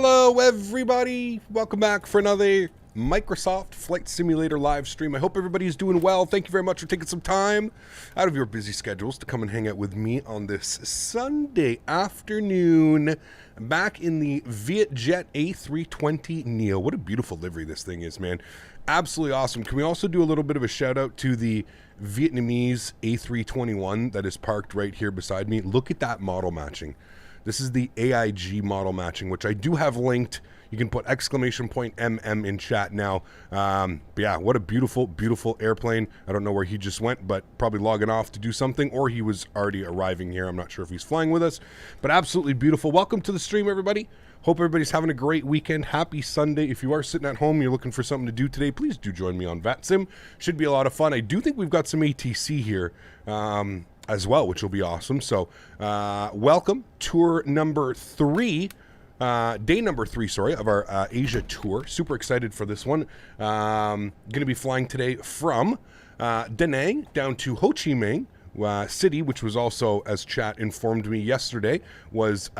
Hello everybody, welcome back for another Microsoft Flight Simulator live stream. I hope everybody's doing well. Thank you very much for taking some time out of your busy schedules to come and hang out with me on this Sunday afternoon. I'm back in the Vietjet A320neo. What a beautiful livery this thing is, man. Absolutely awesome. Can we also do a little bit of a shout out to the Vietnamese A321 that is parked right here beside me? Look at that model matching. This is the AIG model matching, which I do have linked. You can put !MM in chat now. But yeah, what a beautiful, beautiful airplane. I don't know where he just went, but probably logging off to do something, or he was already arriving here. I'm not sure if he's flying with us, but absolutely beautiful. Welcome to the stream, everybody. Hope everybody's having a great weekend. Happy Sunday. If you are sitting at home, you're looking for something to do today, please do join me on VATSIM. Should be a lot of fun. I do think we've got some ATC here as well, which will be awesome. So welcome, tour number 3. Day number 3, sorry, of our Asia tour. Super excited for this one. Going to be flying today from Da Nang down to Ho Chi Minh City, which was also, as chat informed me yesterday, was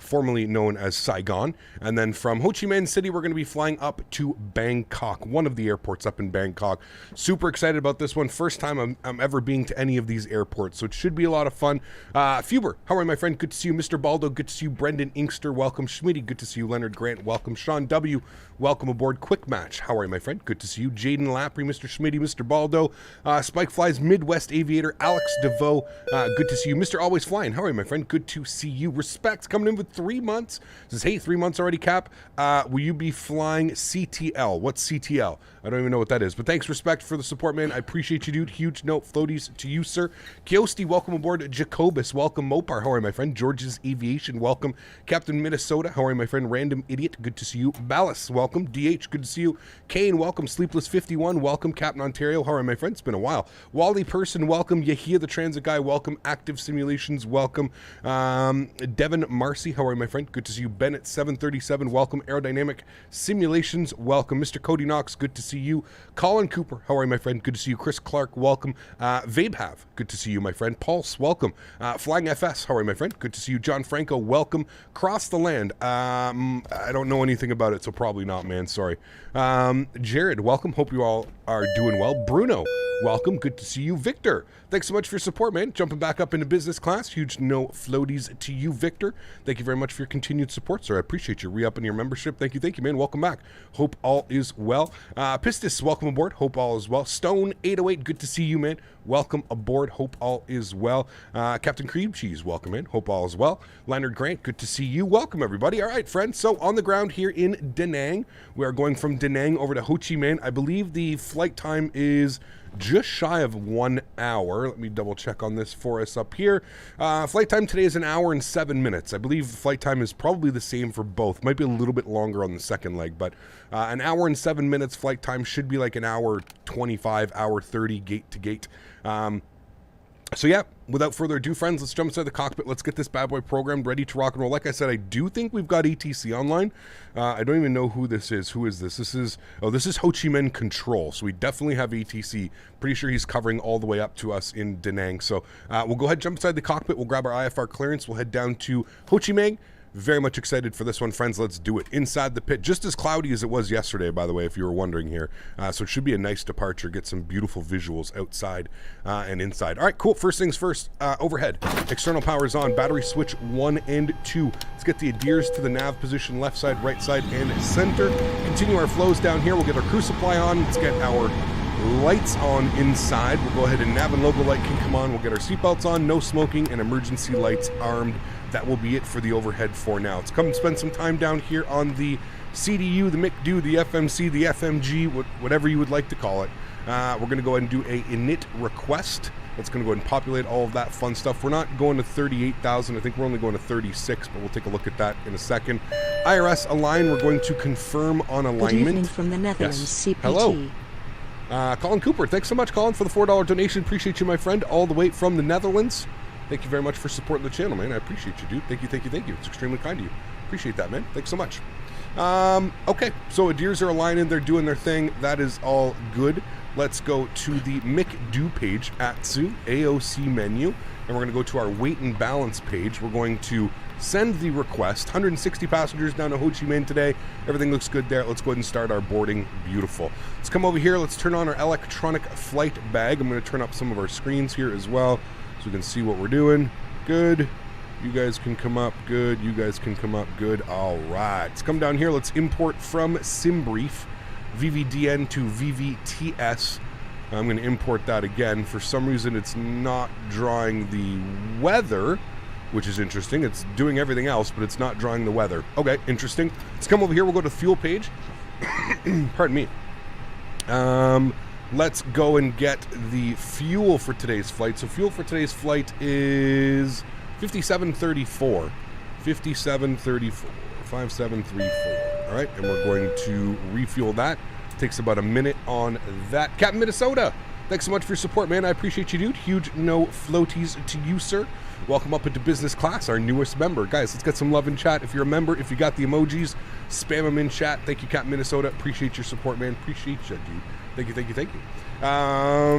formerly known as Saigon. And then from Ho Chi Minh City, we're going to be flying up to Bangkok, one of the airports up in Bangkok. Super excited about this one. First time I'm ever being to any of these airports, so it should be a lot of fun. Fuber, how are you, my friend? Good to see you. Mr. Baldo, good to see you. Brendan Inkster, welcome. Smitty, good to see you. Leonard Grant, welcome. Sean W., welcome aboard. Quick Match, how are you, my friend? Good to see you. Jaden Lapry, Mr. Smitty, Mr. Baldo, Spike Flies, Midwest Aviator, Alex DeVoe, good to see you. Mr. Always Flying, how are you, my friend? Good to see you. Respect, coming in with 3 months. Says, hey, 3 months already, Cap. Will you be flying CTL? What's CTL? I don't even know what that is, but thanks, Respect, for the support, man. I appreciate you, dude. Huge note, floaties to you, sir. Kiosti, welcome aboard. Jacobus, welcome. Mopar, how are you, my friend? George's Aviation, welcome. Captain Minnesota, how are you, my friend? Random Idiot, good to see you. Ballas, welcome. DH, good to see you. Kane, welcome. Sleepless 51, welcome. Captain Ontario, how are you, my friend? It's been a while. Wally Person, welcome. Yahia the Transit Guy, welcome. Active Simulations, welcome. Devin Marcy, how are you, my friend? Good to see you. Bennett 737, welcome. Aerodynamic Simulations, welcome. Mr. Cody Knox, good to see you. Colin Cooper, how are you, my friend? Good to see you. Chris Clark, welcome. Vabehav, good to see you, my friend. Pulse, welcome. Flying FS, how are you, my friend? Good to see you. John Franco, welcome. Cross the Land, I don't know anything about it, so probably not, man, sorry. Jared, welcome. Hope you all are doing well. Bruno, welcome. Good to see you. Victor, thanks so much for your support, man. Jumping back up into business class. Huge no floaties to you, Victor. Thank you very much for your continued support, sir. I appreciate you re-upping your membership. Thank you, man. Welcome back. Hope all is well. Pistis, welcome aboard. Hope all is well. Stone 808, good to see you, man. Welcome aboard. Hope all is well. Captain Cream Cheese, welcome in. Hope all is well. Leonard Grant, good to see you. Welcome, everybody. All right, friends. So on the ground here in Da Nang, we are going from Da Nang over to Ho Chi Minh. I believe the flight time is just shy of 1 hour. Let me double check on this for us up here. Flight time today is 1 hour and 7 minutes. I believe flight time is probably the same for both. Might be a little bit longer on the second leg, but 1 hour and 7 minutes flight time should be like 1 hour 25, hour 30 gate to gate. So yeah, without further ado, friends, let's jump inside the cockpit. Let's get this bad boy programmed, ready to rock and roll. Like I said, I do think we've got ATC online. I don't even know who this is. Who is this? This is Ho Chi Minh Control. So we definitely have ATC. Pretty sure he's covering all the way up to us in Da Nang. So we'll go ahead and jump inside the cockpit. We'll grab our IFR clearance. We'll head down to Ho Chi Minh. Very much excited for this one, friends. Let's do it. Inside the pit, just as cloudy as it was yesterday, by the way, if you were wondering here. So it should be a nice departure. Get some beautiful visuals outside and inside. All right, cool. First things first, overhead. External power is on. Battery switch 1 and 2. Let's get the adheres to the nav position, left side, right side, and center. Continue our flows down here. We'll get our crew supply on. Let's get our lights on inside. We'll go ahead and nav and logo light can come on. We'll get our seatbelts on, no smoking, and emergency lights armed. That will be it for the overhead for now. Let's come and spend some time down here on the CDU, the MICDU, the FMC, the FMG, whatever you would like to call it. We're going to go ahead and do a init request. That's going to go ahead and populate all of that fun stuff. We're not going to 38,000. I think we're only going to 36, but we'll take a look at that in a second. IRS align. We're going to confirm on alignment. Good evening from the Netherlands, yes. CPT. Hello. Colin Cooper, thanks so much, Colin, for the $4 donation. Appreciate you, my friend, all the way from the Netherlands. Thank you very much for supporting the channel, man. I appreciate you, dude. Thank you. It's extremely kind of you. Appreciate that, man. Thanks so much. Okay, so adheres are aligning. They're doing their thing. That is all good. let's go to the McDo page, ATSU, AOC menu, and we're going to go to our weight and balance page. We're going to send the request. 160 passengers down to Ho Chi Minh today. Everything looks good there. Let's go ahead and start our boarding. Beautiful. Let's come over here. Let's turn on our electronic flight bag. I'm going to turn up some of our screens here as well so we can see what we're doing. Good. You guys can come up. Good. You guys can come up. Good. All right. Let's come down here. Let's import from SimBrief VVDN to VVTS. I'm going to import that again. For some reason, it's not drawing the weather, which is interesting. It's doing everything else, but it's not drawing the weather. Okay, interesting. Let's come over here. We'll go to fuel page. Pardon me. Let's go and get the fuel for today's flight. So fuel for today's flight is 5734. 5734. 5734. All right, and we're going to refuel that. Takes about a minute on that. Captain Minnesota, thanks so much for your support, man. I appreciate you, dude. Huge no floaties to you, sir. Welcome up into business class, our newest member. Guys, let's get some love in chat. If you're a member, if you got the emojis, spam them in chat. Thank you, Captain Minnesota. Appreciate your support, man. Appreciate you, dude. Thank you, thank you, thank you. All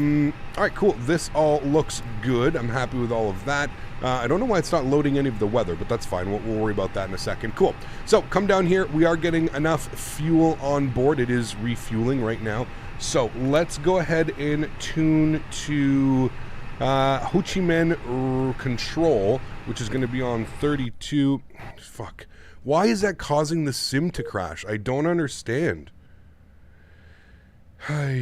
right, cool. This all looks good. I'm happy with all of that. I don't know why it's not loading any of the weather, but that's fine. We'll worry about that in a second. Cool. So come down here. We are getting enough fuel on board. It is refueling right now. So let's go ahead and tune to Ho Chi Minh control, which is going to be on 32. Fuck. Why is that causing the sim to crash? I don't understand. I'm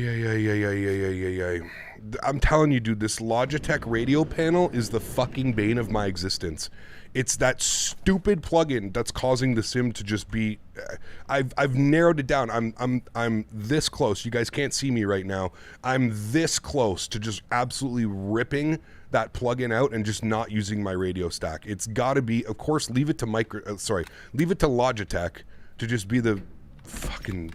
telling you, dude, this Logitech radio panel is the fucking bane of my existence. It's that stupid plugin that's causing the sim to just be. I've narrowed it down. I'm this close. You guys can't see me right now. I'm this close to just absolutely ripping that plugin out and just not using my radio stack. It's got to be, of course, leave it to leave it to Logitech to just be the fucking.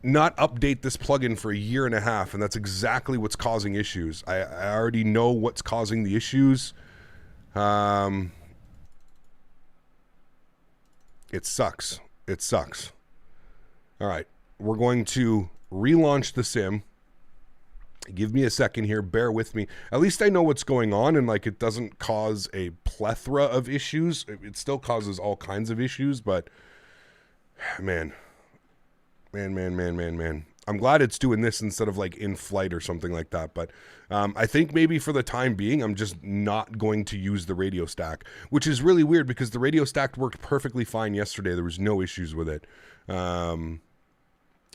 Not update this plugin for a year and a half, and that's exactly what's causing issues. I already know what's causing the issues. It sucks. It sucks. All right, we're going to relaunch the sim. Give me a second here. Bear with me. At least I know what's going on, and like it doesn't cause a plethora of issues. It still causes all kinds of issues, but man. I'm glad it's doing this instead of like in flight or something like that. But I think maybe for the time being, I'm just not going to use the radio stack, which is really weird because the radio stack worked perfectly fine yesterday. There was no issues with it.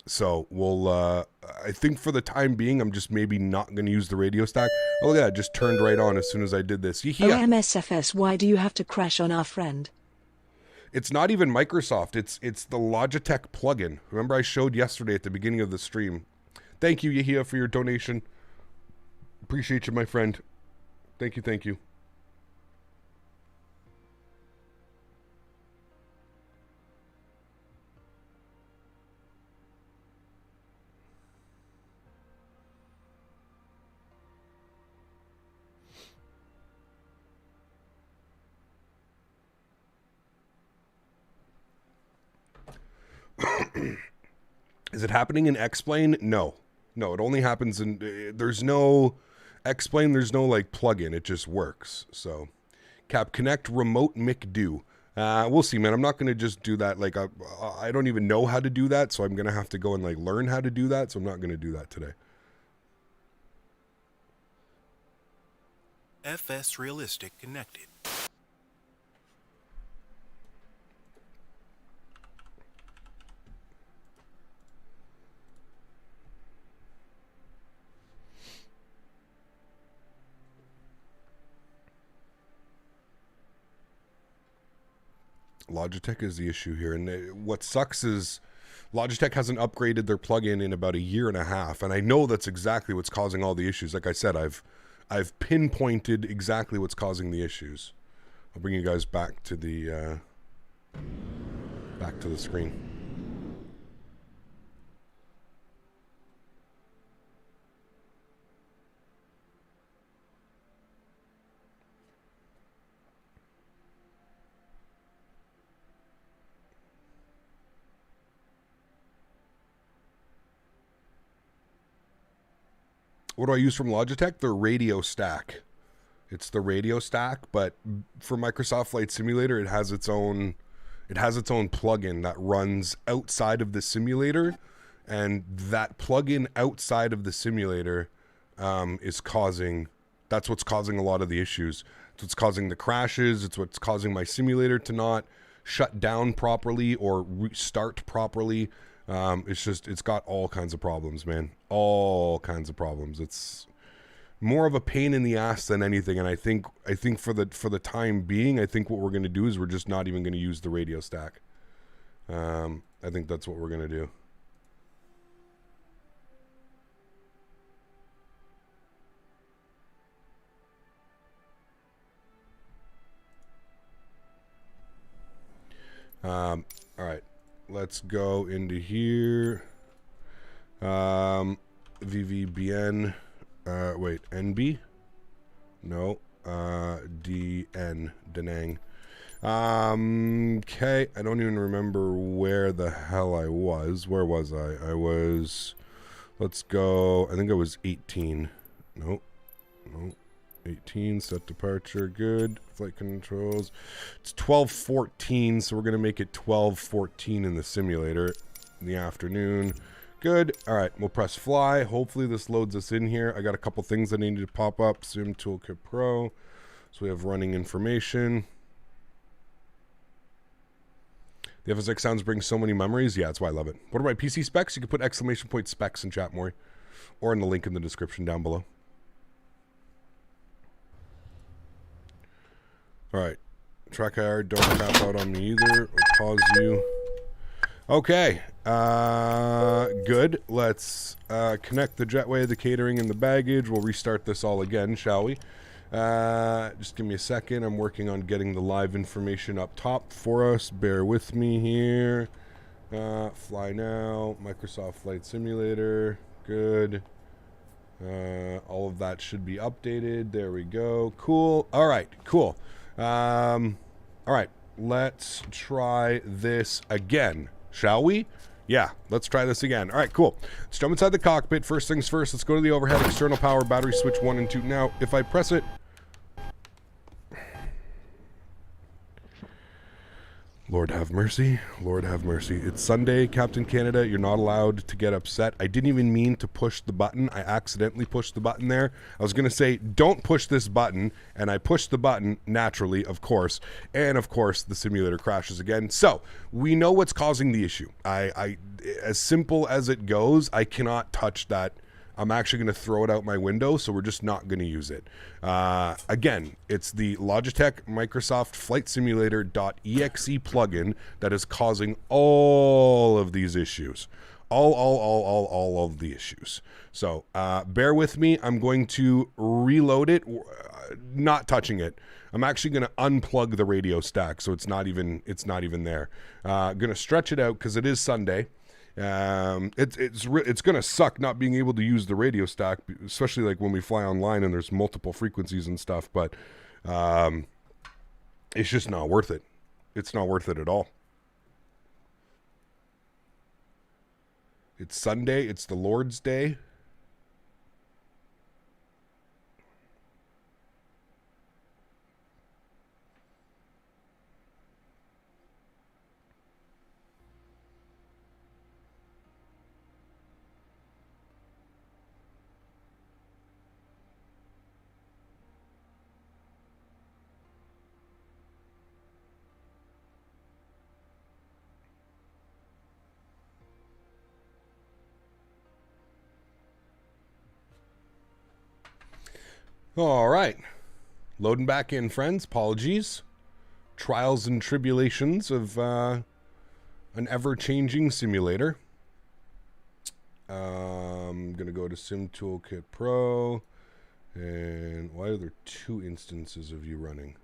So we'll, I think for the time being, I'm just maybe not going to use the radio stack. Oh, look at that. It just turned right on as soon as I did this. Oh, MSFS, why do you have to crash on our friend? It's not even Microsoft. It's the Logitech plugin. Remember I showed yesterday at the beginning of the stream. Thank you, Yahia, for your donation. Appreciate you, my friend. Thank you, thank you. Is it happening in X-Plane? No, it only happens in, there's no X-Plane, there's no like plugin, it just works. So Cap Connect remote McDo. We'll see, man. I'm not going to just do that. Like I don't even know how to do that. So I'm going to have to go and like learn how to do that. So I'm not going to do that today. FS Realistic connected. Logitech is the issue here, and what sucks is Logitech hasn't upgraded their plugin in about a year and a half, and I know that's exactly what's causing all the issues. Like I said, I've pinpointed exactly what's causing the issues. I'll bring you guys back to the screen. What do I use from Logitech? The radio stack. It's the radio stack, but for Microsoft Flight Simulator, it has its own plugin that runs outside of the simulator, and that plugin outside of the simulator that's what's causing a lot of the issues. It's what's causing the crashes. It's what's causing my simulator to not shut down properly or restart properly. It's got all kinds of problems, man. All kinds of problems. It's more of a pain in the ass than anything. And I think for the time being, I think what we're going to do is we're just not even going to use the radio stack. I think that's what we're going to do. All right, let's go into here. VVBN, wait, NB? No, DN, Denang. Okay, I don't even remember where the hell I was. Where was I? Let's go, I think I was 18. Nope. 18, set departure, good. Flight controls. It's 12:14, so we're going to make it 12:14 in the simulator in the afternoon. Good. All right, we'll press fly. Hopefully this loads us in here. I got a couple things that need to pop up. Sim Toolkit Pro. So we have running information. The FSX sounds bring so many memories. Yeah, that's why I love it. What are my PC specs? You can put exclamation point specs in chat, Maury, or in the link in the description down below. All right, track IR, don't tap out on me either. I'll pause you. Okay, good. Let's connect the jetway, the catering, and the baggage. We'll restart this all again, shall we? Just give me a second. I'm working on getting the live information up top for us. Bear with me here. Fly now, Microsoft Flight Simulator, good. All of that should be updated. There we go. Cool. All right, cool. All right, let's try this again, shall we? Yeah, let's try this again. All right, cool. Let's jump inside the cockpit. First things first, let's go to the overhead external power battery switch 1 and 2. Now, if I press it, Lord have mercy. Lord have mercy. It's Sunday, Captain Canada. You're not allowed to get upset. I didn't even mean to push the button. I accidentally pushed the button there. I was going to say, don't push this button. And I pushed the button naturally, of course. And of course, the simulator crashes again. So we know what's causing the issue. As simple as it goes, I cannot touch that. I'm actually going to throw it out my window, so we're just not going to use it. Again, it's the Logitech Microsoft Flight Simulator.exe plugin that is causing all of these issues. All of the issues. So bear with me. I'm going to reload it, not touching it. I'm actually going to unplug the radio stack, so it's not even there. Going to stretch it out because it is Sunday. It's gonna suck not being able to use the radio stack, especially like when we fly online and there's multiple frequencies and stuff, but it's just not worth it. It's not worth it at all. It's Sunday, it's the Lord's Day. All right. Loading back in, friends. Apologies. Trials and tribulations of an ever-changing simulator. I'm going to go to Sim Toolkit Pro. And why are there 2 instances of you running?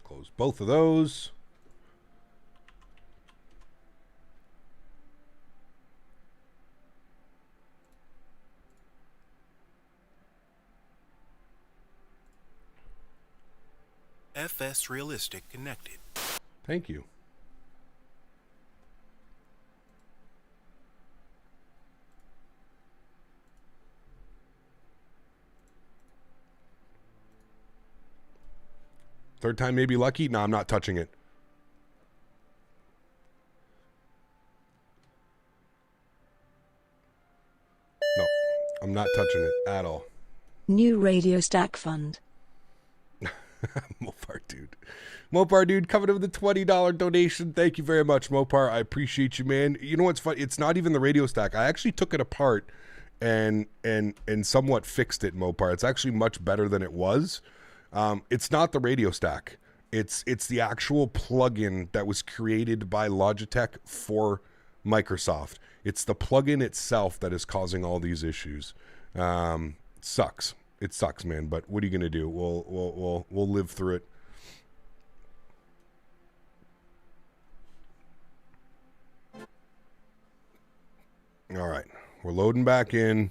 Close both of those. FS Realistic connected. Thank you. Third time may be lucky. No, I'm not touching it. No, I'm not touching it at all. New Radio Stack Fund. Mopar dude. Mopar dude coming in with a $20 donation. Thank you very much, Mopar. I appreciate you, man. You know what's fun? It's not even the radio stack. I actually took it apart and somewhat fixed it, Mopar. It's actually much better than it was. It's not the radio stack. It's the actual plugin that was created by Logitech for Microsoft. It's the plugin itself that is causing all these issues. Sucks. It sucks, man. But what are you gonna do? We'll live through it. All right, we're loading back in.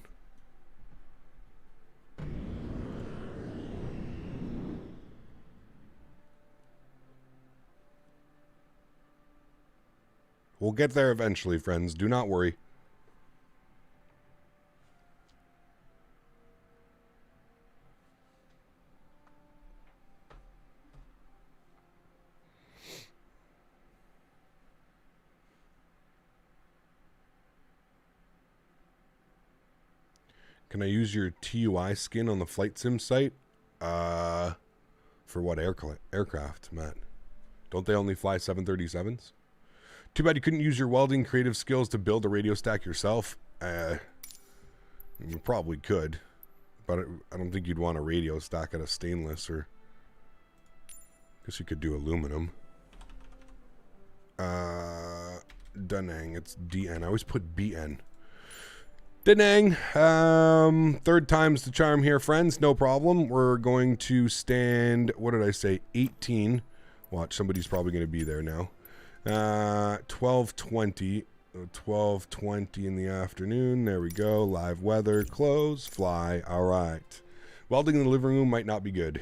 We'll get there eventually, friends. Do not worry. Can I use your TUI skin on the Flight Sim site? For what aircraft, Matt? Don't they only fly 737s? Too bad you couldn't use your welding creative skills to build a radio stack yourself. You probably could, but I don't think you'd want a radio stack out of stainless, or I guess you could do aluminum. Danang, it's DN. I always put BN. Danang, third time's the charm here, friends. No problem. We're going to stand, what did I say, 18. Watch, somebody's probably going to be there now. 12:20. 12:20 in the afternoon. There we go. Live weather, close, fly. All right. Welding in the living room might not be good.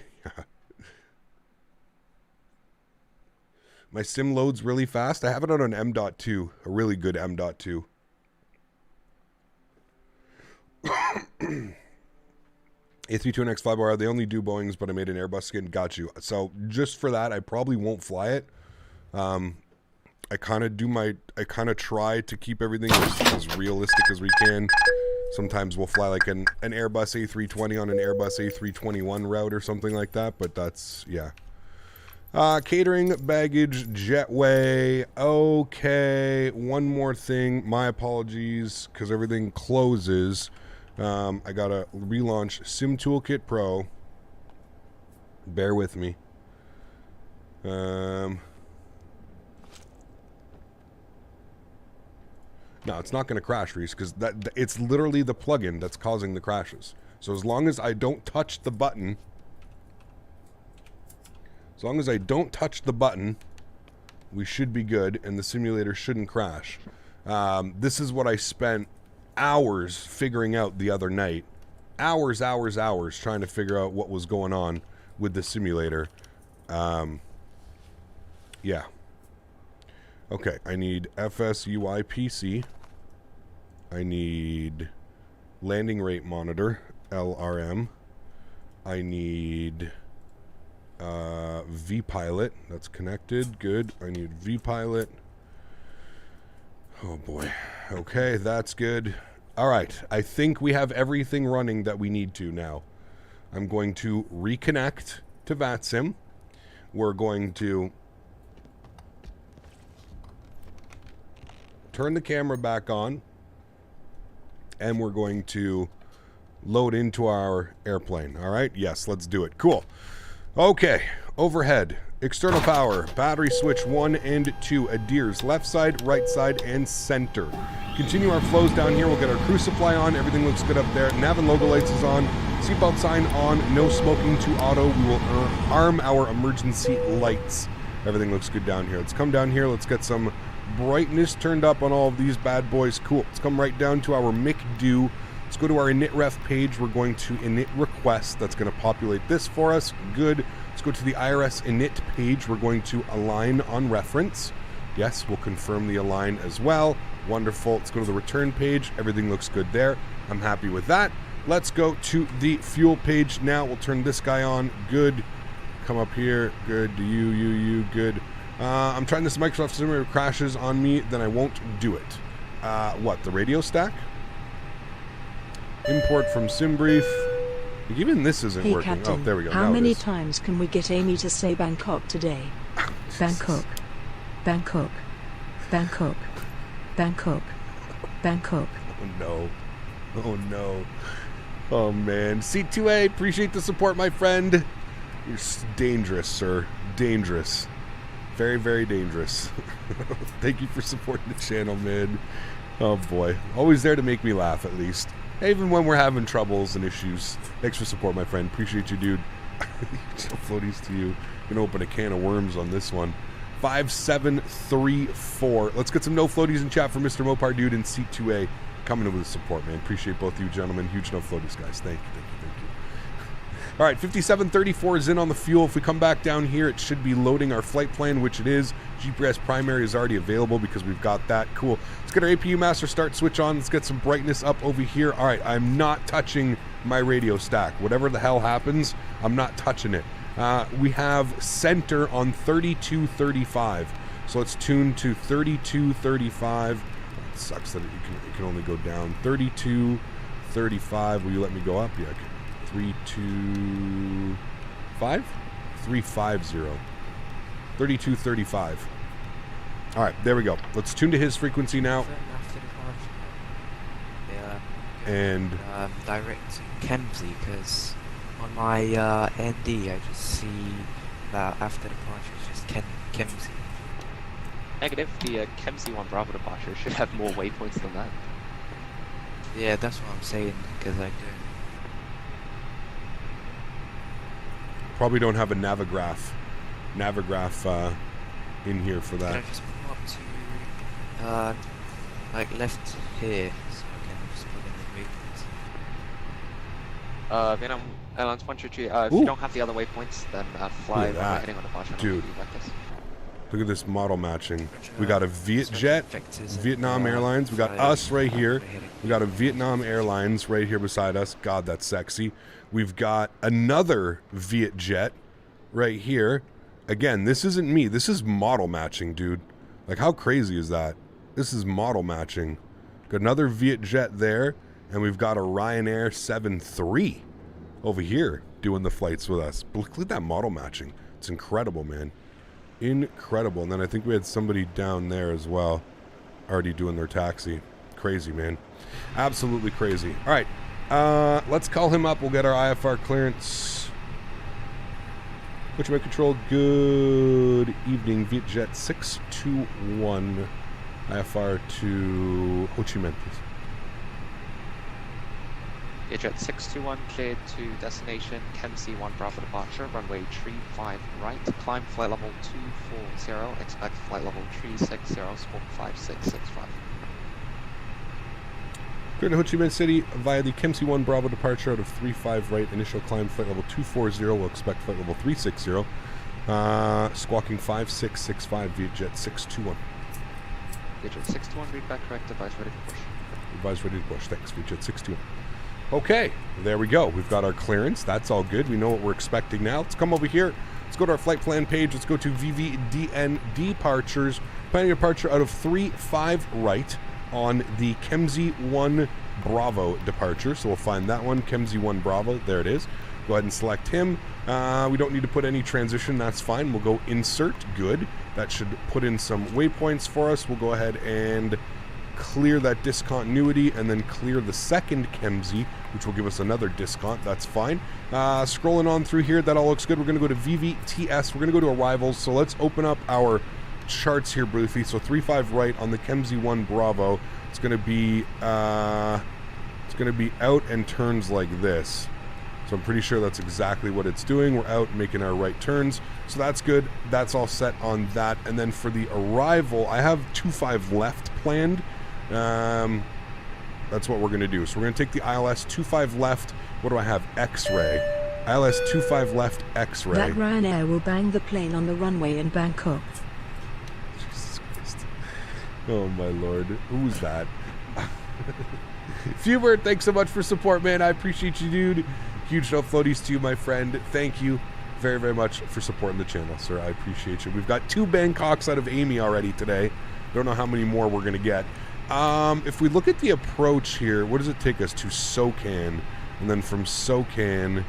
My sim loads really fast. I have it on an M.2, a really good M.2. A32NX FlyByWire, they only do Boeings, but I made an Airbus skin. Got you. So just for that, I probably won't fly it. I kind of try to keep everything as realistic as we can. Sometimes we'll fly like an Airbus A320 on an Airbus A321 route or something like that, but that's, yeah. Catering, baggage, jetway. Okay, one more thing. My apologies, because everything closes. I gotta relaunch Sim Toolkit Pro. Bear with me. No, it's not going to crash, Reese, because it's literally the plugin that's causing the crashes. So as long as I don't touch the button, we should be good, and the simulator shouldn't crash. This is what I spent hours figuring out the other night. Hours trying to figure out what was going on with the simulator. Yeah. Okay, I need FSUI PC. I need landing rate monitor, LRM. I need vPilot. That's connected. Good. I need vPilot. Oh boy. Okay, that's good. All right. I think we have everything running that we need to now. I'm going to reconnect to VATSIM. We're going to turn the camera back on, and we're going to load into our airplane. All right? Yes, let's do it. Cool. Okay. Overhead. External power. Battery switch 1 and 2. Adheres left side, right side, and center. Continue our flows down here. We'll get our crew supply on. Everything looks good up there. Nav and logo lights is on. Seatbelt sign on. No smoking to auto. We will arm our emergency lights. Everything looks good down here. Let's come down here. Let's get some brightness turned up on all of these bad boys. Cool. Let's come right down to our McDo. Let's go to our initref page. We're going to init request. That's going to populate this for us. Good. Let's go to the IRS init page. We're going to align on reference. Yes, we'll confirm the align as well. Wonderful. Let's go to the return page. Everything looks good there. I'm happy with that. Let's go to the fuel page now. We'll turn this guy on. Good. come up here. Good. Do you. Good. I'm trying this Microsoft Simulator. Crashes on me, then I won't do it. What? The radio stack? Import from SimBrief. Even this isn't Hey, working. Captain, Oh, there we go. how Now it many is. times can we get Amy to say Bangkok today? Bangkok. Bangkok. Bangkok. Bangkok. Bangkok. Oh no. Oh no. Oh man. C2A, appreciate the support, my friend. You're dangerous, sir. Dangerous. Very, very dangerous. Thank you for supporting the channel, man. Oh boy. Always there to make me laugh, at least. Even when we're having troubles and issues. Thanks for support, my friend. Appreciate you, dude. So floaties to you. Gonna open a can of worms on this one. 5734. Let's get some no floaties in chat for Mr. Mopar Dude and C2A coming in with the support, man. Appreciate both of you gentlemen. Huge no floaties, guys. Thank you. All right, 5734 is in on the fuel. If we come back down here, it should be loading our flight plan, which it is. GPS primary is already available because we've got that. Cool. Let's get our APU master start switch on. Let's get some brightness up over here. All right, I'm not touching my radio stack. Whatever the hell happens, I'm not touching it. We have center on 3235. So let's tune to 3235. It sucks that it can only go down. 3235. Will you let me go up? Yeah, okay. 325? 350. 3235. All right, there we go. Let's tune to his frequency now. Yeah. And direct Kemsley, because on my ND I just see that after departure it's just Kemsley. Negative, the Kemsley 1 Bravo departure should have more waypoints than that. Yeah, that's what I'm saying, because I do. probably don't have a navigraph in here for that. Can I just move up to like left here so I can just put in the waypoints? Vietnam Airlines 123, if you don't have the other waypoints, then fly when we're heading on departure. Dude. Look at this model matching. We got a Vietjet, Vietnam Airlines. We got us right here. We got a Vietnam Airlines right here beside us. God, that's sexy. We've got another Vietjet right here. Again, this isn't me. This is model matching, dude. Like, how crazy is that? This is model matching. Got another Vietjet there, and we've got a Ryanair 7-3 over here doing the flights with us. But look at that model matching. It's incredible, man. Incredible. And then I think we had somebody down there as well already doing their taxi. Crazy, man. Absolutely crazy. All right. Let's call him up. We'll get our IFR clearance. Which way control? Good evening, Vietjet 621. IFR to Ho Chi Minh, please. Vietjet 621 cleared to destination Kemsey 1 Bravo departure, runway 35 right, climb flight level 240, expect flight level 360, squawk 5665. Clear to Ho Chi Minh City via the Kemsey 1 Bravo departure out of 35 right, initial climb flight level 240, we'll expect flight level 360, squawking 5665, Vietjet 621. Vietjet 621, read back correct, advise ready to push. Advise ready to push, thanks, Vietjet 621. Okay, there we go. We've got our clearance. That's all good. We know what we're expecting now. Let's come over here. Let's go to our flight plan page. Let's go to VVDN departures. Planning departure out of 35 right on the Kemsey 1 Bravo departure. So we'll find that one, Kemsey 1 Bravo. There it is. Go ahead and select him. We don't need to put any transition. That's fine. We'll go insert. Good. That should put in some waypoints for us. We'll go ahead and clear that discontinuity and then clear the second Kemsey, which will give us another discount. That's fine. Scrolling on through here, that all looks good. We're going to go to VVTS. We're going to go to arrivals. So let's open up our charts here briefly. So 35 right on the Kemsey 1 Bravo. It's going to be out and turns like this. So I'm pretty sure that's exactly what it's doing. We're out making our right turns. So that's good. That's all set on that. And then for the arrival, I have 25 left planned. That's what we're going to do. So we're going to take the ILS 25 left. What do I have? X-ray. ILS 25 left X-ray. That Ryanair will bang the plane on the runway in Bangkok. Jesus Christ. Oh my Lord. Who's that? Fubert, thanks so much for support, man. I appreciate you, dude. Huge no floaties to you, my friend. Thank you very, very much for supporting the channel, sir. I appreciate you. We've got 2 Bangkoks out of Amy already today. Don't know how many more we're going to get. If we look at the approach here, what does it take us to? Socan. And then from Socan...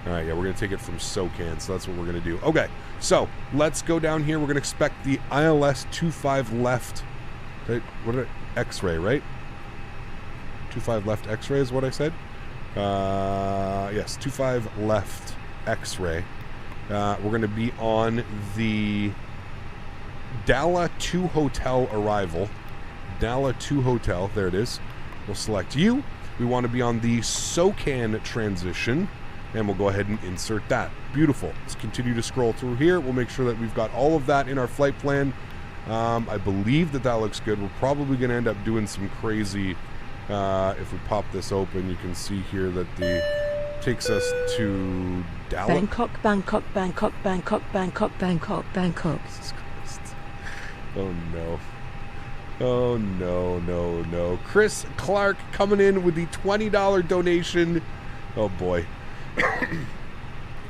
All right, yeah, we're going to take it from Socan, so that's what we're going to do. Okay, so let's go down here. We're going to expect the ILS 25 left. What did X-ray, right? 25 left X-ray is what I said? Yes, 25 left X-ray. We're going to be on the Dala 2 Hotel arrival. Dala 2 Hotel, there it is. We'll select you. We want to be on the Socan transition, and we'll go ahead and insert that. Beautiful. Let's continue to scroll through here. We'll make sure that we've got all of that in our flight plan. I believe that looks good. We're probably going to end up doing some crazy... if we pop this open, you can see here that the takes us to Dallas. Bangkok, Bangkok, Bangkok, Bangkok, Bangkok, Bangkok, Bangkok. Jesus Christ. Oh no. Oh no, no, no. Chris Clark coming in with the $20 donation. Oh boy.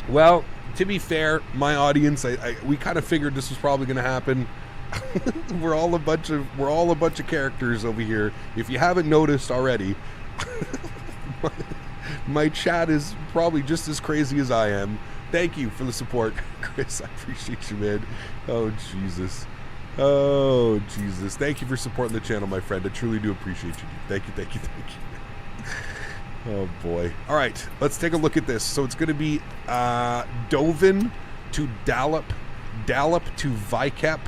Well, to be fair, my audience, we kind of figured this was probably going to happen. we're all a bunch of characters over here. If you haven't noticed already, my chat is probably just as crazy as I am. Thank you for the support, Chris. I appreciate you, man. Oh Jesus. Oh Jesus. Thank you for supporting the channel, my friend. I truly do appreciate you. Thank you, thank you, thank you. Oh boy. All right, let's take a look at this. So it's going to be Dovin to Dalop to Vikep.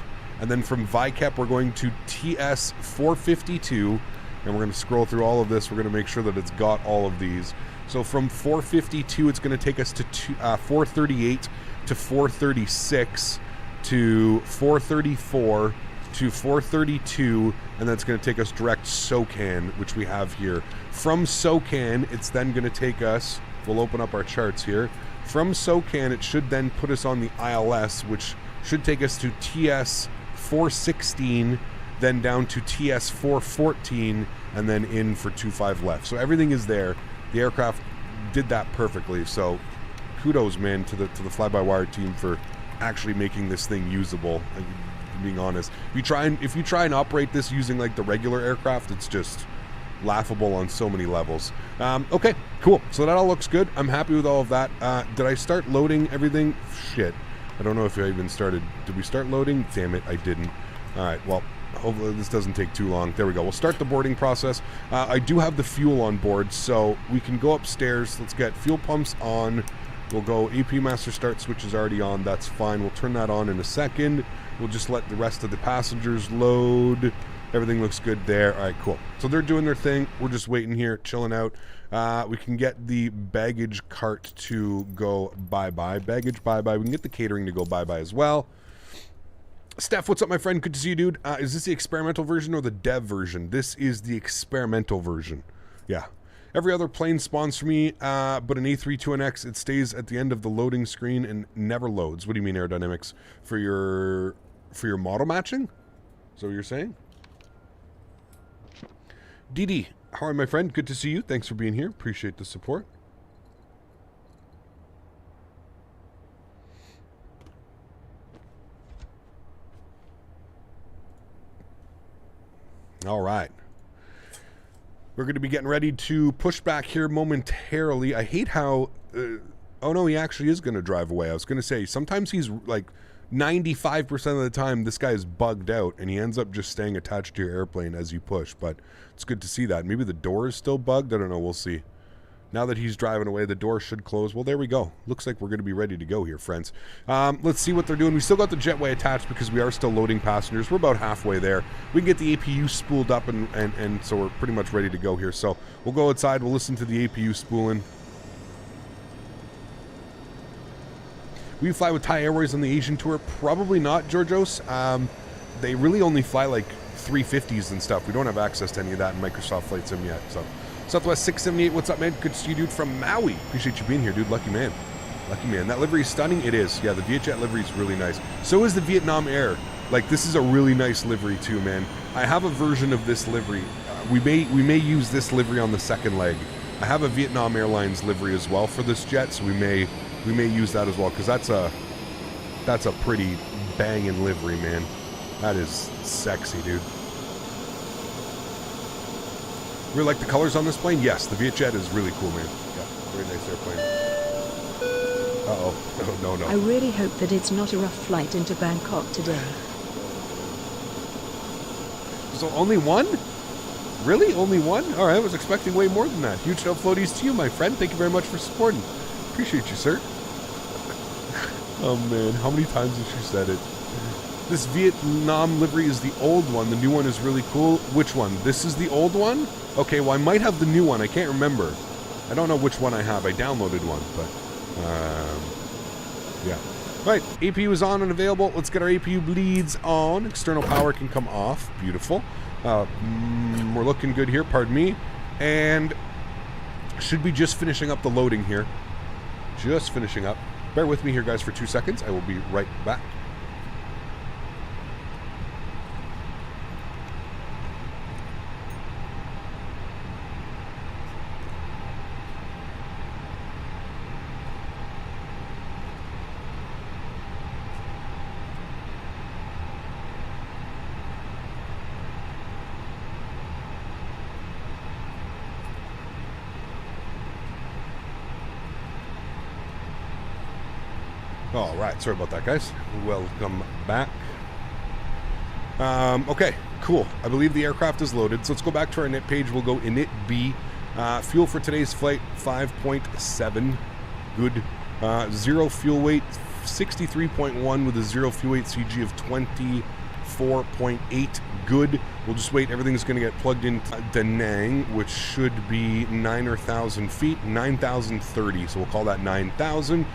And then from Vikep, we're going to TS 452, and we're going to scroll through all of this. We're going to make sure that it's got all of these. So from 452, it's going to take us to 438 to 436 to 434 to 432, and that's going to take us direct Socan, which we have here. From Socan, it's then going to take us, we'll open up our charts here. From Socan, it should then put us on the ILS, which should take us to TS 416, then down to TS 414, and then in for 25 left. So everything is there. The aircraft did that perfectly. So kudos, man, to the FlyByWire team for actually making this thing usable. Being honest, if you try and operate this using like the regular aircraft, it's just laughable on so many levels. Okay, cool. So that all looks good. I'm happy with all of that. Did I start loading everything? Shit. I don't know if I even started. Did we start loading? Damn it, I didn't. All right, well, hopefully this doesn't take too long. There we go. We'll start the boarding process. I do have the fuel on board, so we can go upstairs. Let's get fuel pumps on. We'll go AP master start switch is already on. That's fine. We'll turn that on in a second. We'll just let the rest of the passengers load. Everything looks good there. All right, cool. So they're doing their thing. We're just waiting here, chilling out. We can get the baggage cart to go bye-bye. Baggage bye-bye. We can get the catering to go bye-bye as well. Steph, what's up, my friend? Good to see you, dude. Is this the experimental version or the dev version? This is the experimental version. Yeah. Every other plane spawns for me, but an A32NX, it stays at the end of the loading screen and never loads. What do you mean, aerodynamics? For your model matching? Is that what you're saying? Didi, how are you, my friend? Good to see you. Thanks for being here. Appreciate the support. All right. We're going to be getting ready to push back here momentarily. I hate how... oh, no, he actually is going to drive away. I was going to say, sometimes he's like 95% of the time, this guy is bugged out, and he ends up just staying attached to your airplane as you push. But it's good to see that. Maybe the door is still bugged. I don't know. We'll see. Now that he's driving away, the door should close. Well, there we go. Looks like we're going to be ready to go here, friends. Let's see what they're doing. We still got the jetway attached because we are still loading passengers. We're about halfway there. We can get the APU spooled up, and so we're pretty much ready to go here. So we'll go outside. We'll listen to the APU spooling. Will you fly with Thai Airways on the Asian tour? Probably not, Georgios. They really only fly like 350s and stuff. We don't have access to any of that in Microsoft Flight Sim yet. So Southwest 678, what's up, man? Good to see you, dude, from Maui. Appreciate you being here, dude. Lucky man. Lucky man. That livery is stunning. It is. Yeah, the Vietjet livery is really nice. So is the Vietnam Air. Like, this is a really nice livery too, man. I have a version of this livery. We may use this livery on the second leg. I have a Vietnam Airlines livery as well for this jet, so we may we may use that as well, because that's a pretty banging livery, man. That is sexy, dude. Really like the colors on this plane? Yes, the Vietjet is really cool, man. Yeah, very nice airplane. Uh-oh. Oh, no. I really hope that it's not a rough flight into Bangkok today. So only one? Really? Only one? All right, I was expecting way more than that. Huge no floaties to you, my friend. Thank you very much for supporting. Appreciate you, sir. Oh, man. How many times has she said it? This Vietnam livery is the old one. The new one is really cool. Which one? This is the old one? Okay, well, I might have the new one. I can't remember. I don't know which one I have. I downloaded one, but, yeah. Right, APU is on and available. Let's get our APU bleeds on. External power can come off. Beautiful. We're looking good here, pardon me. And should be just finishing up the loading here. Just finishing up. Bear with me here, guys, for 2 seconds. I will be right back. All right, sorry about that, guys. Welcome back. Okay, cool. I believe the aircraft is loaded. So let's go back to our init page. We'll go init B. Fuel for today's flight, 5.7. Good. Zero fuel weight, 63.1 with a zero fuel weight CG of 24.8. Good. We'll just wait. Everything's going to get plugged into Da Nang, which should be 9,000 feet, 9,030. So we'll call that 9,000.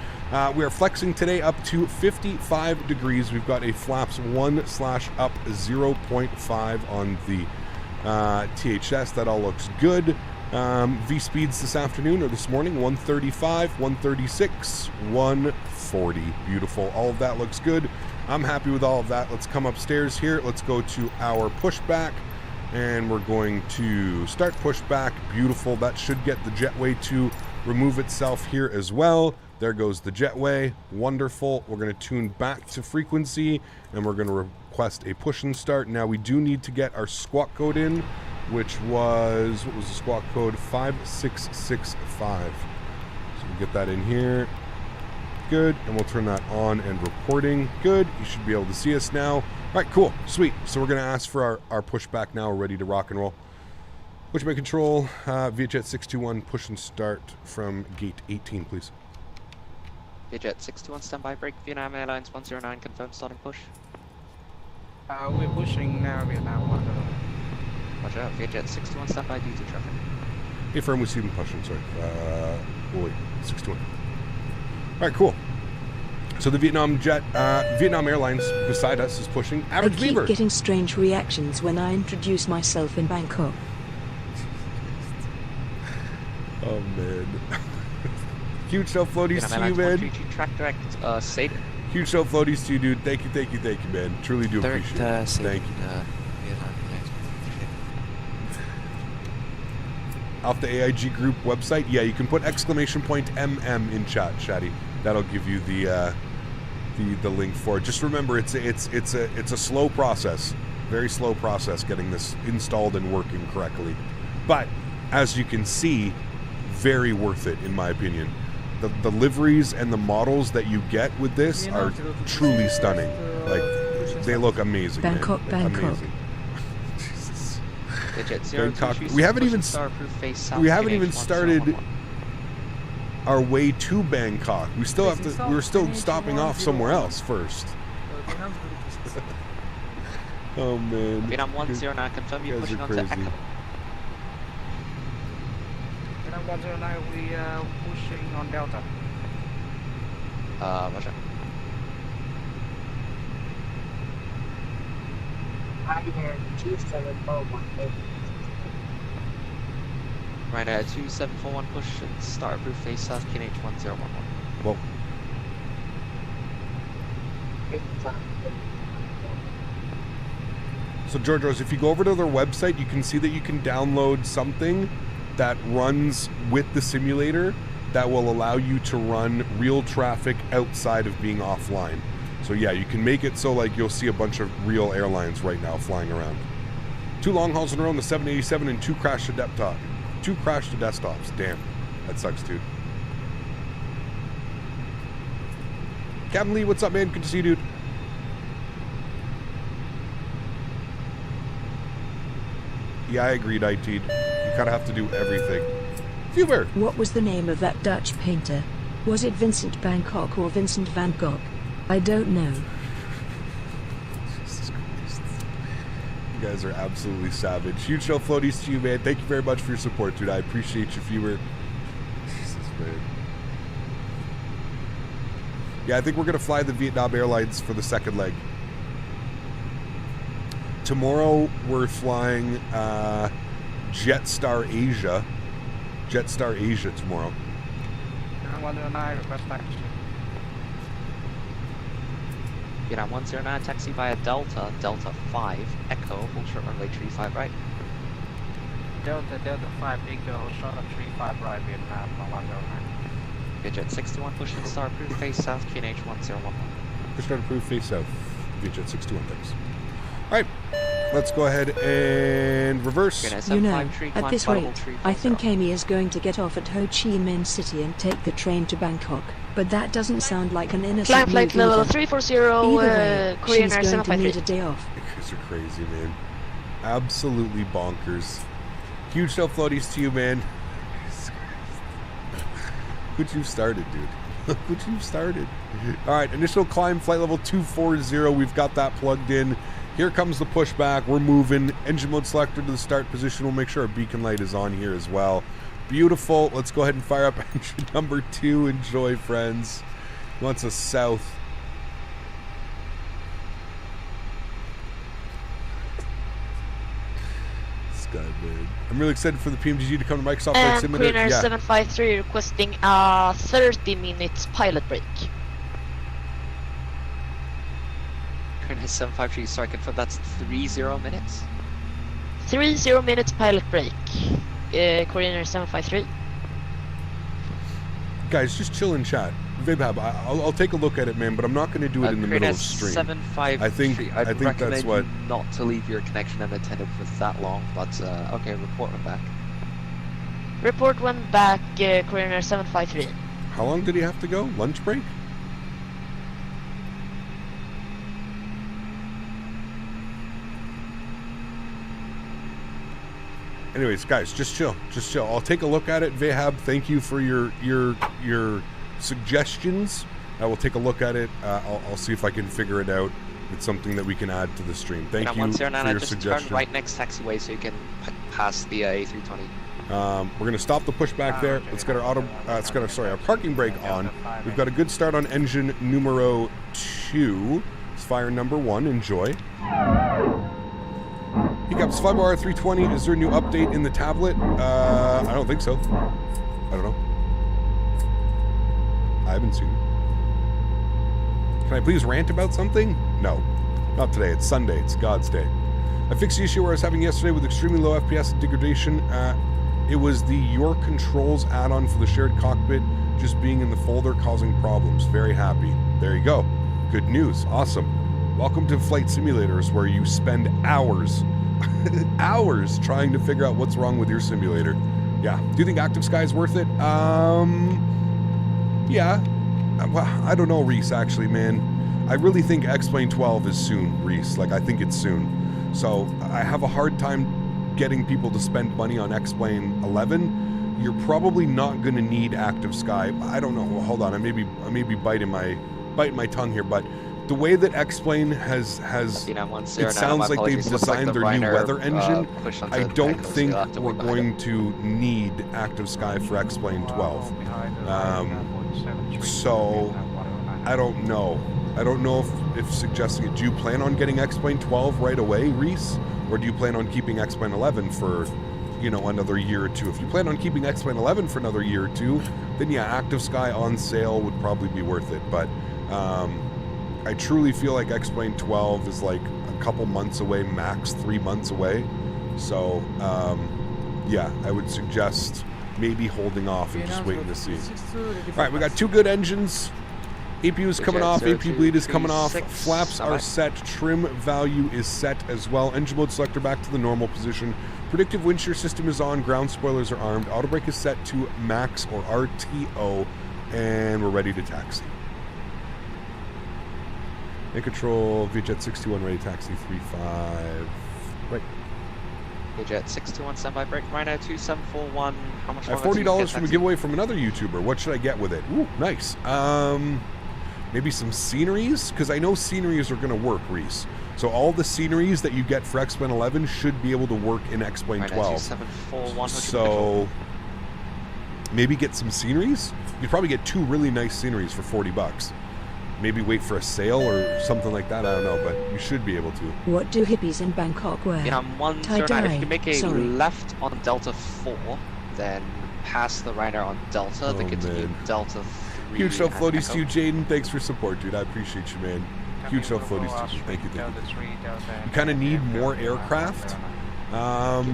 We are flexing today up to 55 degrees. We've got a flaps 1/up 0.5 on the THS. That all looks good. V speeds this afternoon or this morning, 135, 136, 140. Beautiful. All of that looks good. I'm happy with all of that. Let's come upstairs here. Let's go to our pushback, and we're going to start pushback. Beautiful. That should get the jetway to remove itself here as well. There goes the jetway. Wonderful. We're going to tune back to frequency, and we're going to request a push and start. Now, we do need to get our squawk code in, which was, what was the squawk code? 5665. So we'll get that in here. Good. And we'll turn that on and reporting. Good. You should be able to see us now. All right, cool. Sweet. So we're going to ask for our pushback now. We're ready to rock and roll. Pushback control, Vietjet 621, push and start from gate 18, please. Vietjet 621 standby break. Vietnam Airlines 109 confirmed starting push. We're pushing now, Vietnam 1. Roger. Vietjet 621 standby due to traffic. Hey, firm, we see them pushing, sorry. We'll wait, 621. All right, cool. So the Vietnam Airlines beside us is pushing. Average I keep Beaver. getting strange reactions when I introduce myself in Bangkok. Oh, man. Huge show floaties to you, man. Track direct, Statewi. Huge show floaties to you, dude. Thank you, man. Truly do Direct, appreciate it. Thank you. Off the AIG group website, yeah, you can put !MM in chat, Shaddy. That'll give you the link for it. Just remember, it's a slow process, very slow process getting this installed and working correctly. But as you can see, very worth it in my opinion. The liveries and the models that you get with this are truly stunning. Like, they look amazing. Bangkok, man. Bangkok. Amazing. Jesus. Bangkok. We haven't even started our way to Bangkok. We still have to. We're still stopping off somewhere else first. Oh man. Vietnam 109 confirm you're pushing onto Echo. Vietnam 109, we are pushing on Delta. Roger. Right, 2741 push and start approved face south QNH 1011. Well. So Georgios, if you go over to their website, you can see that you can download something that runs with the simulator that will allow you to run real traffic outside of being offline. So yeah, you can make it so like you'll see a bunch of real airlines right now flying around. 2 long hauls in a row on the 787 and 2 crash to desktops. 2 crash to desktops. Damn, that sucks, dude. Captain Lee, what's up, man? Good to see you, dude. Yeah, I agreed, IT. You kind of have to do everything. Viewer! What was the name of that Dutch painter? Was it Vincent Bangkok or Vincent van Gogh? I don't know. Jesus Christ. You guys are absolutely savage. Huge show floaties to you, man. Thank you very much for your support, dude. I appreciate you, viewer. Jesus, man. Yeah, I think we're going to fly the Vietnam Airlines for the second leg. Tomorrow, we're flying Jetstar Asia. Jetstar Asia tomorrow. 109, request taxi. Vietnam 109, taxi via Delta, Delta 5, Echo, hold short runway 35 right. Delta 5, Echo, hold short of 35 right, Vietnam 109. Vietjet 61, push and start, approved face south, QNH 1011. Push start approved face south. Vietjet 61, thanks. Alright, let's go ahead and reverse. You know, at this rate, I think Amy is going to get off at Ho Chi Minh City and take the train to Bangkok. But that doesn't sound like an innocent Climb flight move level either. 340, Either way, Korean she's Air going to need 753. a day off. You guys are crazy, man. Absolutely bonkers. Huge show floaties to you, man. Look what you've started, dude. Look what you've started. Alright, initial climb, flight level 240. We've got that plugged in. Here comes the pushback. We're moving. Engine mode selector to the start position. We'll make sure our beacon light is on here as well. Beautiful. Let's go ahead and fire up engine number 2. Enjoy, friends. Wants us south. This guy, man. I'm really excited for the PMDG to come to Microsoft Flight And Simulator. Korean Air Yeah. 753 requesting a 30 minutes pilot break. Korean Air 753, sorry, confirm that's 30 minutes? 30 minutes pilot break. Korean Air 753. Guys, just chill and chat. Vibhab, I'll take a look at it, man, but I'm not going to do it in the middle of stream. 753. I think recommend that's what. you not to leave your connection unattended for that long, but okay, report when back. Report when back, Korean Air 753. How long did he have to go? Lunch break? Anyways, guys, just chill. Just chill. I'll take a look at it. Vahab, thank you for your suggestions. I will take a look at it. I'll see if I can figure it out. It's something that we can add to the stream. Thank you for your just suggestion. turn right next taxiway so you can pass the A320. We're gonna stop the pushback there. Let's get our our parking brake on. We've got a good start on engine numero 2. It's fire number 1. Enjoy. Hiccups, FlyByWire 320. Is there a new update in the tablet? I don't think so. I don't know. I haven't seen it. Can I please rant about something? No. Not today. It's Sunday. It's God's day. I fixed the issue I was having yesterday with extremely low FPS and degradation. It was the Your Controls add-on for the shared cockpit just being in the folder causing problems. Very happy. There you go. Good news. Awesome. Welcome to Flight Simulators, where you spend hours hours trying to figure out what's wrong with your simulator. Yeah. Do you think Active Sky is worth it? Yeah. Well, I don't know, Reese, actually, man. I really think X-Plane 12 is soon, Reese. Like, I think it's soon. So, I have a hard time getting people to spend money on X-Plane 11. You're probably not going to need Active Sky. I don't know. Well, hold on. I may be biting my tongue here, but the way that X-Plane has it sounds like they've designed their new weather engine. I don't think we're going to need Active Sky for X-Plane 12. So I don't know. I don't know if suggesting it. Do you plan on getting X-Plane 12 right away, Reese? Or do you plan on keeping X-Plane 11 for, another year or two? If you plan on keeping X-Plane 11 for another year or two, then yeah, Active Sky on sale would probably be worth it. But I truly feel like X-Plane 12 is like a couple months away, max 3 months away. So, yeah, I would suggest maybe holding off and just waiting to see. All right, we got 2 good engines. APU is coming off, AP bleed is coming off, flaps are set, trim value is set as well. Engine mode selector back to the normal position. Predictive wind shear system is on, ground spoilers are armed. Auto brake is set to max or RTO, and we're ready to taxi. Main control, VJet 621 ready, taxi 35. Right. VJet 621 standby brake. Rhino 2741. How much I have longer till you $40 get from a taxi? giveaway from another YouTuber. What should I get with it? Ooh, nice. Maybe some sceneries? Because I know sceneries are going to work, Reese. So all the sceneries that you get for X-Plane 11 should be able to work in X-Plane 12. So maybe get some sceneries? You'd probably get 2 really nice sceneries for $40. Maybe wait for a sale or something like that. I don't know, but you should be able to. What do hippies in Bangkok wear? Yeah, I'm 109. If you can make a left on Delta 4, then pass the Rhino on Delta, then continue Delta 3. Huge show, and floaties Echo. to you, Jaden. Thanks for support, dude. I appreciate you, man. Huge show, floaties to you. Thank you, thank you. You kind of need more aircraft. I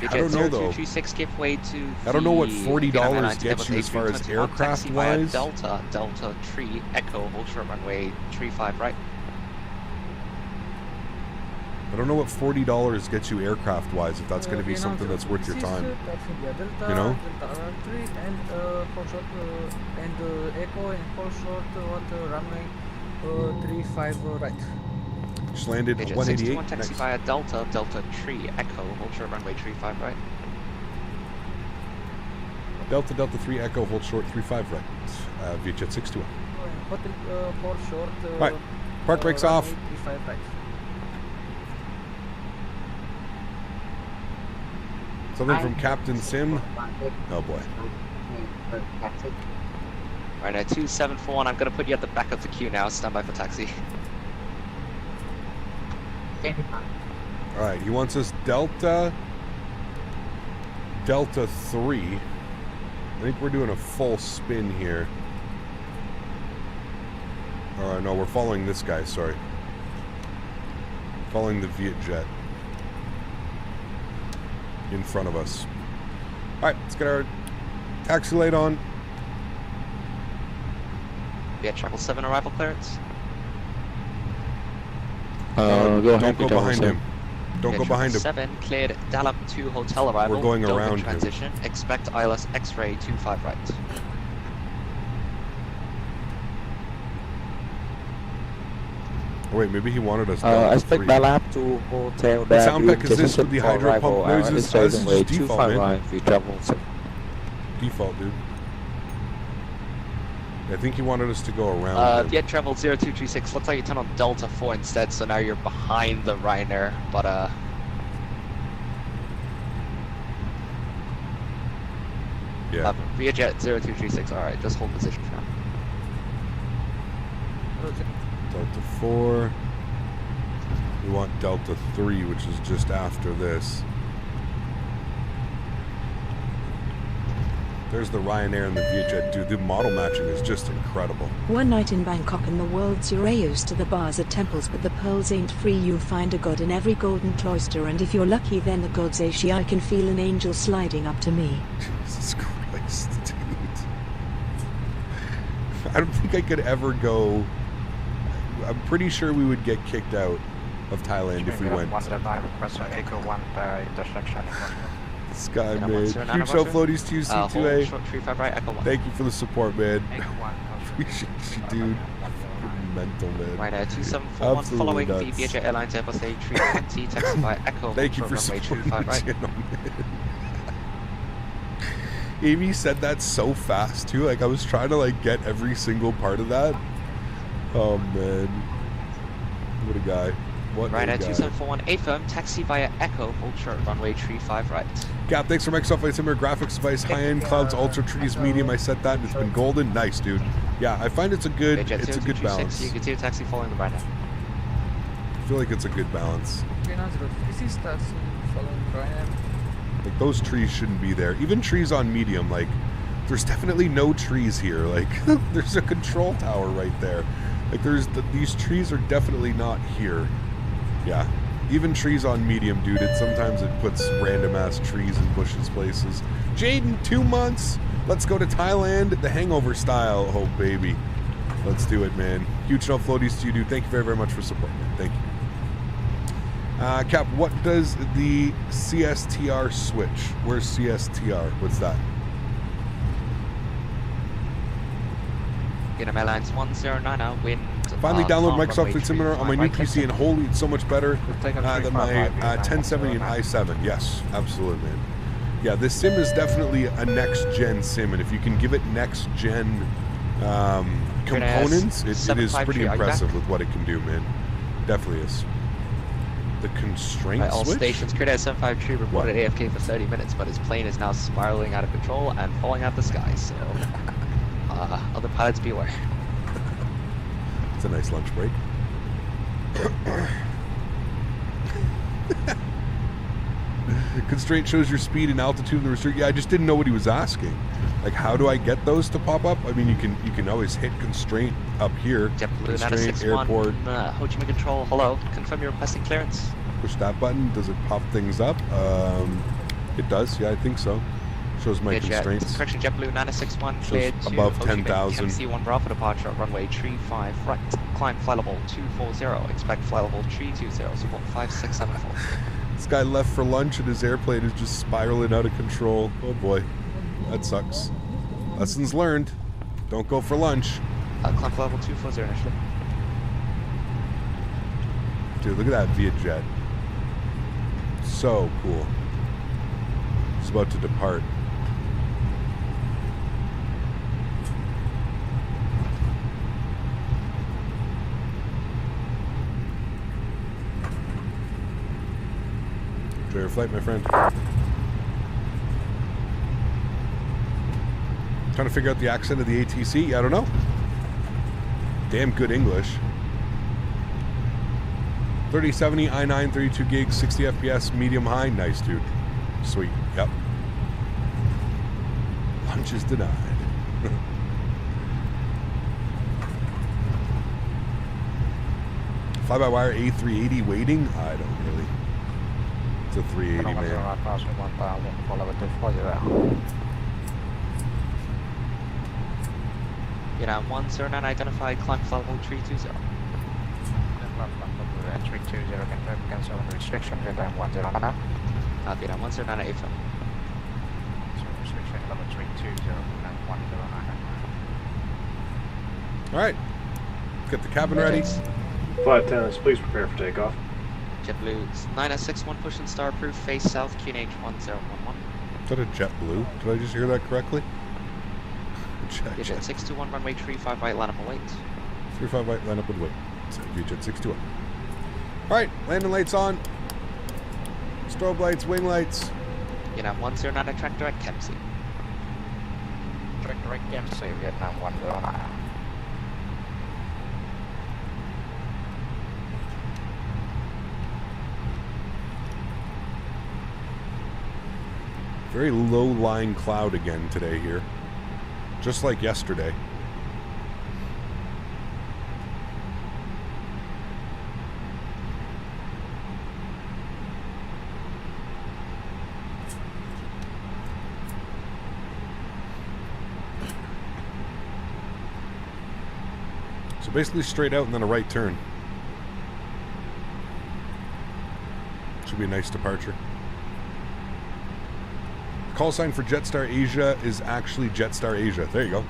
don't know, though. 236 give way to I don't know what the $40 gets you as far as 21 taxi via aircraft-wise. Delta 3 Echo, hold short runway 35 right. I don't know what $40 gets you aircraft-wise, if that's going to be something that's worth your time. You know? And hold short and Echo and hold short what runway 35 right. Just landed VJet 188. 61 taxi Nice. via Delta 3 Echo, hold short runway 35 right. Delta 3 Echo, hold short 35 right. VJet 621. Hotel hold short. Right. Park brakes off. 35 right. Something from Captain Sim. Oh boy. Right now 2741, I'm going to put you at the back of the queue now, stand by for taxi. Alright, he wants us Delta 3. I think we're doing a full spin here. Alright, no, we're following this guy, sorry. Following the Vietjet in front of us. Alright, let's get our taxi light on. Yeah, travel 7 arrival clearance. Don't go behind him. Don't go behind him. 7 cleared Dallas to hotel arrival. We're going Dover around him. transition. Expect ILS X-ray 25 right. Oh, wait, maybe he wanted us I Delta 3. expect Dallas to hotel What there. sound pack is this with the hydro pump noises? This is just default, man. We travel. Default, dude. I think he wanted us to go around him. Yeah, travel 0236. Looks like you turn on Delta 4 instead, so now you're behind the Ryanair, but Yeah. Vietjet 0236. Alright, just hold position for now. Delta 4. We want Delta 3, which is just after this. There's the Ryanair and the Vietjet. Dude, the model matching is just incredible. One night in Bangkok and the world's your Ayos to the bars are temples, but the pearls ain't free. You'll find a god in every golden cloister, and if you're lucky then the god's Asia. I can feel an angel sliding up to me. Jesus Christ, dude. I don't think I could ever go... I'm pretty sure we would get kicked out of Thailand if we went. This guy, man. Huge show, floaties to you, C2A. Short 35 right, Echo 1. Thank you for the support, man. Appreciate you, dude. Mental, man. Right now, 2741, Absolutely following the nuts. Vietjet Airlines Airbus A320, taxi by Echo. Thank you for runway supporting 35 the right. channel, man. Amy said that so fast, too. Like, I was trying to, like, get every single part of that. Oh, man. What a guy. What Right a now, guy. 2741, A firm, taxi via Echo, hold short, runway 35 right. Gap, thanks for Microsoft Flight Simulator graphics device. High-end clouds, ultra trees, medium. I set that and it's been golden. Nice, dude. Yeah, I find it's a good balance. You can see a taxi following the right now. I feel like it's a good balance. This is taxi following Ryanair. Like, those trees shouldn't be there. Even trees on medium, like, there's definitely no trees here. Like, there's a control tower right there. Like, these trees are definitely not here. Yeah. Even trees on medium, dude. Sometimes it puts random ass trees and bushes places. Jaden, 2 months. Let's go to Thailand, the hangover style. Oh, baby. Let's do it, man. Huge no floaties to you, dude. Thank you very, very much for support, man. Thank you. Cap, what does the CSTR switch? Where's CSTR? What's that? Vietnam Airlines 109 wind. Finally download calm, Microsoft runway Flight Simulator on my new right, PC, and holy, it's so much better than my 1070 and i7. Yes, absolutely, man. Yeah, this sim is definitely a next-gen sim, and if you can give it next-gen components, it is pretty impressive with what it can do, man. Definitely is. The constraint all switch? stations, Curtis 753 reported AFK for 30 minutes, but his plane is now spiraling out of control and falling out the sky, so other pilots beware. It's a nice lunch break. Constraint shows your speed and altitude and the restrict. Yeah, I just didn't know what he was asking. Like, how do I get those to pop up? I mean, you can always hit constraint up here. Constraint, airport. Ho Chi Minh Control, hello. Confirm your requesting clearance. Push that button. Does it pop things up? It does. Yeah, I think so. Shows my constraints. Correction, JetBlue 961 cleared to above Ho Chi Minh, 10,000. MC1 Bravo departure at runway 35 right. Climb flight level 240. Expect flight level 320. Support 5674. This guy left for lunch and his airplane is just spiraling out of control. Oh boy, that sucks. Lessons learned. Don't go for lunch. Climb flight level 240 initially. Dude, look at that Vietjet. So cool. It's about to depart. Enjoy your flight, my friend. Trying to figure out the accent of the ATC? I don't know. Damn good English. 3070 i9, 32 gigs, 60 FPS, medium high. Nice, dude. Sweet. Yep. Lunch is denied. Fly-by-wire A380 waiting? I don't really. It's a 380, man. Vietnam 109 identified, climb flight level 320. 320 confirm cancel restriction, Vietnam 109. Vietnam 109 AFM. Restriction level 320, Vietnam 109. Alright. Get the cabin ready. Flight attendants, please prepare for takeoff. JetBlue 961 push and star approved, face south, QNH 1011. Is that a JetBlue? Did I just hear that correctly? Jet 621 runway 35 right, line up and wait. 35 right, line up and wait. So Jet 621. Alright, landing lights on. Strobe lights, wing lights. Vietnam 109 attract direct Kempsey. Track direct Kempsey, Vietnam 109. Very low-lying cloud again today here. Just like yesterday. So basically straight out and then a right turn. Should be a nice departure. Call sign for Jetstar Asia is actually Jetstar Asia. There you go.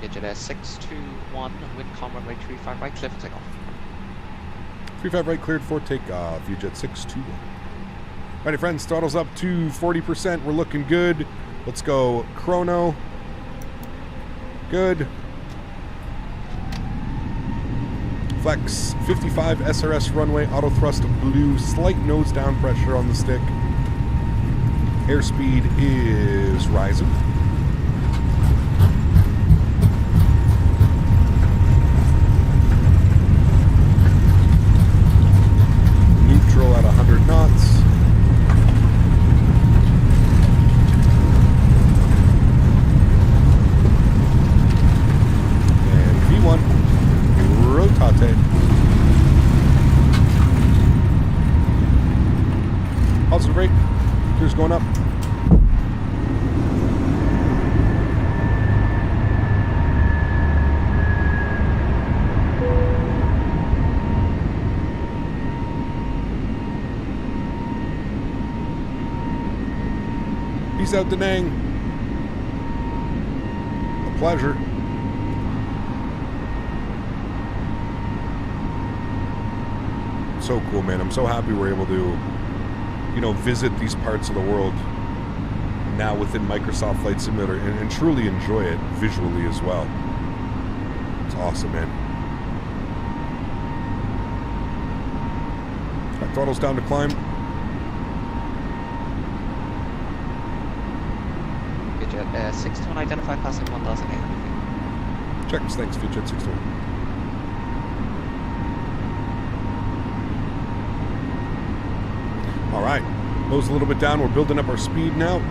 Jet 621, wind calm runway 35 right, clear for takeoff. 35 right, cleared for takeoff. Jet 621. Alrighty, friends, throttle's up to 40%. We're looking good. Let's go chrono. Good. Flex 55 SRS runway, auto thrust blue, slight nose down pressure on the stick. Airspeed is rising. Neutral at 100 knots. Peace out, Denang. A pleasure. So cool, man. I'm so happy we're able to, you know, visit these parts of the world now within Microsoft Flight Simulator and truly enjoy it visually as well. It's awesome, man. Got throttles down to climb. Fidget, 61 identify passing 1,800 feet. Checks, thanks, Fidget 61. All right, nose a little bit down. We're building up our speed now.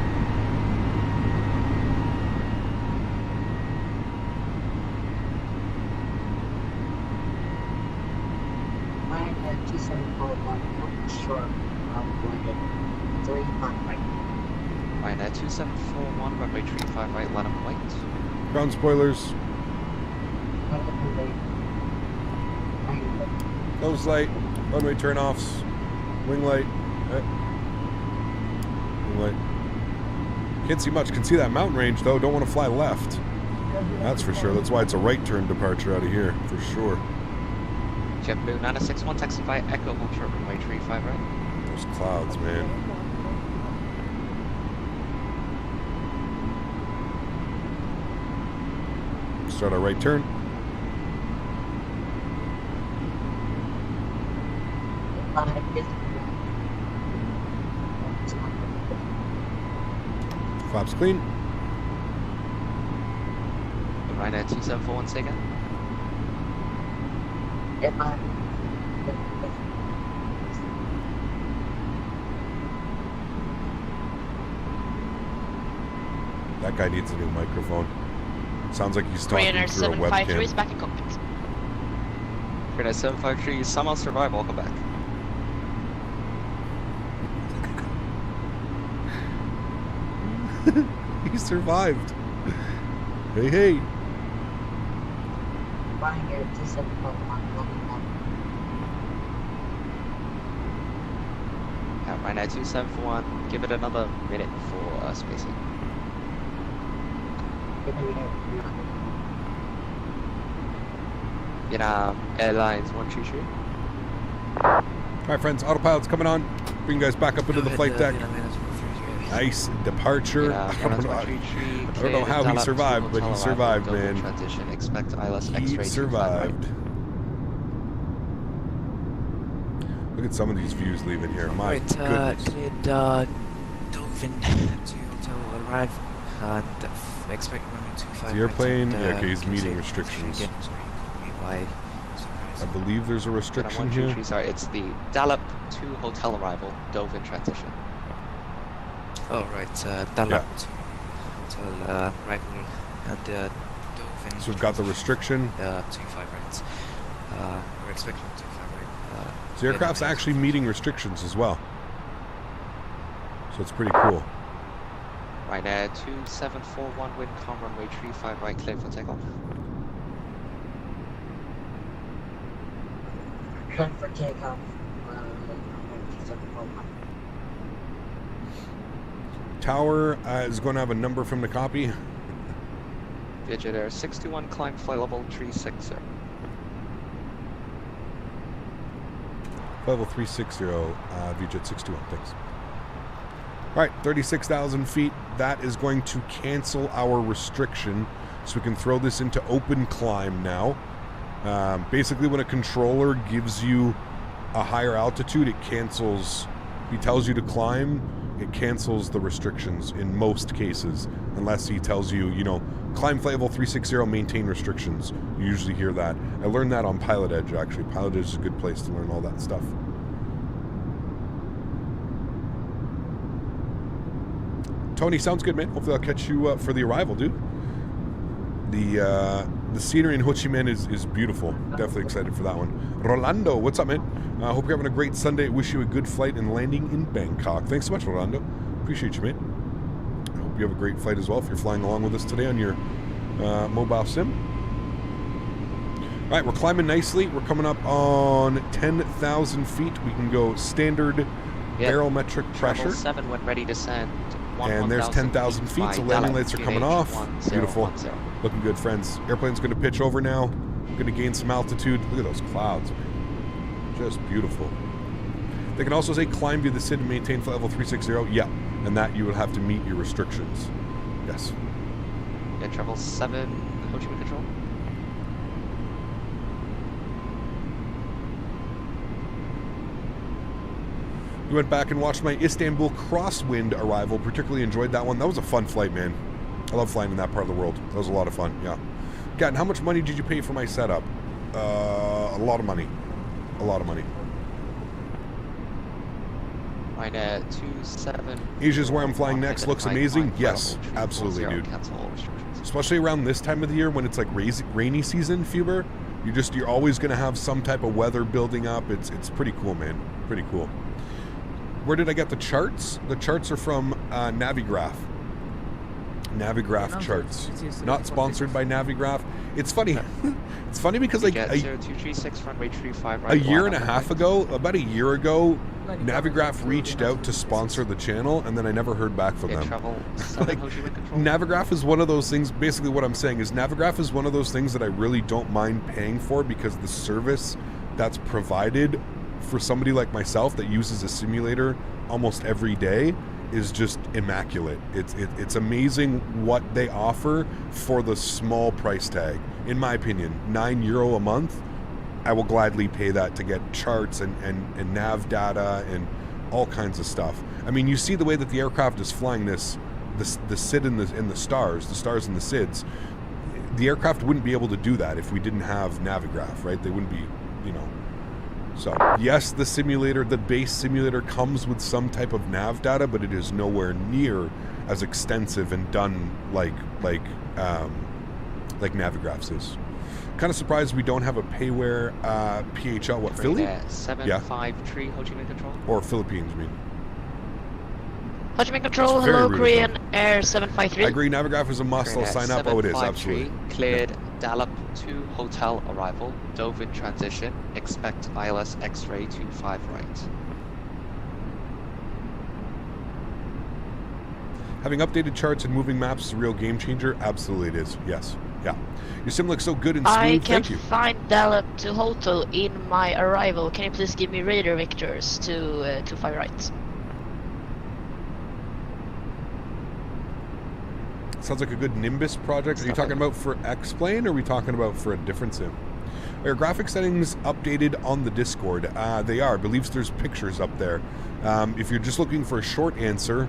Ryanair 2741, runway 35 right, let them wait. Ground spoilers. Nose light, runway turn-offs, wing light. Wing light. Can't see much. Can see that mountain range, though. Don't want to fly left. That's for sure. That's why it's a right turn departure out of here, for sure. JetBlue 961, taxi by Echo Ultra, runway 35 right. Those clouds, man. Start our right turn. Flaps clean. Ryanair 2741, say again. That guy needs a new microphone. Sounds like he's talking Ryanair through a 753 is webcam. back in cockpit. Ryanair 753, somehow survived, welcome back. He survived. Hey, hey. Ryanair 2741, give it another minute for spacing. Vietnam Airlines 123. Alright, friends, autopilot's coming on. Bring you guys back up into the flight deck. Nice departure. I don't know how he survived, but he survived, man. Transition, expect ILS He X-ray survived. Look at some of these views leaving here. My Right, goodness. did Dolphin to hotel arrive and expect runway 25. The airplane, right, yeah, okay, he's can meeting say restrictions. again, sorry, caught me by surprise. I believe there's a restriction here. Sorry, it's the Dallas to hotel arrival, Dovin transition. Oh right, Dallas to hotel arrival and Dolphin. So we've got the restriction. 25 right. We're expecting 25 right. So the aircraft's actually meeting restrictions as well. So it's pretty cool. Ryanair 2741, wind calm, runway 35 right, clear for takeoff. Clear for takeoff. Tower is going to have a number from the copy. Vietjet Air 621, climb flight level 360. Level 360, VJet 621, thanks. All right, 36,000 feet. That is going to cancel our restriction, so we can throw this into open climb now. Basically, when a controller gives you a higher altitude, it cancels. He tells you to climb, it cancels the restrictions in most cases, unless he tells you, you know, climb flight level 360, maintain restrictions. You usually hear that. I learned that on Pilot Edge, actually. Pilot Edge is a good place to learn all that stuff. Tony, sounds good, man. Hopefully I'll catch you for the arrival, dude. The scenery in Ho Chi Minh is beautiful. Definitely excited for that one. Rolando, what's up, man? Hope you're having a great Sunday. Wish you a good flight and landing in Bangkok. Thanks so much, Rolando. Appreciate you, man. I hope you have a great flight as well if you're flying along with us today on your mobile sim. All right, we're climbing nicely. We're coming up on 10,000 feet. We can go standard barometric pressure. Travel 7 when ready to send. And there's 10,000 feet, so landing lights are coming off. Beautiful. Looking good, friends. Airplane's going to pitch over now. Going to gain some altitude. Look at those clouds. Just beautiful. They can also say climb via the SID and maintain flight level 360. Yeah, and that you would have to meet your restrictions. Yes. Yeah, travel 7, Ho Chi Minh control. We went back and watched my Istanbul crosswind arrival. Particularly enjoyed that one. That was a fun flight, man. I love flying in that part of the world. That was a lot of fun, yeah. Gatton, how much money did you pay for my setup? A lot of money. A lot of money. Ryanair 27. Asia's where I'm flying next. Looks amazing. Yes, absolutely, dude. Especially around this time of the year when it's like rainy season, Fuber. You're always going to have some type of weather building up. It's pretty cool, man. Pretty cool. Where did I get the charts? The charts are from Navigraph. Navigraph charts. Not sponsored by Navigraph. It's funny. It's funny because like a year and a half ago, about a year ago, Navigraph reached out to sponsor the channel, and then I never heard back from them. Like, Navigraph is one of those things. Basically, what I'm saying is Navigraph is one of those things that I really don't mind paying for because the service that's provided for somebody like myself that uses a simulator almost every day is just immaculate. It's amazing what they offer for the small price tag. In my opinion, €9 a month, I will gladly pay that to get charts and nav data and all kinds of stuff. I mean, you see the way that the aircraft is flying the SID and the stars and the SIDs. The aircraft wouldn't be able to do that if we didn't have Navigraph, right? They wouldn't be, you know. So, yes, the simulator, the base simulator comes with some type of nav data, but it is nowhere near as extensive and done like Navigraph's is. Kind of surprised we don't have a payware PHL. What, Philly? Yeah, 753 Ho Chi Minh control. Or Philippines, I mean. Ho Chi Minh control, hello, Korean Air 753. I agree, Navigraph is a must. I'll sign up. Oh, it is, absolutely. Cleared Dalop to hotel arrival, dove in transition, expect ILS X-ray 25 right. Having updated charts and moving maps is a real game changer. Absolutely it is, yes. Yeah. Your sim looks so good and smooth. I Thank can't you. find Dalop to hotel in my arrival. Can you please give me radar vectors to 25 right? Sounds like a good Nimbus project. Are you talking about for X-Plane or are we talking about for a different sim? Are your graphic settings updated on the Discord? They are. I believe there's pictures up there. If you're just looking for a short answer,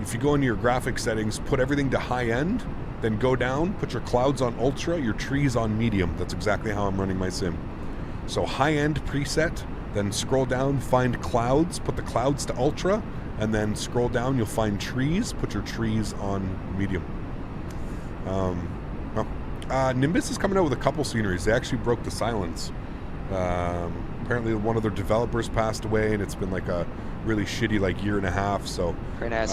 if you go into your graphic settings, put everything to high end, then go down, put your clouds on ultra, your trees on medium. That's exactly how I'm running my sim. So high end preset, then scroll down, find clouds, put the clouds to ultra, and then scroll down, you'll find trees, put your trees on medium. Nimbus is coming out with a couple sceneries. They actually broke the silence. Apparently one of their developers passed away, and it's been like a really shitty like year and a half. So yeah, it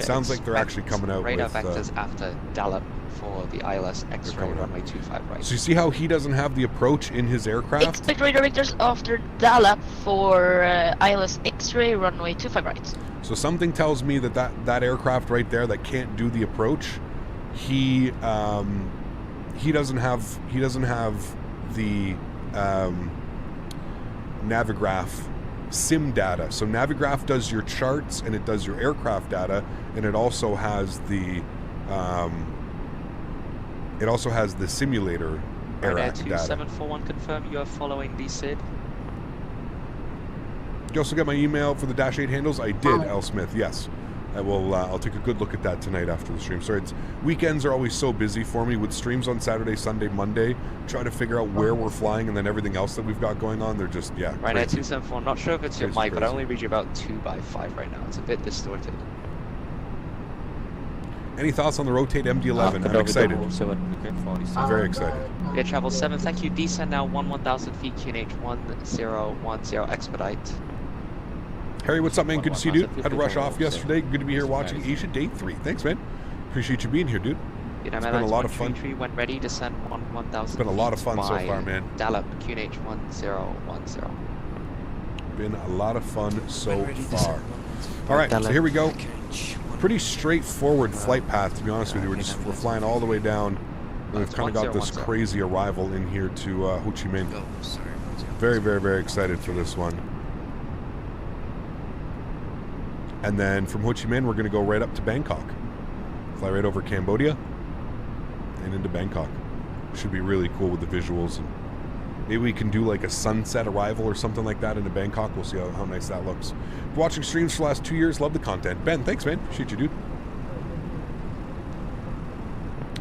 sounds like they're actually coming out radar with vectors after Dalop for the ILS X-ray runway 25 right. So you see how he doesn't have the approach in his aircraft? Expect radar vectors after Dalop for ILS X-ray runway 25 right. So something tells me that aircraft right there that can't do the approach, he doesn't have the Navigraph sim data. So Navigraph does your charts and it does your aircraft data, and it also has the simulator air data. 2741 confirm you are following the SID. You also got my email for the Dash 8 handles? I did, L. Smith, yes. I will. I'll take a good look at that tonight after the stream. Sorry, weekends are always so busy for me with streams on Saturday, Sunday, Monday. Trying to figure out where we're flying and then everything else that we've got going on. They're just Right now, 274. Not sure if it's your mic, but I only read you about 2x5 right now. It's a bit distorted. Any thoughts on the Rotate MD-11? I'm excited. I'm very excited. Yeah, travel 7. Thank you. Descend now 1,000 feet. QNH 1010 expedite. Harry, what's up, man? Good to see you, dude. Had to rush off yesterday. Good to be here watching Asia Day 3. Thanks, man. Appreciate you being here, dude. It's been a lot of fun. When ready to send 1,000. It's been a lot of fun so far, man. Dalop QNH 1010. Been a lot of fun so far. All right, so here we go. pretty straightforward flight path, to be honest with you. We're flying all the way down. And we've kind of got this crazy arrival in here to Ho Chi Minh. Oh, sorry. Very, very, very excited for this one. And then from Ho Chi Minh, we're going to go right up to Bangkok. Fly right over Cambodia and into Bangkok. Should be really cool with the visuals. And maybe we can do like a sunset arrival or something like that into Bangkok. We'll see how nice that looks. Watching streams for the last 2 years. Love the content. Ben, thanks, man. Appreciate you, dude.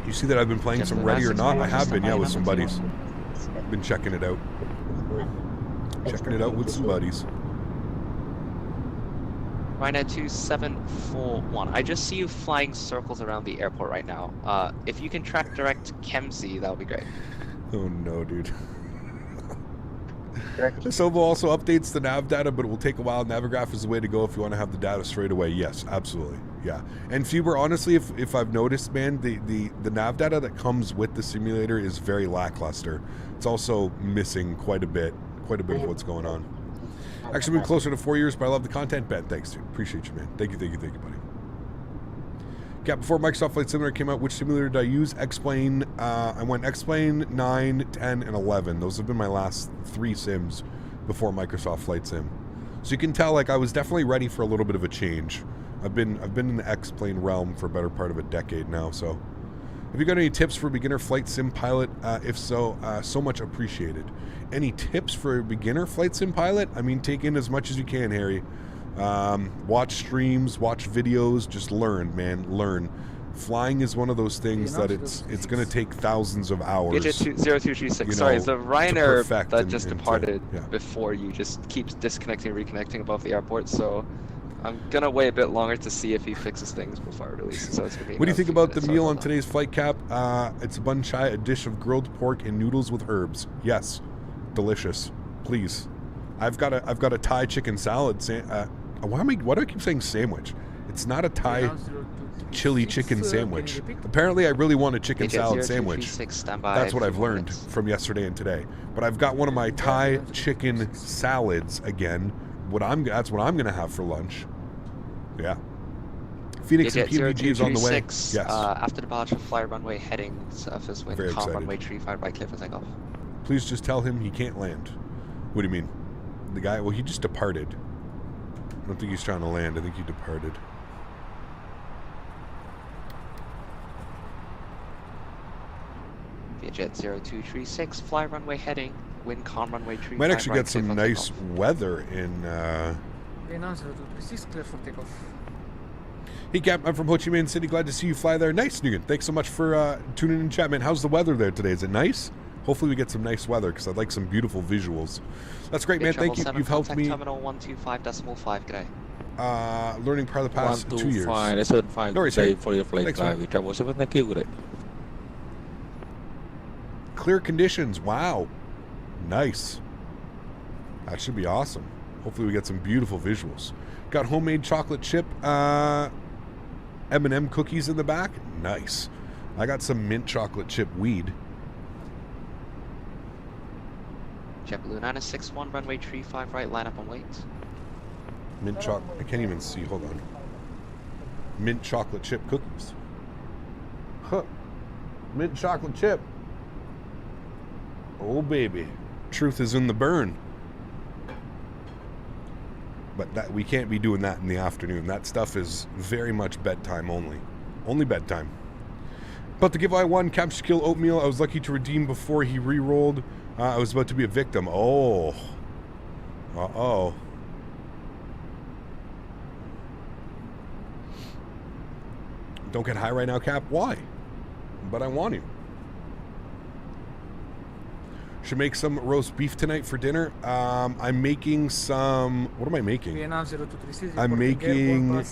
You see that I've been playing some Ready or Not? I have been, yeah, with some buddies. Been checking it out. Checking it out with some buddies. Ryanair 2741. I just see you flying circles around the airport right now. If you can track direct Kempsey, that would be great. Oh no, dude. Sovo also updates the nav data, but it will take a while. Navigraph is the way to go if you want to have the data straight away. Yes, absolutely. Yeah. And Fuber, honestly, if I've noticed, man, the nav data that comes with the simulator is very lackluster. It's also missing quite a bit of what's going on. Actually been closer to 4 years, but I love the content. Ben, thanks, dude. Appreciate you, man. Thank you, buddy. Yeah, before Microsoft Flight Simulator came out, which simulator did I use? X-Plane. I went X-Plane, 9, 10, and 11. Those have been my last 3 sims before Microsoft Flight Sim. So you can tell, like, I was definitely ready for a little bit of a change. I've been in the X-Plane realm for a better part of a decade now, so. Have you got any tips for beginner flight sim pilot? If so, so much appreciated. Any tips for a beginner flight sim pilot? I mean, take in as much as you can, Harry. Watch streams, watch videos, just learn, man, learn. Flying is one of those things that it's going to take thousands of hours. Digit 0236. Sorry, the Ryanair that just departed before you just keeps disconnecting and reconnecting above the airport, so I'm going to wait a bit longer to see if he fixes things before I release it. So it's gonna be what do you think about the meal on today's flight cap? It's a bun chai, a dish of grilled pork and noodles with herbs. Yes, delicious. Please. I've got a Thai chicken salad. Why do I keep saying sandwich? It's not a Thai chili chicken sandwich. Apparently, I really want a chicken salad sandwich. That's what I've learned from yesterday and today. But I've got one of my Thai chicken salads again. That's what I'm going to have for lunch. Yeah. Phoenix and PUBG is on the way. Yes. After departure, fly runway heading surface wind, calm runway 35 right, clear for takeoff. Please just tell him he can't land. What do you mean? The guy, well, he just departed. I don't think he's trying to land. I think he departed. Vietjet 0236, fly runway heading, wind calm runway 35 might actually right, get some nice weather in. Hey Cap, I'm from Ho Chi Minh City. Glad to see you fly there. Nice, Nugan. Thanks so much for tuning in, chat, man. How's the weather there today? Is it nice? Hopefully we get some nice weather because I'd like some beautiful visuals. That's great, man. Thank you. You've helped me. Terminal 125.5. G'day. Learning part of the past 2 years. No worries, for your flight. Thank you. Clear conditions. Wow. Nice. That should be awesome. Hopefully we get some beautiful visuals. Got homemade chocolate chip M&M cookies in the back. Nice. I got some mint chocolate chip weed. JetBlue 961, runway 35 right, line up and wait. Mint chocolate. I can't even see. Hold on. Mint chocolate chip cookies. Huh. Mint chocolate chip. Oh, baby. Truth is in the burn. But that we can't be doing that in the afternoon. That stuff is very much bedtime only. Only bedtime. But the giveaway one, Capture Kill Oatmeal, I was lucky to redeem before he re-rolled. I was about to be a victim. Oh. Uh-oh. Don't get high right now, Cap. Why? But I want to. Should make some roast beef tonight for dinner. I'm making some. What am I making? I'm making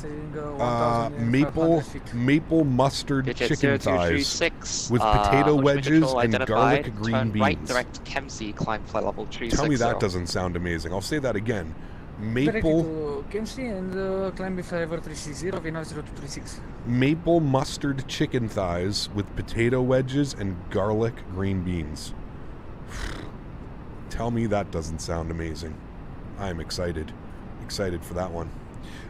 maple mustard chicken thighs with potato wedges and garlic green beans. Right, direct Kempsey, climb flight level 360. Tell me that doesn't sound amazing. I'll say that again. Maple mustard chicken thighs with potato wedges and garlic green beans. Tell me that doesn't sound amazing. I'm excited. Excited for that one.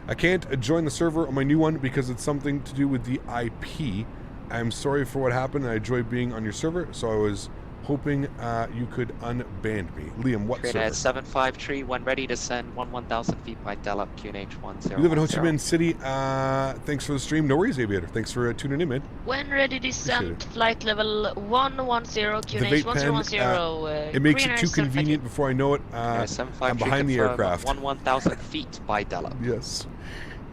I can't join the server on my new one because it's something to do with the IP. I'm sorry for what happened. I enjoy being on your server, so I was hoping you could unban me. Liam, what server? Trainer 753, when ready to send 1,000 feet by Delap QNH 10. You live in Ho Chi Minh City. Thanks for the stream. No worries, Aviator. Thanks for tuning in, man. When ready to send flight level 110 QNH 1010. It makes it too convenient before I know it. I'm behind the aircraft. 1,000 feet by Delap. Yes.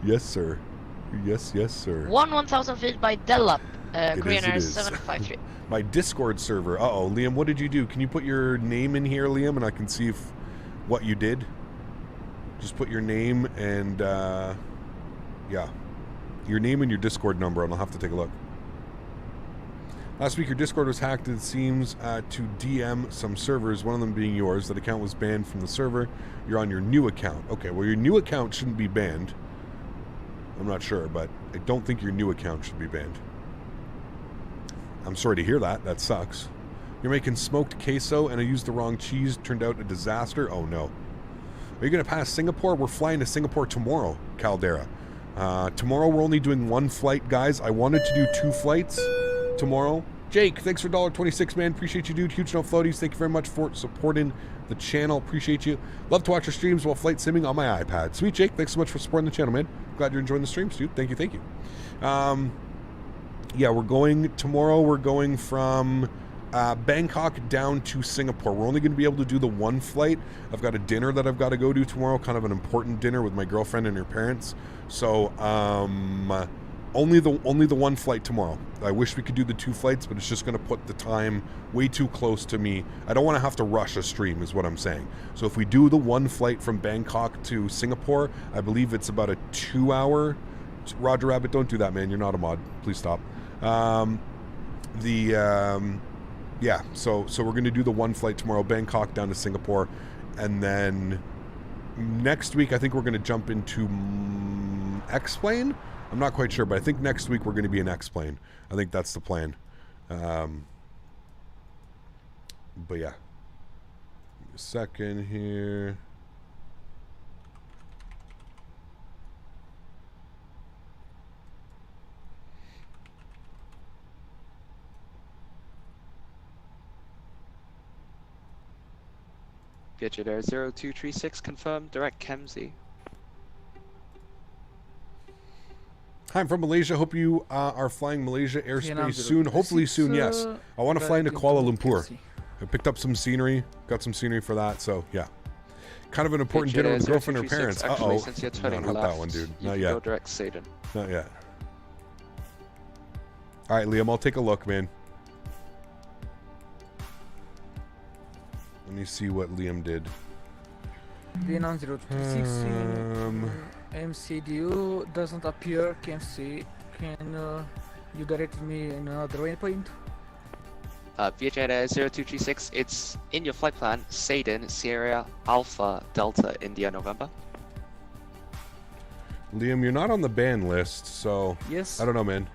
Yes, sir. Yes, sir. 1,000 feet by Delap. Greener is 753. My Discord server. Uh-oh, Liam, what did you do? Can you put your name in here, Liam, and I can see what you did? Just put your name and, yeah. Your name and your Discord number, and I'll have to take a look. Last week, your Discord was hacked, it seems, to DM some servers, one of them being yours. That account was banned from the server. You're on your new account. Okay, well, your new account shouldn't be banned. I'm not sure, but I don't think your new account should be banned. I'm sorry to hear that. That sucks. You're making smoked queso and I used the wrong cheese. Turned out a disaster. Oh no. Are you going to pass Singapore? We're flying to Singapore tomorrow, Caldera. Tomorrow we're only doing one flight, guys. I wanted to do 2 flights tomorrow. Jake, thanks for $1.26, man. Appreciate you, dude. Huge no floaties. Thank you very much for supporting the channel. Appreciate you. Love to watch your streams while flight simming on my iPad. Sweet, Jake. Thanks so much for supporting the channel, man. Glad you're enjoying the streams, dude. Thank you. Yeah, tomorrow we're going from Bangkok down to Singapore. We're only going to be able to do the one flight. I've got a dinner that I've got to go to tomorrow, kind of an important dinner with my girlfriend and her parents. So, only the one flight tomorrow. I wish we could do the 2 flights, but it's just going to put the time way too close to me. I don't want to have to rush a stream is what I'm saying. So if we do the one flight from Bangkok to Singapore, I believe it's about a 2-hour. Roger Rabbit, don't do that, man. You're not a mod. Please stop. Yeah, so we're going to do the one flight tomorrow, Bangkok down to Singapore, and then next week I think we're going to jump into X-Plane. I'm not quite sure, but I think next week we're going to be in X-Plane. I think that's the plan. But yeah. Give me a second here. Get you there. 0236 confirmed. Direct Kemsey. Hi, I'm from Malaysia. Hope you are flying Malaysia airspace soon. Hopefully soon, yes. I want to fly into Kuala Lumpur. I picked up some scenery. Got some scenery for that, so yeah. Kind of an important dinner with girlfriend and her parents. Uh-oh. No, not that one, dude. Not yet. Go direct Satan. Not yet. All right, Liam, I'll take a look, man. Let me see what Liam did. MCDU doesn't appear. Can you direct me in another waypoint? VHA 0236, it's in your flight plan. Satan, Sierra, Alpha, Delta, India, November. Liam, you're not on the ban list, so yes. I don't know, man.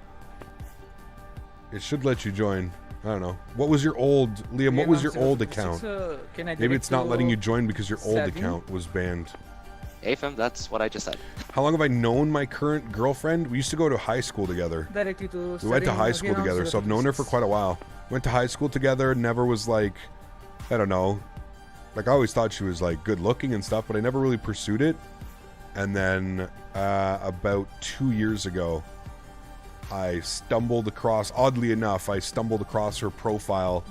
It should let you join. I don't know. What was your old, Liam, what was your old account? Maybe it's not letting you join because your old account was banned. AFM, that's what I just said. How long have I known my current girlfriend? We used to go to high school together. We went to high school together, so I've known her for quite a while. Went to high school together, never was like, I don't know. Like, I always thought she was like good looking and stuff, but I never really pursued it. And then about 2 years ago, I stumbled across, oddly enough, her profile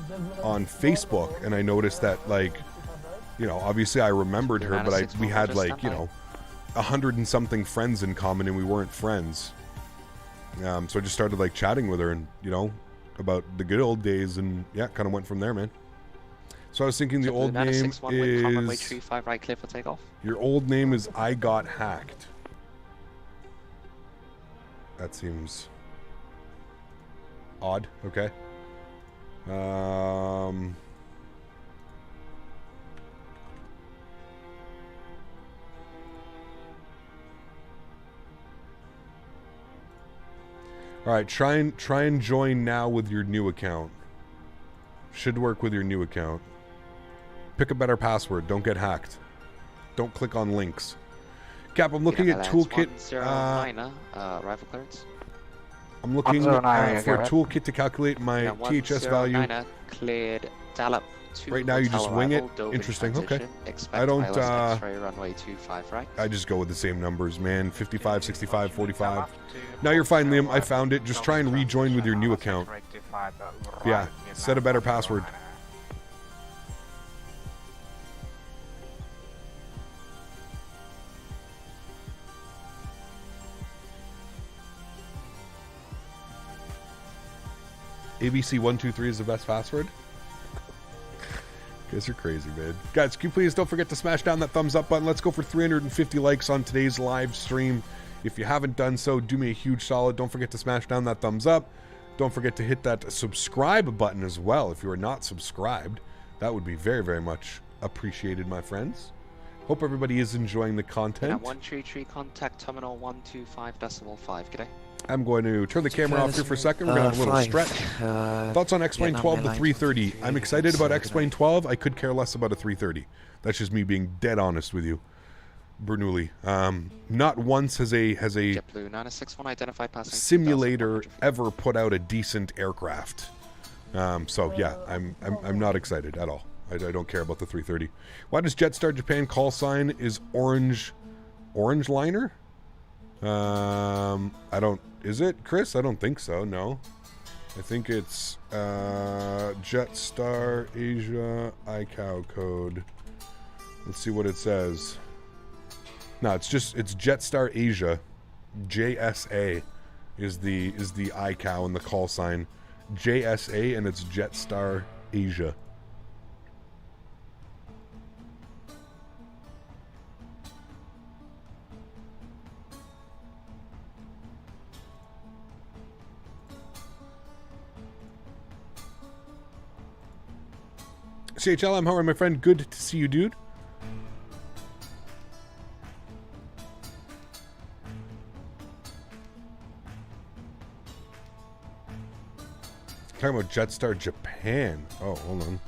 on Facebook, and I noticed that, like, you know, obviously I remembered her, but we had, like, you know, 100 and something friends in common, and we weren't friends. So I just started, like, chatting with her, and, you know, about the good old days, and yeah, kind of went from there, man. So I was thinking the old name is... Your old name is I Got Hacked. That seems... odd. Okay. All right, try and join now with your new account. Should work with your new account. Pick a better password. Don't get hacked. Don't click on links. Cap, I'm looking at toolkit. 109, arrival clearance. I'm looking for a 109, toolkit to calculate my THS value. 109, cleared Dallas to Right now you just hotel wing it. arrival, Dover Interesting. Okay. transition, expect I don't. ILS X-ray runway 25 right. I just go with the same numbers, man. 55, 65, 45. Now you're fine, Liam. I found it. Just try and rejoin with your new account. Yeah. Set a better password. ABC123 is the best password. You guys are crazy, man. Guys, can you please don't forget to smash down that thumbs up button. Let's go for 350 likes on today's live stream. If you haven't done so, do me a huge solid. Don't forget to smash down that thumbs up. Don't forget to hit that subscribe button as well. If you are not subscribed, that would be very, very much appreciated, my friends. Hope everybody is enjoying the content. 133 contact terminal 125.5. G'day. I'm going to turn the camera off here for a second. We're going to have a little stretch. Thoughts on X-Plane 12 to 330. I'm excited about X-Plane 12. I could care less about a 330. That's just me being dead honest with you. Bernoulli. Not once has a JetBlue 961 identified passing simulator ever put out a decent aircraft. So yeah, I'm not excited at all. I don't care about the 330. Why does Jetstar Japan call sign is orange liner? I don't. Is it, Chris? I don't think so. No, I think it's Jetstar Asia ICAO code. Let's see what it says. No, it's Jetstar Asia. JSA is the ICAO and the call sign. JSA and it's Jetstar Asia. CHLM, how are my friend? Good to see you, dude. Talking about Jetstar Japan. Oh, hold on.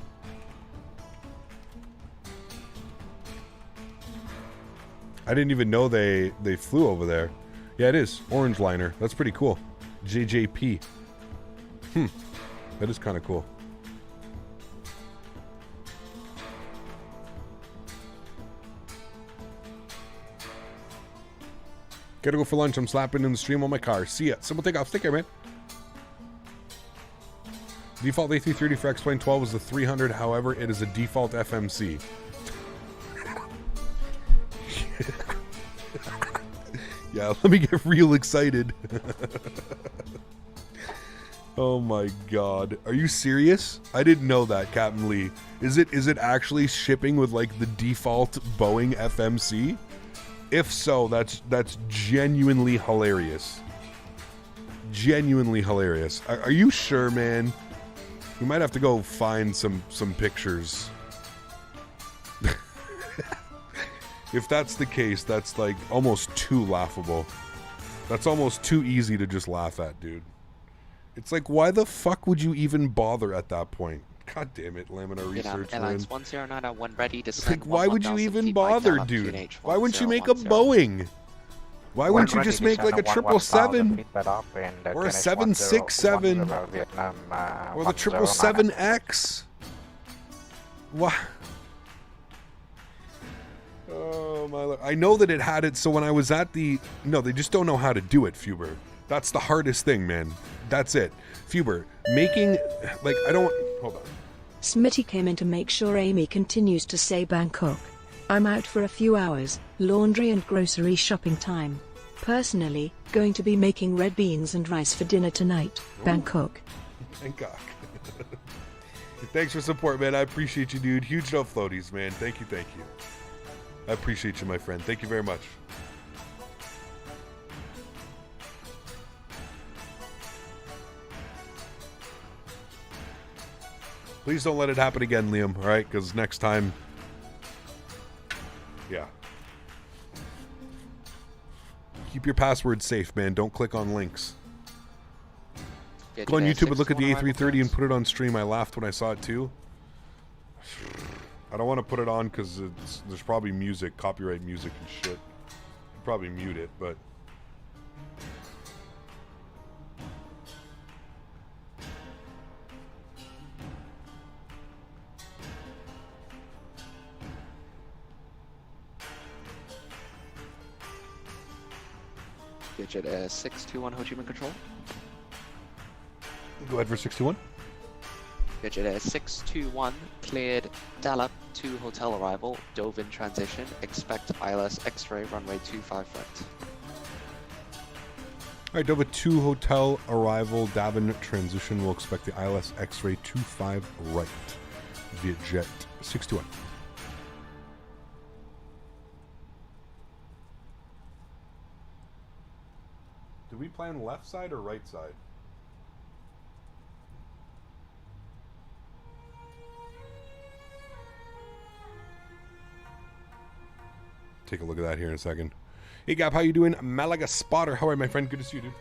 I didn't even know they flew over there. Yeah, it is. Orange liner. That's pretty cool. JJP. That is kind of cool. Gotta go for lunch. I'm slapping in the stream on my car. See ya. Simple takeoff. Take care, man. Default A330 for X-Plane 12 was the 300. However, it is a default FMC. Yeah, let me get real excited. Oh my god. Are you serious? I didn't know that, Captain Lee. Is it actually shipping with like the default Boeing FMC? If so, that's genuinely hilarious. Genuinely hilarious. Are you sure, man? We might have to go find some pictures. If that's the case, that's like almost too laughable. That's almost too easy to just laugh at, dude. It's like, why the fuck would you even bother at that point? God damn it, Laminar Research. Airlines 109 when ready to send. Like, why would you even bother, dude? Why wouldn't you make a Boeing? Why wouldn't you just make like a 777 or a 767 or the 777X? Why? Oh my! I know that it had it. So when I was at the they just don't know how to do it, Fuber. That's the hardest thing, man. That's it, Fuber. Making like I don't hold on. Smitty came in to make sure Amy continues to say Bangkok. I'm out for a few hours, laundry and grocery shopping time. Personally, going to be making red beans and rice for dinner tonight. Ooh. Bangkok. Bangkok. Thanks for support, man. I appreciate you, dude. Huge no floaties, man. Thank you. I appreciate you, my friend. Thank you very much. Please don't let it happen again, Liam, all right? Because next time, yeah. Keep your password safe, man. Don't click on links. Go on YouTube and look at the A330 and put it on stream. I laughed when I saw it too. I don't want to put it on because there's probably music, copyright music and shit. could probably mute it, but... Digit 621 Ho Chi Minh Control. Go ahead for 621. Digit 621, cleared Dallas to hotel arrival, dove in transition, expect ILS X-ray runway 25 right. Alright, Dover 2 hotel arrival, Davin transition. We'll expect the ILS X-ray 25 right via jet 621. Did we plan left side or right side? Take a look at that here in a second. Hey Gap, how you doing? Malaga Spotter, how are you, my friend? Good to see you, dude.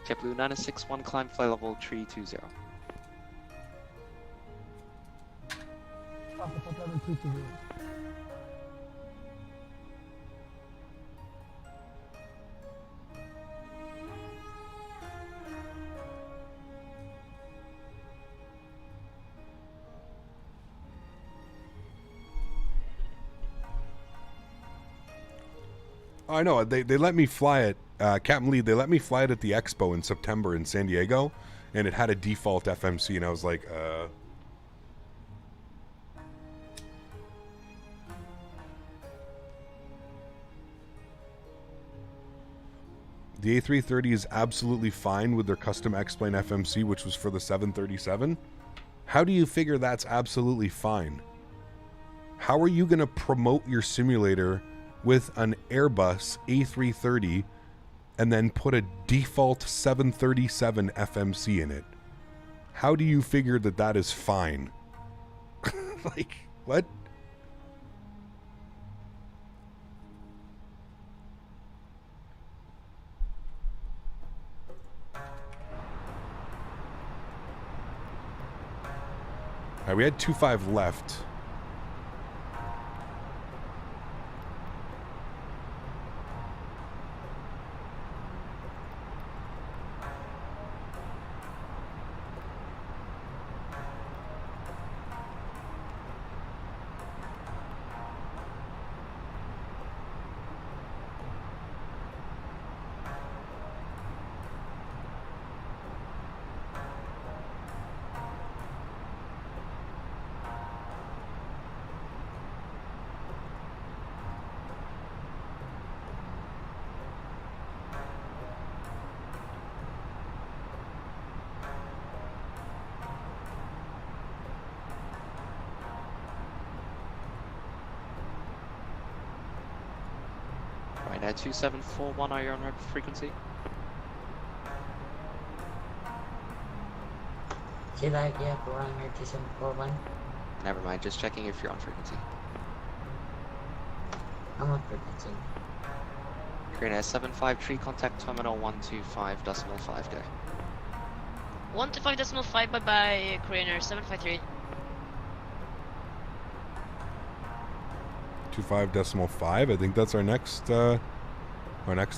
JetBlue 961, climb flight level 320. I know, they let me fly it, Captain Lee, they let me fly it at the Expo in September in San Diego, and it had a default FMC, and I was like, The A330 is absolutely fine with their custom X-Plane FMC, which was for the 737. How do you figure that's absolutely fine? How are you going to promote your simulator with an Airbus A330 and then put a default 737 FMC in it? How do you figure that that is fine? Like, what? All right, we had 25 left. Right now, 2741, are you on right frequency? Like, yeah, runway 2741. Never mind, just checking if you're on frequency. I'm on frequency. Green Air 753, contact terminal 125.5 day. 125.5, bye-bye, Craner, 753. 25.5. I think that's our next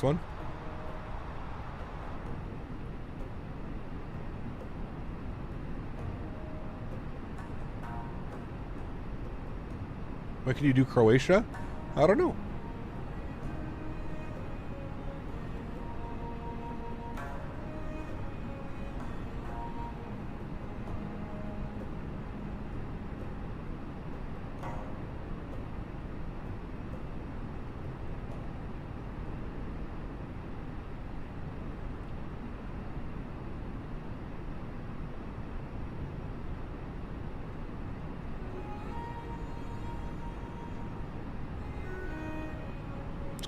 one. What can you do, Croatia? I don't know.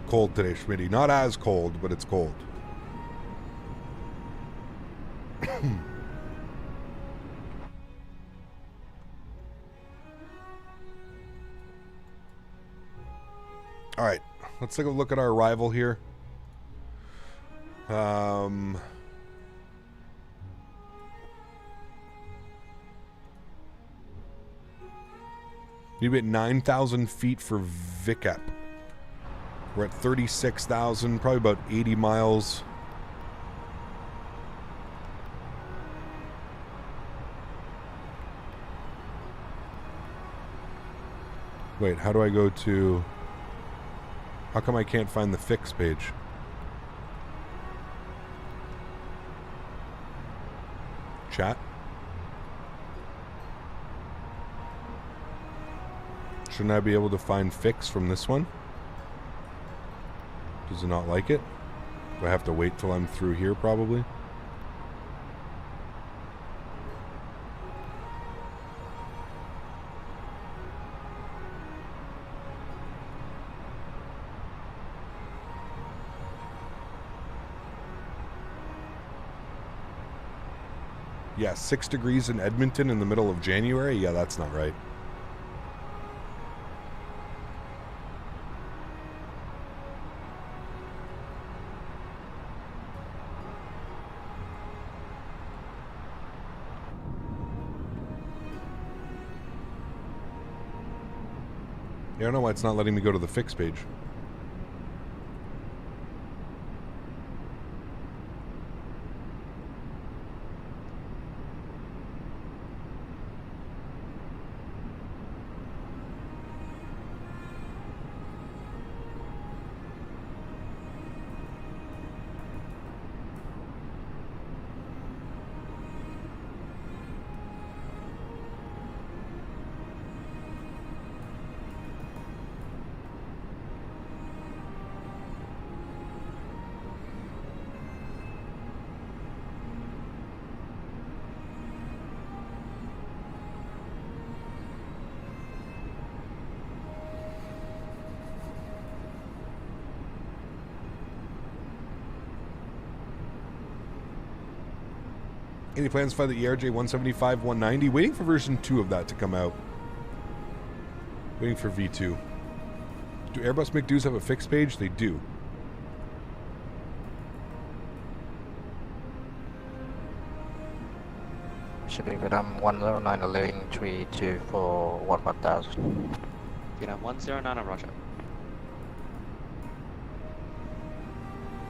Cold today, Smitty. Not as cold, but it's cold. let's take a look at our arrival here. Need to be at 9,000 feet for Vikep. We're at 36,000, probably about 80 miles. Wait, how do I go to... How come I can't find the fix page? Chat? Shouldn't I be able to find fix from this one? Does it not like it? Do I have to wait till I'm through here probably? Yeah, 6 degrees in Edmonton in the middle of January? Yeah, that's not right. Yeah, I don't know why it's not letting me go to the fix page. Any plans to fly the ERJ 175 190? Waiting for version 2 of that to come out. Waiting for V2. Do Airbus McDoos have a fixed page? They do. Shipping Vietnam 109 allowing 32 for 1000. Vietnam 109 on roger.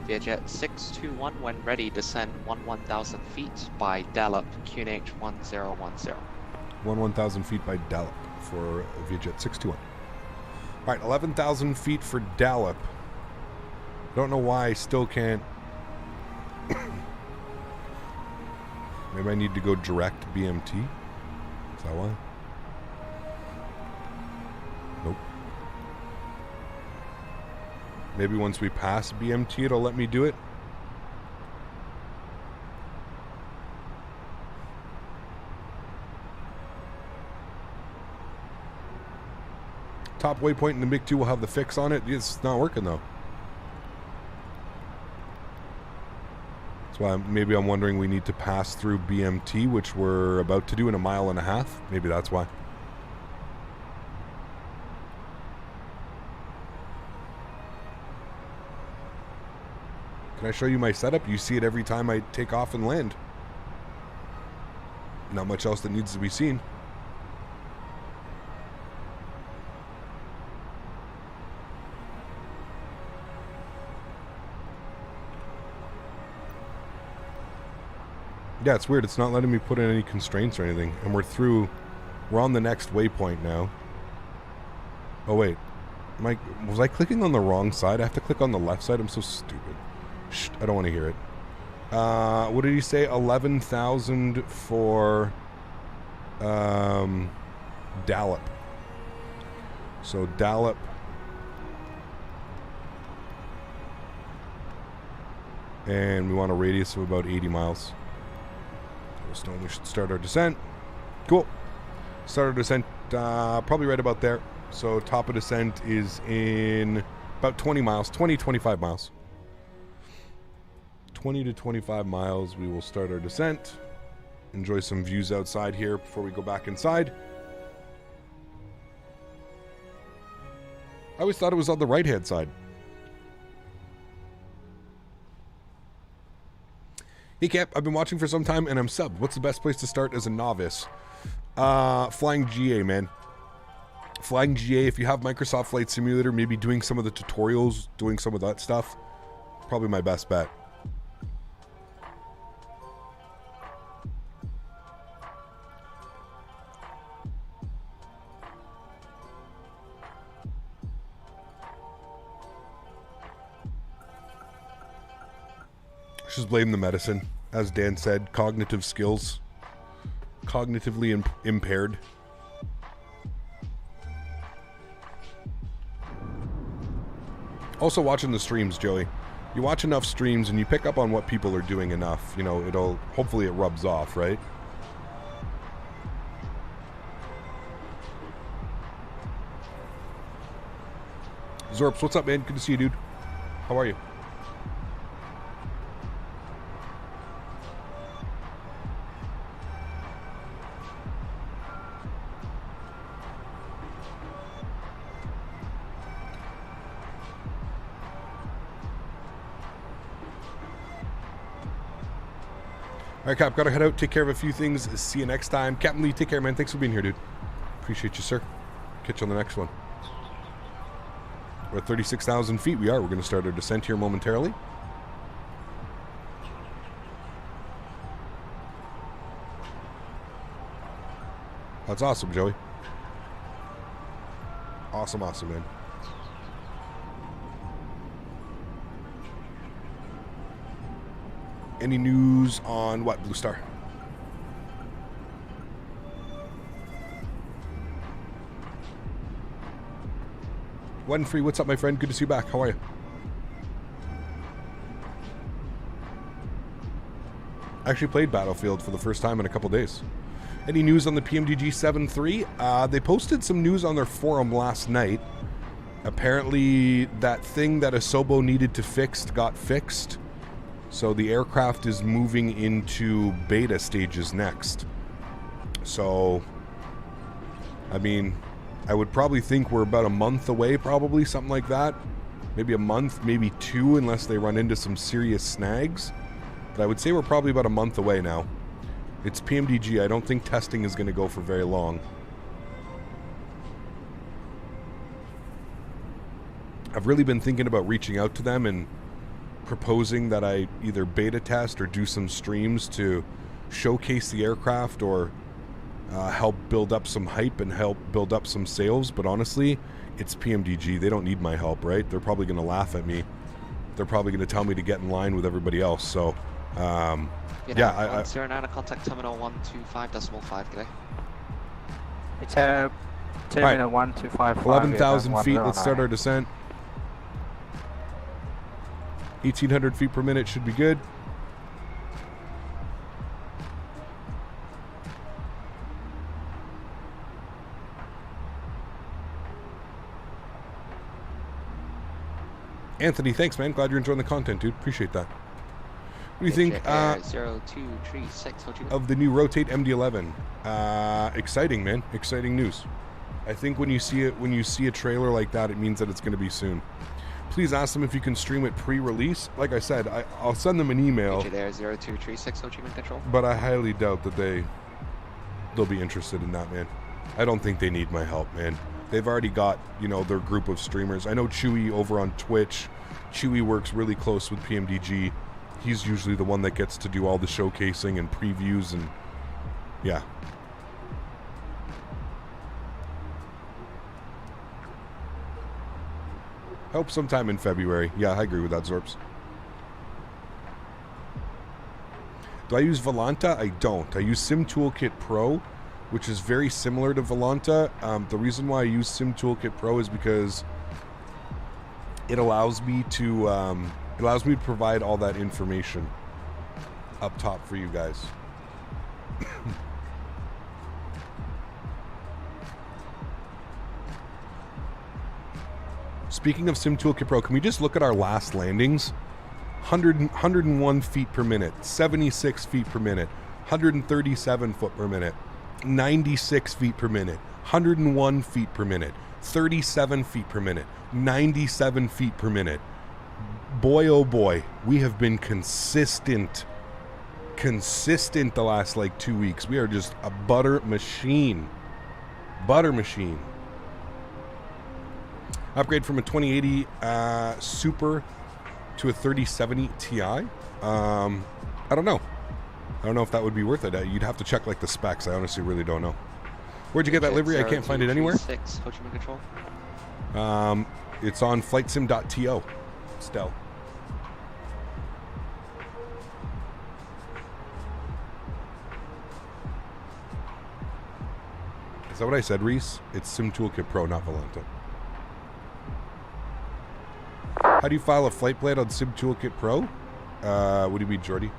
Vietjet 621 when ready, descend 1000 feet by Dallup, QNH 1010. 1000 feet by Dallup for Vietjet 621. Alright, 11,000 feet for Dallup. Don't know why I still can't... Maybe I need to go direct BMT? Is that why? Nope. Maybe once we pass BMT, it'll let me do it. Top waypoint in the MiG-2 will have the fix on it. It's not working though. That's why maybe I'm wondering we need to pass through BMT, which we're about to do in a mile and a half. Maybe that's why. Can I show you my setup? You see it every time I take off and land. Not much else that needs to be seen. Yeah, it's weird. It's not letting me put in any constraints or anything. And we're on the next waypoint now. Oh, wait. Was I clicking on the wrong side? I have to click on the left side? I'm so stupid. Shh, I don't want to hear it. What did he say? 11,000 for Dallup. So Dallup. And we want a radius of about 80 miles. Stone, we should start our descent. Cool. Start our descent probably right about there. So top of descent is in about 20 miles, 25 miles. 20 to 25 miles, we will start our descent. Enjoy some views outside here before we go back inside. I always thought it was on the right-hand side. Hey Cap, I've been watching for some time and I'm subbed. What's the best place to start as a novice? Flying GA, man. Flying GA, if you have Microsoft Flight Simulator, maybe doing some of the tutorials, doing some of that stuff, probably my best bet. Just blame the medicine. As Dan said, cognitive skills. Cognitively impaired. Also watching the streams, Joey. You watch enough streams and you pick up on what people are doing enough. You know, hopefully it rubs off, right? Zorps, what's up, man? Good to see you, dude. How are you? All right, Cap, gotta head out, take care of a few things. See you next time. Captain Lee, take care, man. Thanks for being here, dude. Appreciate you, sir. Catch you on the next one. We're at 36,000 feet. We are. We're going to start our descent here momentarily. That's awesome, Joey. Awesome, awesome, man. Any news on what, Blue Star? One free, what's up, my friend? Good to see you back. How are you? I actually played Battlefield for the first time in a couple days. Any news on the PMDG 7.3? They posted some news on their forum last night. Apparently, that thing that Asobo needed to fix got fixed. So the aircraft is moving into beta stages next. So, I mean, I would probably think we're about a month away, probably, something like that. Maybe a month, maybe two, unless they run into some serious snags. But I would say we're probably about a month away now. It's PMDG. I don't think testing is going to go for very long. I've really been thinking about reaching out to them and proposing that I either beta test or do some streams to showcase the aircraft or help build up some hype and help build up some sales. But honestly, it's PMDG. They don't need my help, right? They're probably going to laugh at me. They're probably going to tell me to get in line with everybody else. So, yeah. 09 contact terminal 125.5 today. It's terminal right. 1255. 11,000 feet. Let's start our descent. 1,800 feet per minute should be good. Anthony, thanks, man. Glad you're enjoying the content, dude. Appreciate that. What do you think 0236 of the new Rotate MD-11? Exciting, man. Exciting news. I think when you see a trailer like that, it means that it's going to be soon. Please ask them if you can stream it pre-release. Like I said, I'll send them an email. There 0236 Ho Chi Minh Control. But I highly doubt that they'll be interested in that, man. I don't think they need my help, man. They've already got, their group of streamers. I know Chewy over on Twitch. Chewy works really close with PMDG. He's usually the one that gets to do all the showcasing and previews and yeah. Hope sometime in February. Yeah, I agree with that, Zorps. Do I use Volanta? I don't. I use Sim Toolkit Pro, which is very similar to Volanta. The reason why I use Sim Toolkit Pro is because it allows me to provide all that information up top for you guys. Speaking of Sim Toolkit Pro, can we just look at our last landings? 101 feet per minute, 76 feet per minute, 137 foot per minute, 96 feet per minute, 101 feet per minute, 37 feet per minute, 97 feet per minute. Boy, oh boy, we have been consistent consistent the last like 2 weeks. We are just a butter machine. Butter machine. Upgrade from a 2080 Super to a 3070 Ti. I don't know. I don't know if that would be worth it. You'd have to check like the specs. I honestly really don't know. Where'd you get that livery? I can't find it anywhere. 6, Ho Chi Minh Control. It's on flightsim.to. Still. Is that what I said, Reese? It's Sim Toolkit Pro, not Valenta. How do you file a flight plan on Sim Toolkit Pro? What do you mean, Jordy?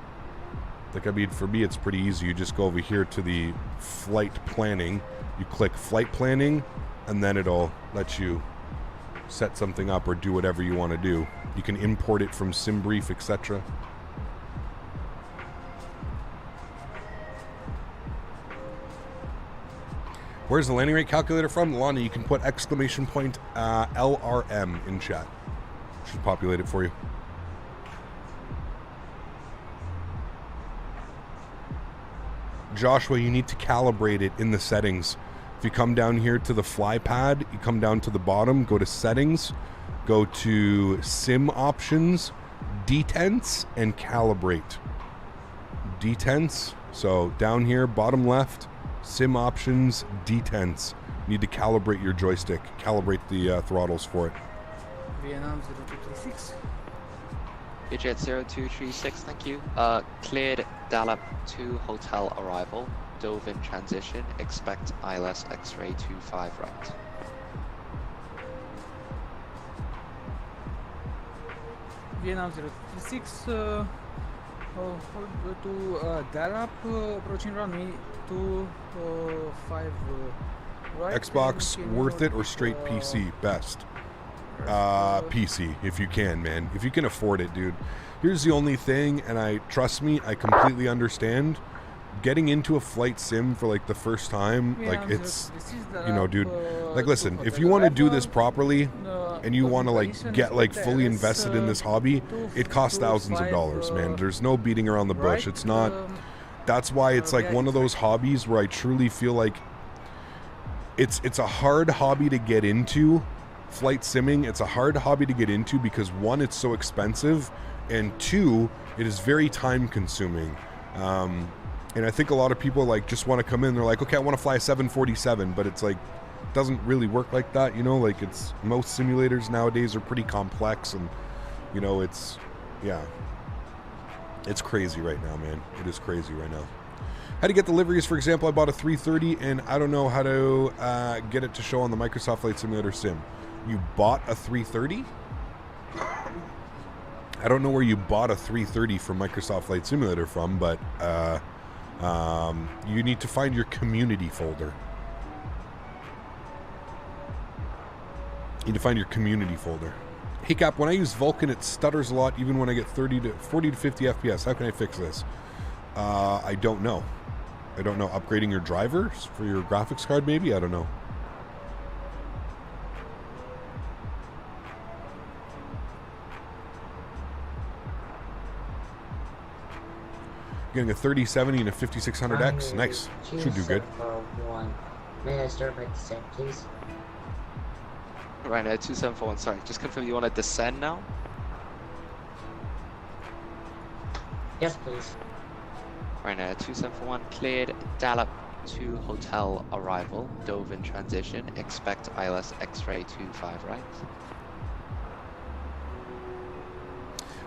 Like, I mean, for me, it's pretty easy. You just go over here to the flight planning. You click flight planning, and then it'll let you set something up or do whatever you want to do. You can import it from SimBrief, etc. Where's the landing rate calculator from? Lana, you can put exclamation point LRM in chat. Should populate it for you. Joshua, you need to calibrate it in the settings. If you come down here to the fly pad, you come down to the bottom, go to settings, go to sim options, detents, and calibrate. Detents, so down here, bottom left, sim options, detents. You need to calibrate your joystick, calibrate the throttles for it. Vietnam 0236. Jet 0236, thank you. Cleared Dallas to hotel arrival. Dove in transition. Expect ILS X-ray 25 right. Vietnam 036 to Dallas, approaching runway 25 right. Xbox, worth it or straight PC? Best. PC, if you can, man. If you can afford it, dude. Here's the only thing, and trust me, I completely understand. Getting into a flight sim for like the first time, like it's, you know, dude, like listen, if you want to do this properly and you want to like get like fully invested in this hobby, it costs thousands of dollars, man. There's no beating around the bush. It's not, that's why it's like one of those hobbies where I truly feel like it's a hard hobby to get into. Flight simming, it's a hard hobby to get into because one, it's so expensive, and two, it is very time consuming. And I think a lot of people like just want to come in, they're like, okay, I want to fly a 747, but it's like, it doesn't really work like that, you know, like it's, most simulators nowadays are pretty complex, and you know, it's, yeah, it's crazy right now, man. It is crazy right now. How to get the liveries, for example, I bought a 330 and I don't know how to get it to show on the Microsoft Flight Simulator sim. You bought a 330? I don't know where you bought a 330 from Microsoft Flight Simulator from, but you need to find your community folder. You need to find your community folder. Hey Cap, when I use Vulkan, it stutters a lot even when I get 40 to 50 FPS. How can I fix this? I don't know. I don't know. Upgrading your drivers for your graphics card, maybe? I don't know. Getting a 3070 and a 5600X. Nice. Should do good. May I start my descent, please? Right now, 2741, sorry. Just confirm you want to descend now? Yes, please. Right now, 2741, cleared Dallas to hotel arrival. Dove in transition. Expect ILS X-ray 25 right.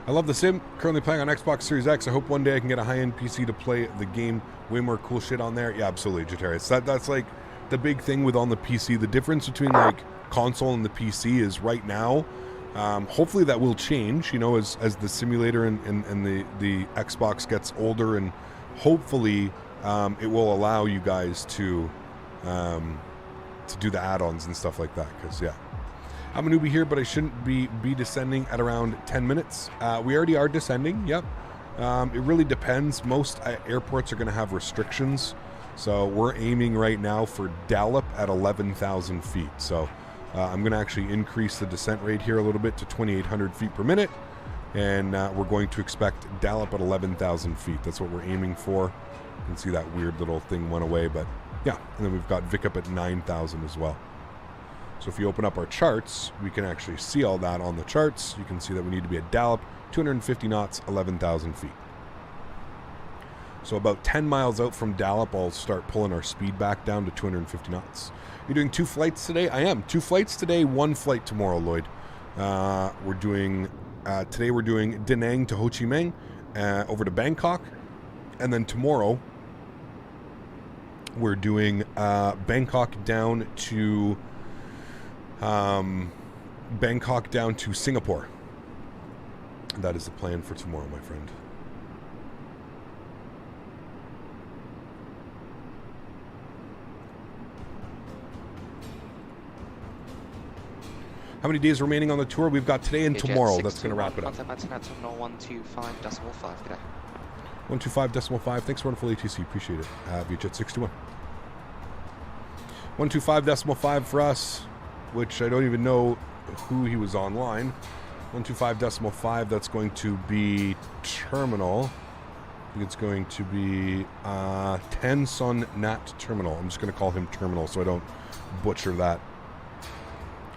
I love the sim. Currently playing on Xbox Series X. I hope one day I can get a high-end PC to play the game. Way more cool shit on there. Yeah, absolutely, Jatarius. That's like the big thing with on the PC. The difference between like console and the PC is right now. Hopefully that will change, you know, as the simulator and the Xbox gets older, and hopefully it will allow you guys to do the add-ons and stuff like that. Because yeah. I'm a newbie here, but I shouldn't be descending at around 10 minutes. We already are descending, yep. It really depends. Most airports are going to have restrictions. So we're aiming right now for Dallas at 11,000 feet. So I'm going to actually increase the descent rate here a little bit to 2,800 feet per minute. And we're going to expect Dalip at 11,000 feet. That's what we're aiming for. You can see that weird little thing went away, but yeah. And then we've got Vic up at 9,000 as well. So if you open up our charts, we can actually see all that on the charts. You can see that we need to be at Dalip, 250 knots, 11,000 feet. So about 10 miles out from Dalip, I'll start pulling our speed back down to 250 knots. You're doing 2 flights today? I am. 2 flights today, 1 flight tomorrow, Lloyd. We're doing... today we're doing Da Nang to Ho Chi Minh, over to Bangkok, and then tomorrow we're doing Bangkok down to Singapore. That is the plan for tomorrow, my friend. How many days remaining on the tour? We've got today and tomorrow. That's going to wrap it up. 125.5 today. 125.5. Thanks for wonderful ATC. Appreciate it. VJet 61. 125.5 for us, which I don't even know who he was online. 125.5. That's going to be Terminal. I think it's going to be Tan Son Nat Terminal. I'm just going to call him Terminal so I don't butcher that.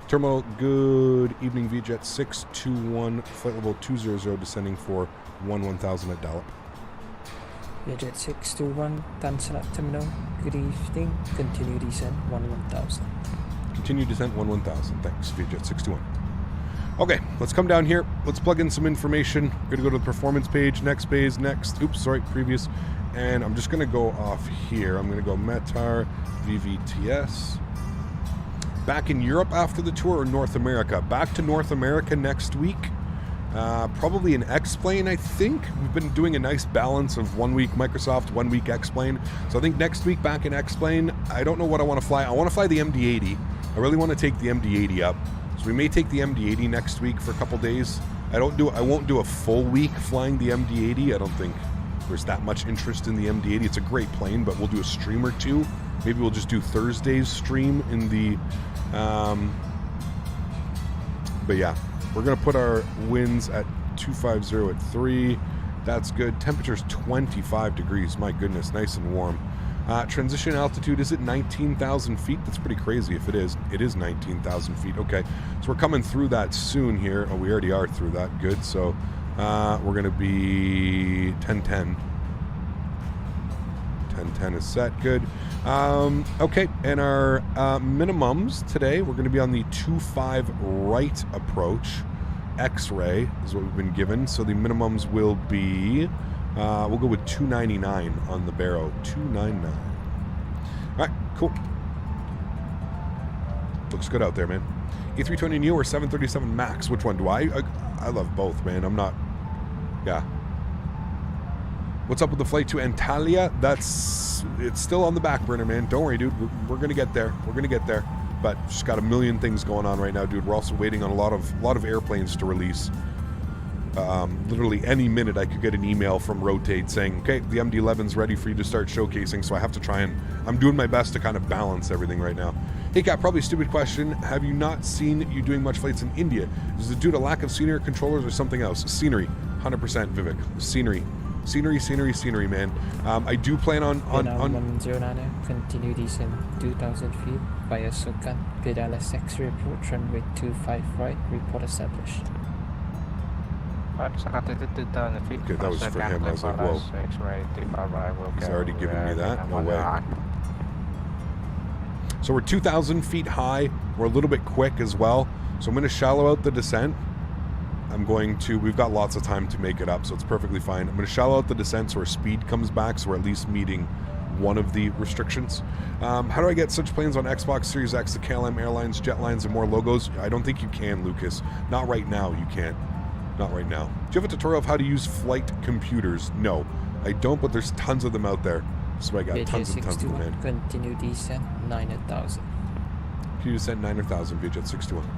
Terminal, good evening, VJet 621, flight level 200, descending for 1000 at Dalip. VJet 621, Tansanat Terminal, good evening, continue descent 1000. Continue descent 1000, thanks, VJet 621. Okay, let's come down here, let's plug in some information. We're going to go to the performance page, next phase, previous, and I'm just going to go off here. I'm going to go Metar, VVTS. Back in Europe after the tour or North America? Back to North America next week. Probably an X-Plane, I think. We've been doing a nice balance of 1 week Microsoft, 1 week X-Plane. So I think next week back in X-Plane, I don't know what I want to fly. I want to fly the MD-80. I really want to take the MD-80 up. So we may take the MD-80 next week for a couple days. I won't do a full week flying the MD-80. I don't think there's that much interest in the MD-80. It's a great plane, but we'll do a stream or two. Maybe we'll just do Thursday's stream in the... but yeah, we're going to put our winds at 250 at 3. That's good. Temperature's 25 degrees. My goodness, nice and warm. Transition altitude, is it 19,000 feet? That's pretty crazy if it is. It is 19,000 feet. Okay, so we're coming through that soon here. Oh, we already are through that. Good. So we're going to be 1010. 1010 is set. Good. Okay, and our minimums today, we're going to be on the 25 right approach. X-ray is what we've been given. So the minimums will be, we'll go with 299 on the Barrow. 299. All right, cool. Looks good out there, man. A320neo or 737 MAX? Which one do I love both, man. I'm not, yeah. What's up with the flight to Antalya? It's still on the back burner, man. Don't worry, dude. We're gonna get there. We're gonna get there. But just got a million things going on right now, dude. We're also waiting on a lot of airplanes to release. Literally any minute I could get an email from Rotate saying, okay, the MD-11's ready for you to start showcasing. So I have to try and I'm doing my best to kind of balance everything right now. Hey, Kat, probably a stupid question. Have you not seen you doing much flights in India? Is it due to lack of scenery controllers or something else? Scenery, 100%, Vivek. Scenery, man. I do plan on 109, continue descent 2,000 feet via Sukan. Good LSX report, runway 25 right, report established. Okay, that was for him. I was like, whoa. He's already given me that? No way. So we're 2,000 feet high. We're a little bit quick as well. So I'm going to shallow out the descent. We've got lots of time to make it up, so it's perfectly fine. I'm going to shallow out the descent so our speed comes back, so we're at least meeting one of the restrictions. How do I get such planes on Xbox Series X, the KLM Airlines, Jetlines, and more logos? I don't think you can, Lucas. Not right now, you can't. Not right now. Do you have a tutorial of how to use flight computers? No, I don't, but there's tons of them out there. So I got tons and tons of them, man. Continue descent 9,000. Continue descent 9,000, VJet 61. All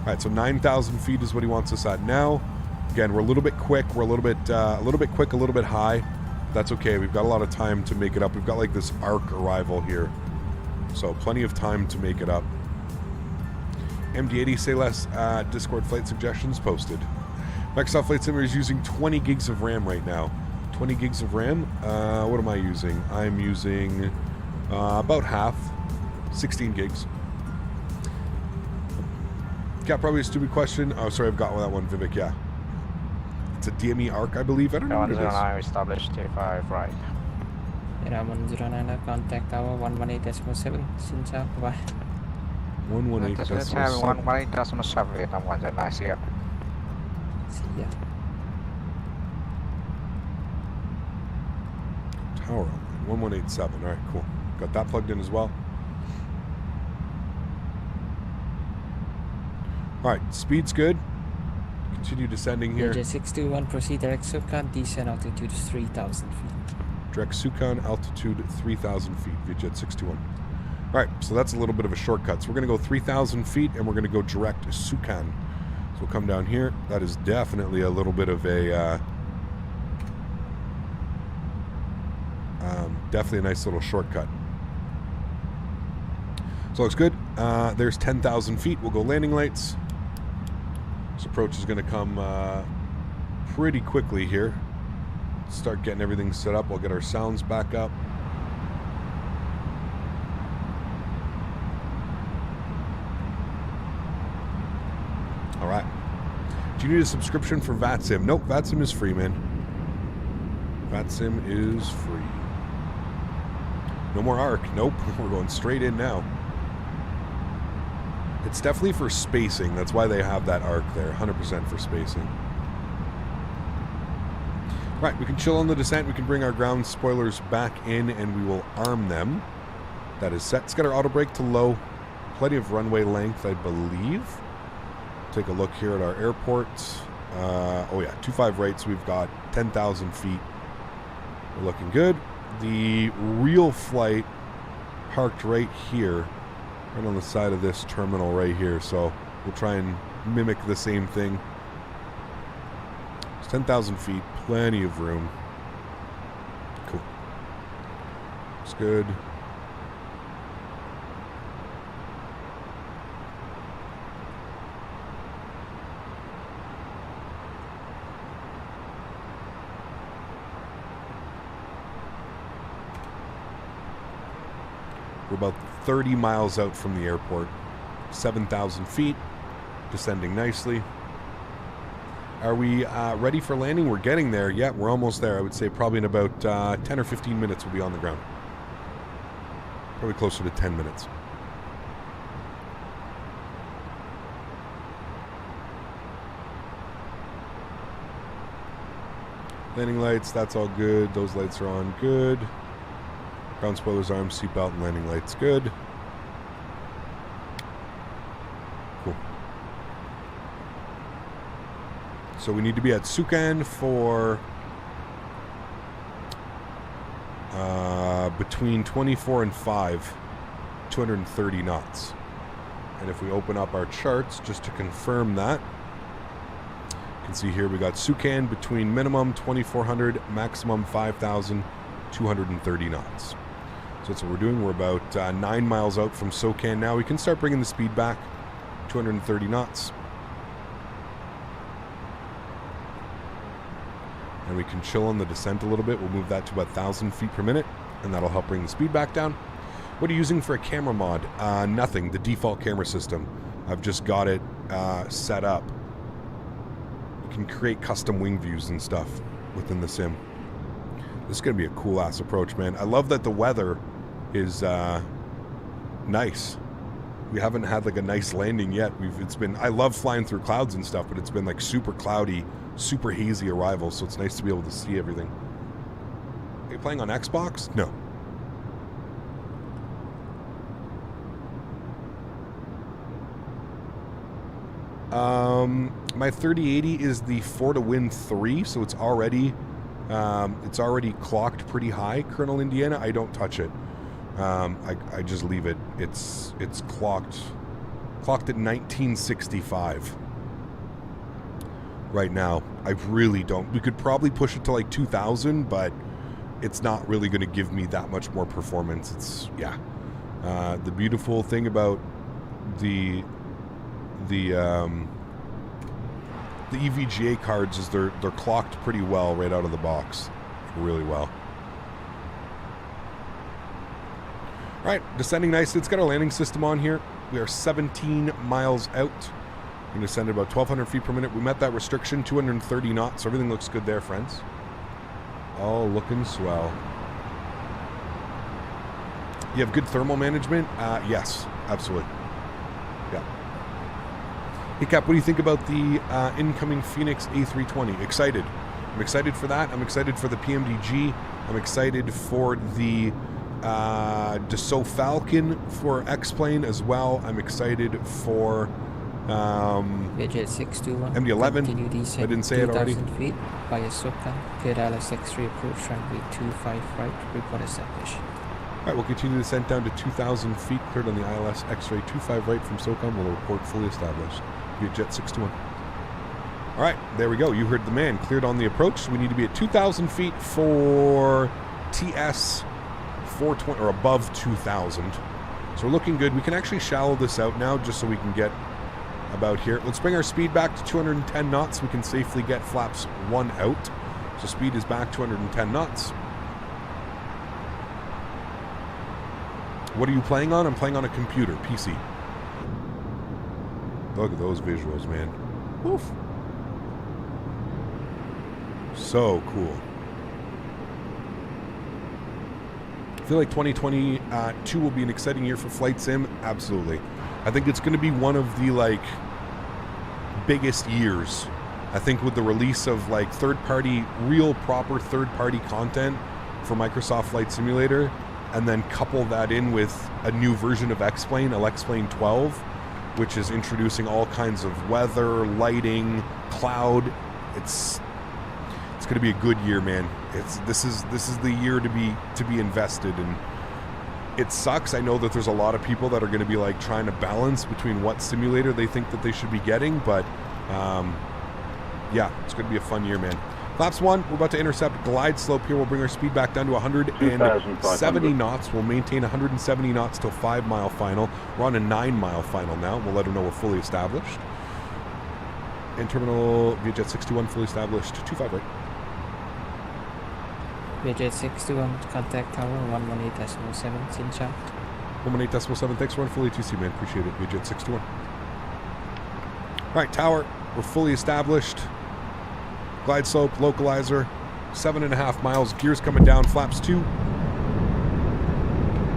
right, so 9,000 feet is what he wants us at now. Again, we're a little bit quick. We're a little bit quick, a little bit high. That's okay. We've got a lot of time to make it up. We've got like this arc arrival here, so plenty of time to make it up. MD-80, say less. Discord flight suggestions posted. Microsoft Flight Simulator is using 20 gigs of RAM right now. 20 gigs of RAM. What am I using? I'm using about half, 16 gigs. Got probably a stupid question. Oh, sorry, I've got that one, Vivek. Yeah, it's a DME ARC, I believe. I don't know what it is. 109 established 35 right. Era 109 contact tower 118.7. Xin chào, bye. 118.7. 118.7 Vietnam 109, see ya. See ya. Tower 1187. All right, cool. Got that plugged in as well. All right, speed's good. Continue descending here. J 621, proceed direct Sukan, descend altitude 3,000 feet. Direct Sukan, altitude 3,000 feet, VJet 621. All right, so that's a little bit of a shortcut. So we're going to go 3,000 feet, and we're going to go direct Sukan. So we'll come down here. That is definitely a little bit of a... definitely a nice little shortcut. So it looks good. There's 10,000 feet. We'll go landing lights. This approach is going to come pretty quickly here. Start getting everything set up. We'll get our sounds back up. All right. Do you need a subscription for VATSIM? Nope, VATSIM is free, man. VATSIM is free. No more ARC. Nope, we're going straight in now. It's definitely for spacing. That's why they have that ARC there. 100% for spacing. Right, we can chill on the descent. We can bring our ground spoilers back in, and we will arm them. That is set. Let's get our auto brake to low. Plenty of runway length, I believe. Take a look here at our airport. Oh yeah, 25 right, so we've got 10,000 feet. We're looking good. The real flight parked right here, right on the side of this terminal right here. So we'll try and mimic the same thing. It's 10,000 feet, plenty of room. Cool. Looks good. We're about 30 miles out from the airport. 7,000 feet. Descending nicely. Are we ready for landing? We're getting there. Yeah, we're almost there. I would say probably in about 10 or 15 minutes we'll be on the ground. Probably closer to 10 minutes. Landing lights, that's all good. Those lights are on. Good. Ground spoilers, arms, seatbelt, and landing lights. Good. Cool. So we need to be at Sukan for between 24 and 5, 230 knots. And if we open up our charts, just to confirm that, you can see here we got Sukan between minimum 2,400, maximum 5,230 knots. So that's what we're doing. We're about 9 miles out from SoCan now. We can start bringing the speed back, 230 knots. And we can chill on the descent a little bit. We'll move that to about 1,000 feet per minute, and that'll help bring the speed back down. What are you using for a camera mod? Nothing. The default camera system. I've just got it set up. You can create custom wing views and stuff within the sim. This is going to be a cool-ass approach, man. I love that the weather is nice. We haven't had like a nice landing yet. I love flying through clouds and stuff, but it's been like super cloudy, super hazy arrivals, so it's nice to be able to see everything. Are you playing on Xbox? No. My 3080 is the 4-to-win 3, so it's already clocked pretty high. Colonel Indiana, I don't touch it. I just leave it. It's clocked at 1965 right now. I really don't. We could probably push it to like 2000, but it's not really going to give me that much more performance. It's the beautiful thing about the the EVGA cards is they're clocked pretty well right out of the box. Really well. All right, descending nicely. It's got our landing system on here. We are 17 miles out. We're going to descend at about 1,200 feet per minute. We met that restriction, 230 knots. So everything looks good there, friends. All looking swell. You have good thermal management? Yes, absolutely. Yeah. Hey, Cap, what do you think about the incoming Phoenix A320? Excited. I'm excited for that. I'm excited for the PMDG. I'm excited for the Dassault Falcon for X-Plane as well. I'm excited for Jet 621. MD-11. I didn't say it already. 2,000 feet via SOCAN. Cleared AlexSiu approach runway 25 right. Report established. All right, we'll continue the descent down to 2,000 feet. Cleared on the ILS X-ray 25 right from SOCOM. We'll report fully established via Jet 621. All right, there we go. You heard the man. Cleared on the approach. We need to be at 2,000 feet for TS 420 or above 2,000. So we're looking good. We can actually shallow this out now just so we can get about here. Let's bring our speed back to 210 knots. We can safely get flaps 1 out. So speed is back 210 knots. What are you playing on? I'm playing on a computer, PC. Look at those visuals, man. Woof. So cool. I feel like 2022 will be an exciting year for flight sim. Absolutely. I think it's going to be one of the biggest years. I think with the release of third-party, real proper third-party content for Microsoft Flight Simulator, and then couple that in with a new version of X-Plane, AlexSiu 12, which is introducing all kinds of weather, lighting, cloud. It's going to be a good year, man. This is the year to be invested in. It sucks. I know that there's a lot of people that are going to be trying to balance between what simulator they think that they should be getting, but yeah, it's going to be a fun year, man. Flaps 1, we're about to intercept glide slope here. We'll bring our speed back down to 170 knots. We'll maintain 170 knots till 5 mile final. We're on a 9 mile final now. We'll let them know we're fully established. And terminal via Jet 621 fully established. 25 right. Via Jet 621, contact tower 118.7, Xin chào. 118.7, thanks for running fully TC, man. Appreciate it. Via Jet 621. All right, tower, we're fully established. Glide slope, localizer, 7.5 miles. Gears coming down, flaps 2.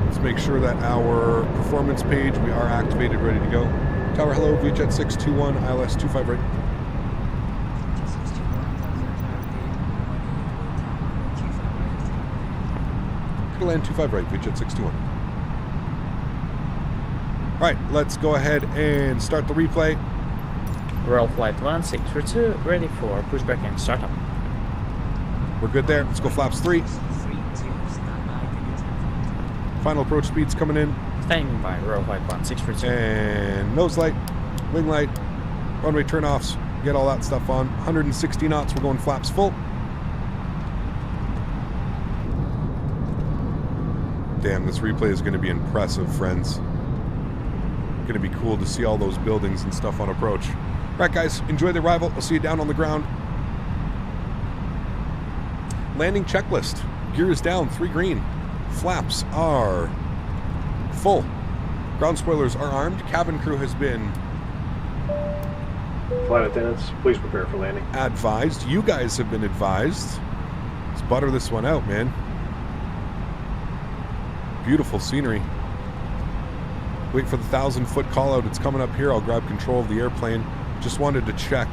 Let's make sure that our performance page, we are activated, ready to go. Tower, hello, via Jet 621, ILS 25 right. Could land 25 right, via Jet 621. All right, let's go ahead and start the replay. Royal Flight 1632, ready for pushback and startup. We're good there. Let's go flaps 3. Final approach speeds coming in. Standing by, Royal Flight 1632. And nose light, wing light, runway turnoffs, get all that stuff on. 160 knots, we're going flaps full. Damn, this replay is going to be impressive, friends. Going to be cool to see all those buildings and stuff on approach. All right, guys, enjoy the arrival. I'll see you down on the ground. Landing checklist. Gears down, 3 green. Flaps are full. Ground spoilers are armed. Cabin crew has been flight attendants, please prepare for landing. Advised. You guys have been advised. Let's butter this one out, man. Beautiful scenery. Wait for the 1,000-foot call out. It's coming up here. I'll grab control of the airplane. Just wanted to check,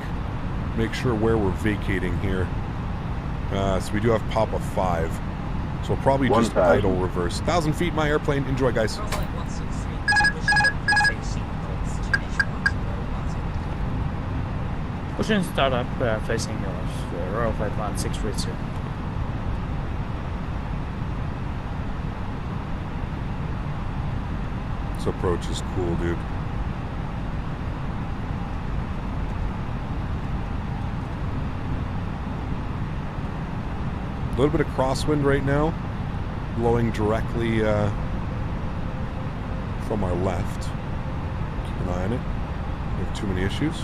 make sure where we're vacating here. So we do have pop of 5. So we'll probably just idle reverse. 1,000 feet, my airplane. Enjoy, guys. Pushing startup, facing yours, Royal Flight 1632. This approach is cool, dude. A little bit of crosswind right now, blowing directly from our left. Keep an eye on it. We have too many issues.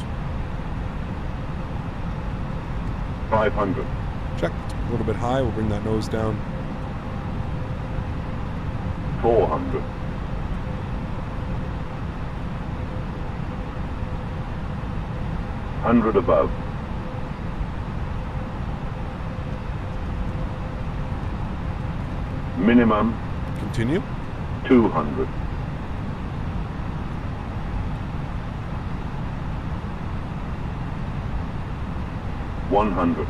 500. Checked. A little bit high. We'll bring that nose down. 400. 100 above. Minimum. Continue. 200. 100.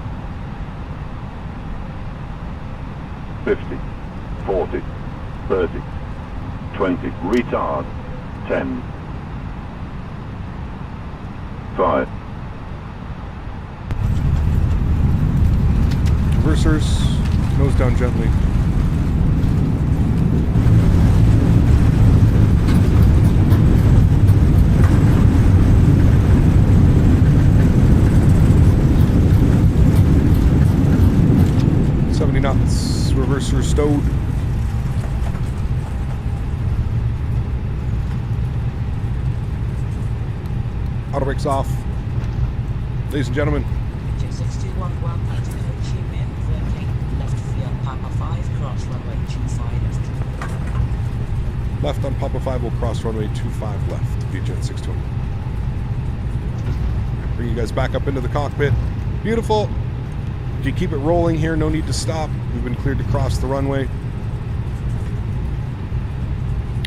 50. 40. 30. 20. Retard. 10. 5. Reversers. Nose down gently. Knots, reverser stowed. Auto brakes off. Ladies and gentlemen. 621, welcome to Ho Chi Minh, vacate left via Papa 5, cross runway 25 left. Left on Papa 5 will cross runway 25 left, VJet 620. Bring you guys back up into the cockpit. Beautiful. If you keep it rolling here, no need to stop. We've been cleared to cross the runway.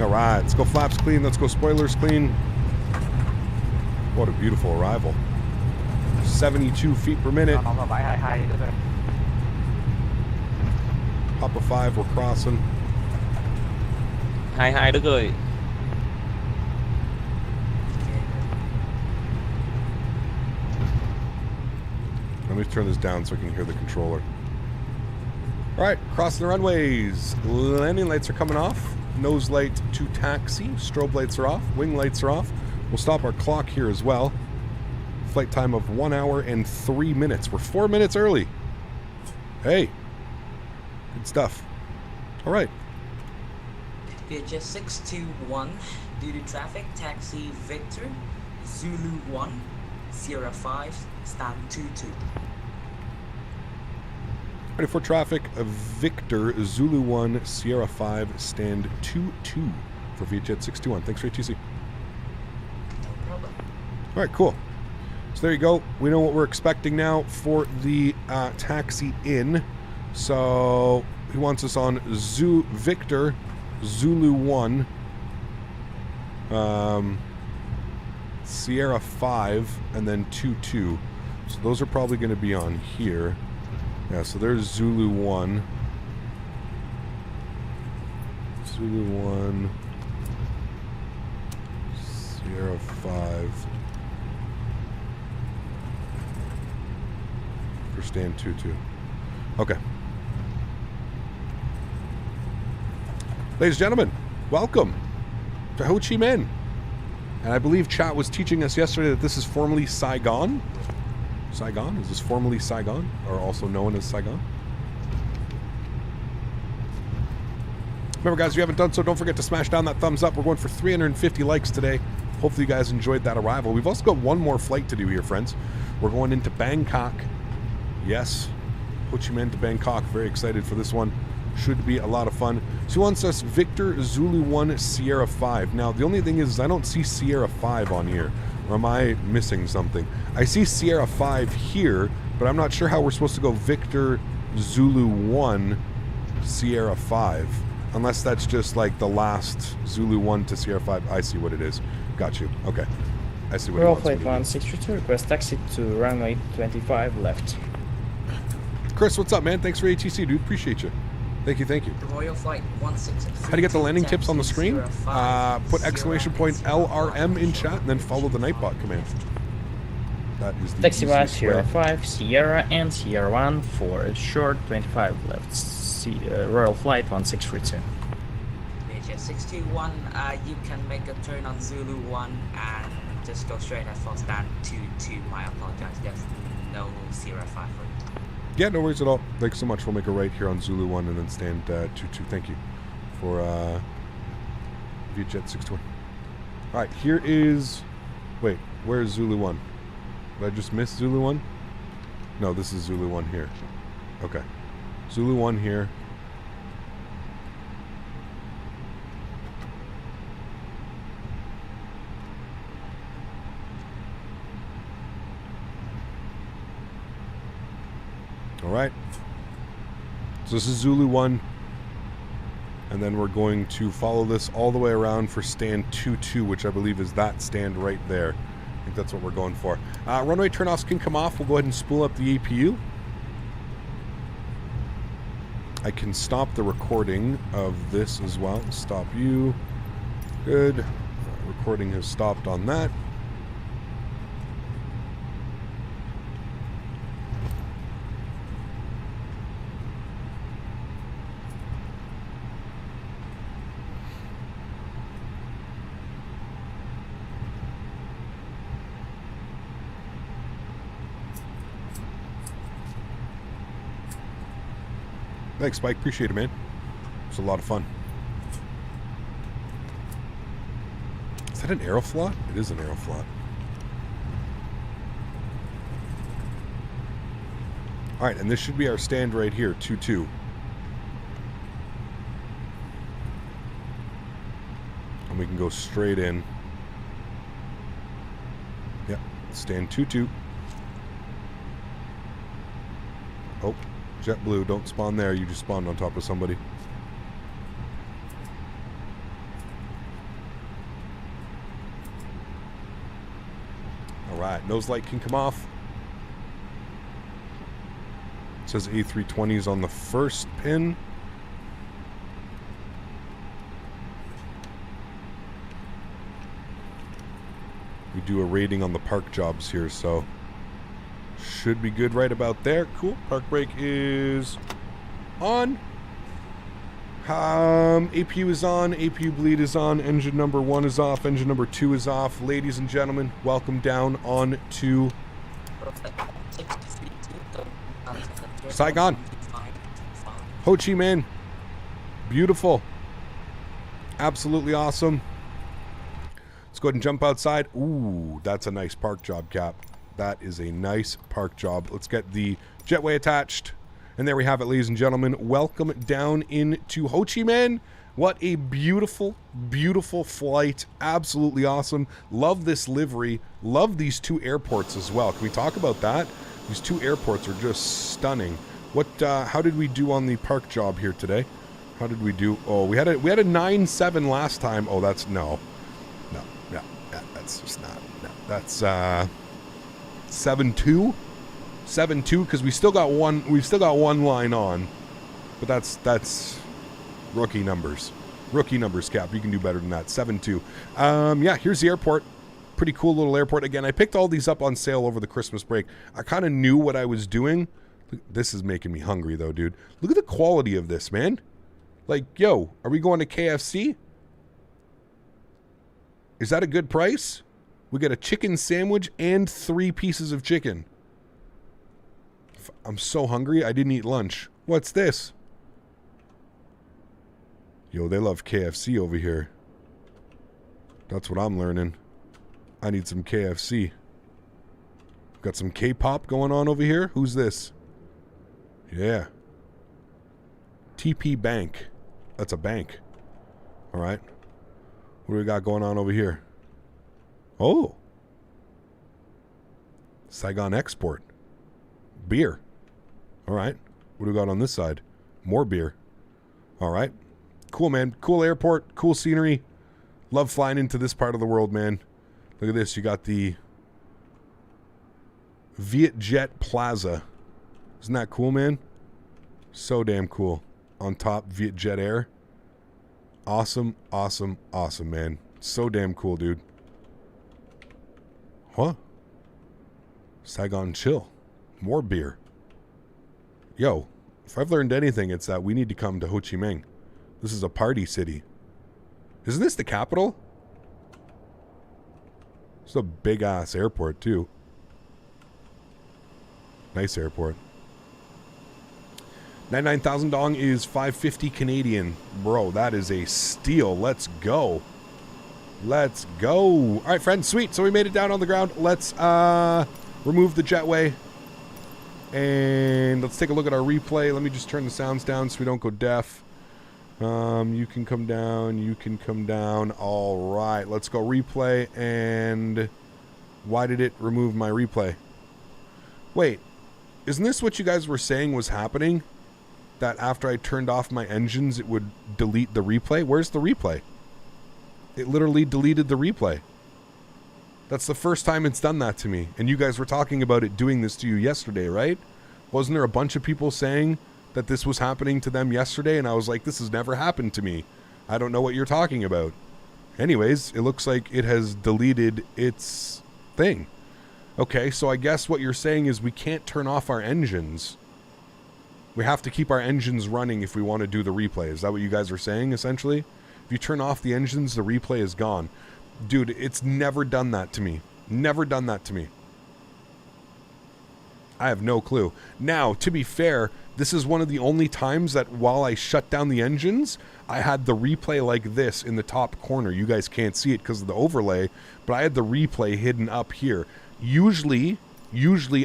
All right, let's go flaps clean. Let's go spoilers clean. What a beautiful arrival. 72 feet per minute. Papa 5, we're crossing. Hai Đức ơi. Let me turn this down so I can hear the controller. All right, crossing the runways. Landing lights are coming off. Nose light to taxi. Strobe lights are off. Wing lights are off. We'll stop our clock here as well. Flight time of 1 hour and 3 minutes. We're 4 minutes early. Hey, good stuff. All right. VHS 621, due to traffic, taxi Victor, Zulu 1, Sierra 5, stand 22. Ready for traffic, Victor, Zulu 1, Sierra 5, stand 22 for VJet 621. Thanks for ATC. No problem. All right, cool. So there you go. We know what we're expecting now for the taxi in. So he wants us on Victor, Zulu 1, Sierra 5, and then 22. So those are probably going to be on here. Yeah, so there's Zulu 1. Zulu 1. Sierra 5. For stand 22. Okay. Ladies and gentlemen, welcome to Ho Chi Minh. And I believe chat was teaching us yesterday that this is formerly Saigon. Saigon? Is this formerly Saigon? Or also known as Saigon? Remember, guys, if you haven't done so, don't forget to smash down that thumbs up. We're going for 350 likes today. Hopefully you guys enjoyed that arrival. We've also got one more flight to do here, friends. We're going into Bangkok. Yes, Ho Chi Minh to Bangkok. Very excited for this one. Should be a lot of fun. So he wants us Victor, Zulu 1, Sierra 5. Now, the only thing is I don't see Sierra 5 on here. Or am I missing something? I see Sierra 5 here, but I'm not sure how we're supposed to go Victor, Zulu 1, Sierra 5. Unless that's just like the last Zulu 1 to Sierra 5. I see what it is. Got you. Okay. I see what it is. Flight 1632, request taxi to runway 25 left. Chris, what's up, man? Thanks for ATC, dude. Appreciate you. Thank you, thank you. Royal Flight 163. How do you get the landing tips on the screen? Put exclamation point LRM in chat and then follow the Nightbot command. That is the Taxi by Sierra 5, Sierra and Sierra 1 for short 25 left. Royal Flight 1632. VHS 621, you can make a turn on Zulu 1 and just go straight at full stand 22. I apologize, there's no Sierra 5 for you. Yeah, no worries at all. Thanks so much. We'll make a right here on Zulu 1 and then stand 22. Thank you for VJet 620. All right, here is... Wait, where's Zulu 1? Did I just miss Zulu 1? No, this is Zulu 1 here. Okay. Zulu 1 here. Alright. So this is Zulu 1. And then we're going to follow this all the way around for stand 2-2, which I believe is that stand right there. I think that's what we're going for. Runway turnoffs can come off. We'll go ahead and spool up the APU. I can stop the recording of this as well. Stop you. Good. Recording has stopped on that. Thanks, Spike. Appreciate it, man. It's a lot of fun. Is that an Aeroflot? It is an Aeroflot. Alright, and this should be our stand right here, 2-2. And we can go straight in. Yep, stand 2-2. Oh. JetBlue, don't spawn there. You just spawned on top of somebody. Alright, nose light can come off. It says A320s on the first pin. We do a rating on the park jobs here, so should be good right about there. Cool. Park brake is on. APU is on. APU bleed is on. Engine number 1 is off. Engine number 2 is off. Ladies and gentlemen, welcome down on to Saigon. Ho Chi Minh. Beautiful. Absolutely awesome. Let's go ahead and jump outside. Ooh, that's a nice park job, Cap. That is a nice park job. Let's get the jetway attached. And there we have it, ladies and gentlemen. Welcome down into Ho Chi Minh. What a beautiful, beautiful flight. Absolutely awesome. Love this livery. Love these 2 airports as well. Can we talk about that? These 2 airports are just stunning. What? How did we do on the park job here today? How did we do? Oh, we had a 9.7 last time. Oh, that's no, that's just not. No, that's 7.2, 7.2, because we still got one. We've still got one line on, but that's rookie numbers. Rookie numbers, Cap. You can do better than that. 7.2. Yeah, here's the airport. Pretty cool little airport. Again, I picked all these up on sale over the Christmas break. I kind of knew what I was doing. This is making me hungry, though, dude. Look at the quality of this, man. Like, yo, are we going to KFC? Is that a good price? We get a chicken sandwich and 3 pieces of chicken. I'm so hungry, I didn't eat lunch. What's this? Yo, they love KFC over here. That's what I'm learning. I need some KFC. Got some K-pop going on over here. Who's this? Yeah. TP Bank. That's a bank. All right. What do we got going on over here? Oh. Saigon Export. Beer. All right. What do we got on this side? More beer. All right. Cool, man. Cool airport. Cool scenery. Love flying into this part of the world, man. Look at this. You got the Vietjet Plaza. Isn't that cool, man? So damn cool. On top, Vietjet Air. Awesome, awesome, awesome, man. So damn cool, dude. What? Saigon Chill. More beer. Yo, if I've learned anything, it's that we need to come to Ho Chi Minh. This is a party city. Isn't this the capital? It's a big-ass airport, too. Nice airport. 99,000 dong is 550 Canadian. Bro, that is a steal. Let's go. Let's go. All right, friends. Sweet. So we made it down on the ground. Let's remove the jetway. And let's take a look at our replay. Let me just turn the sounds down so we don't go deaf. You can come down. You can come down. All right. Let's go replay. And why did it remove my replay? Wait. Isn't this what you guys were saying was happening? That after I turned off my engines, it would delete the replay? Where's the replay? It literally deleted the replay. That's the first time it's done that to me. And you guys were talking about it doing this to you yesterday, right? Wasn't there a bunch of people saying that this was happening to them yesterday? And I was like, this has never happened to me. I don't know what you're talking about. Anyways, it looks like it has deleted its thing. Okay, so I guess what you're saying is we can't turn off our engines. We have to keep our engines running if we want to do the replay. Is that what you guys are saying, essentially? If you turn off the engines, the replay is gone. Dude, it's never done that to me. Never done that to me. I have no clue. Now, to be fair, this is one of the only times that while I shut down the engines, I had the replay like this in the top corner. You guys can't see it because of the overlay, but I had the replay hidden up here. Usually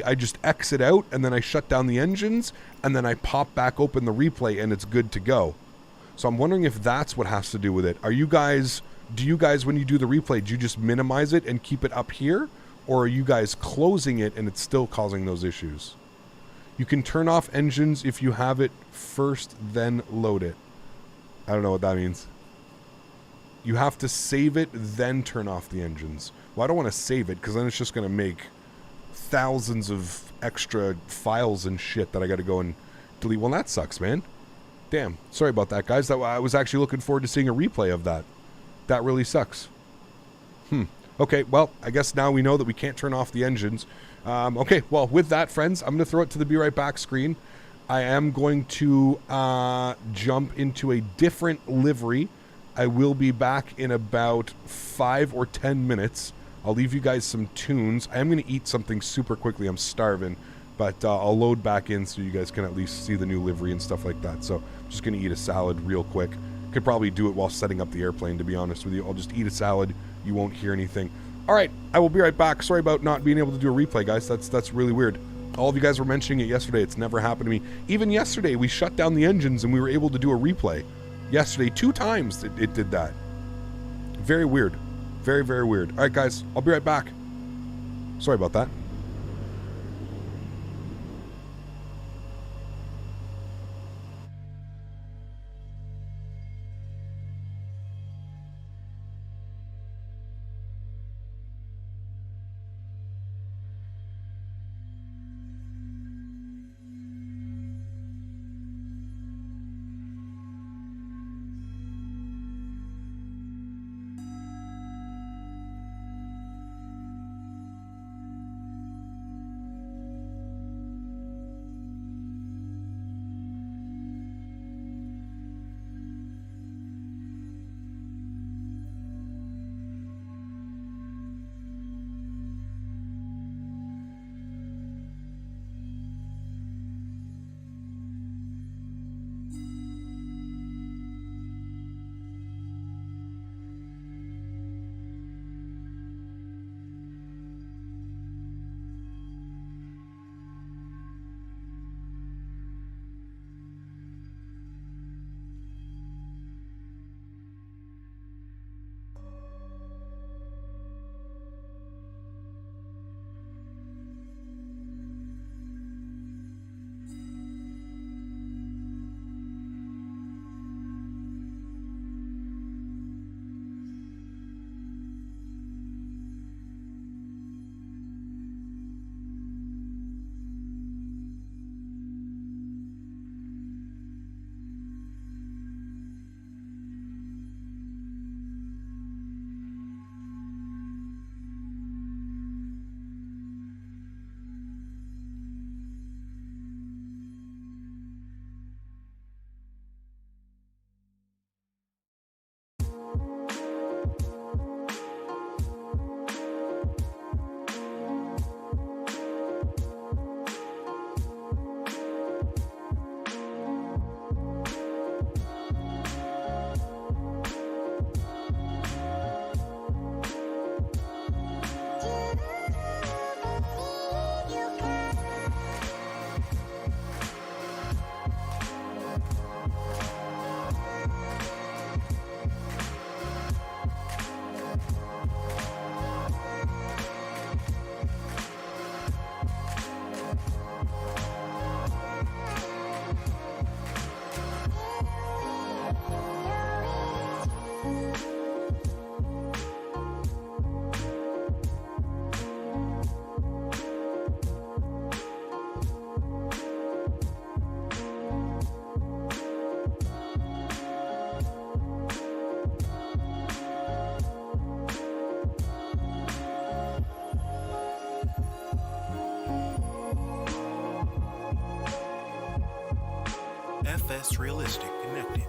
I just exit out and then I shut down the engines and then I pop back open the replay and it's good to go. So I'm wondering if that's what has to do with it. Do you guys, when you do the replay, do you just minimize it and keep it up here? Or are you guys closing it and it's still causing those issues? You can turn off engines if you have it first, then load it. I don't know what that means. You have to save it, then turn off the engines. Well, I don't want to save it because then it's just going to make thousands of extra files and shit that I got to go and delete. Well, that sucks, man. Damn. Sorry about that, guys. I was actually looking forward to seeing a replay of that. That really sucks. Okay, well, I guess now we know that we can't turn off the engines. Okay, well, with that, friends, I'm going to throw it to the Be Right Back screen. I am going to jump into a different livery. I will be back in about 5 or 10 minutes. I'll leave you guys some tunes. I am going to eat something super quickly. I'm starving. But I'll load back in so you guys can at least see the new livery and stuff like that. So I'm just going to eat a salad real quick. Could probably do it while setting up the airplane, to be honest with you. I'll just eat a salad. You won't hear anything. All right, I will be right back. Sorry about not being able to do a replay, guys. That's really weird. All of you guys were mentioning it yesterday. It's never happened to me. Even yesterday, we shut down the engines and we were able to do a replay. Yesterday, 2 times it did that. Very weird. Very, very weird. All right, guys, I'll be right back. Sorry about that. FS Realistic Connected.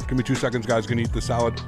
Give me 2 seconds, guys. Gonna eat the salad.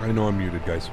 I know I'm muted, guys.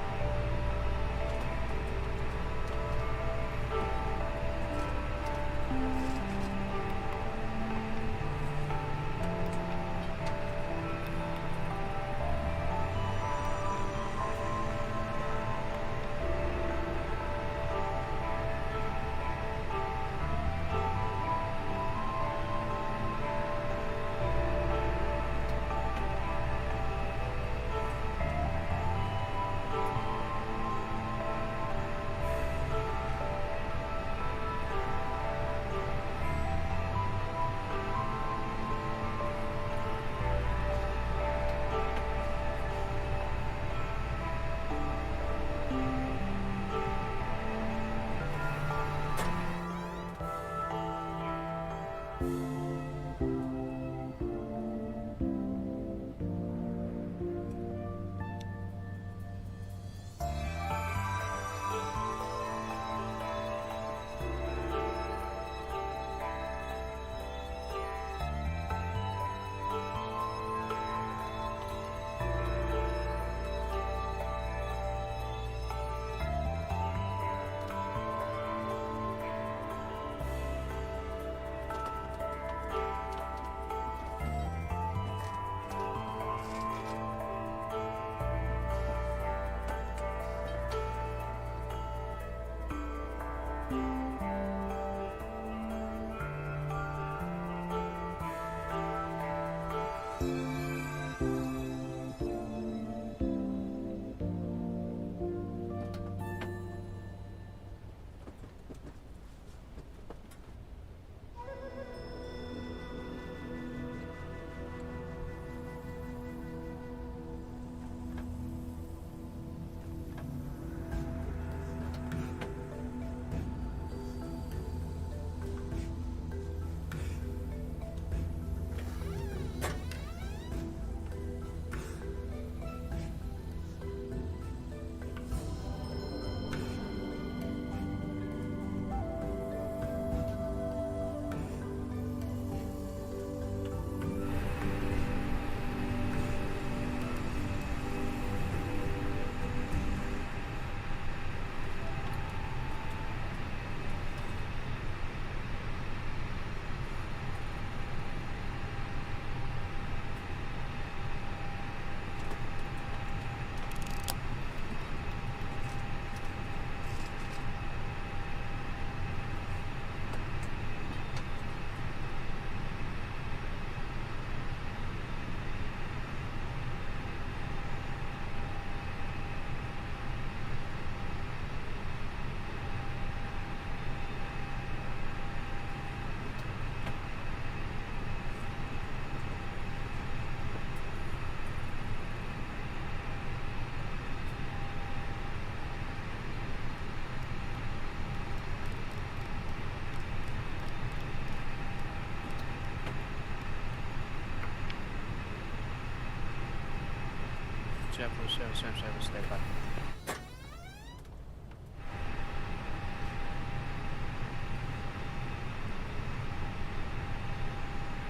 stay by.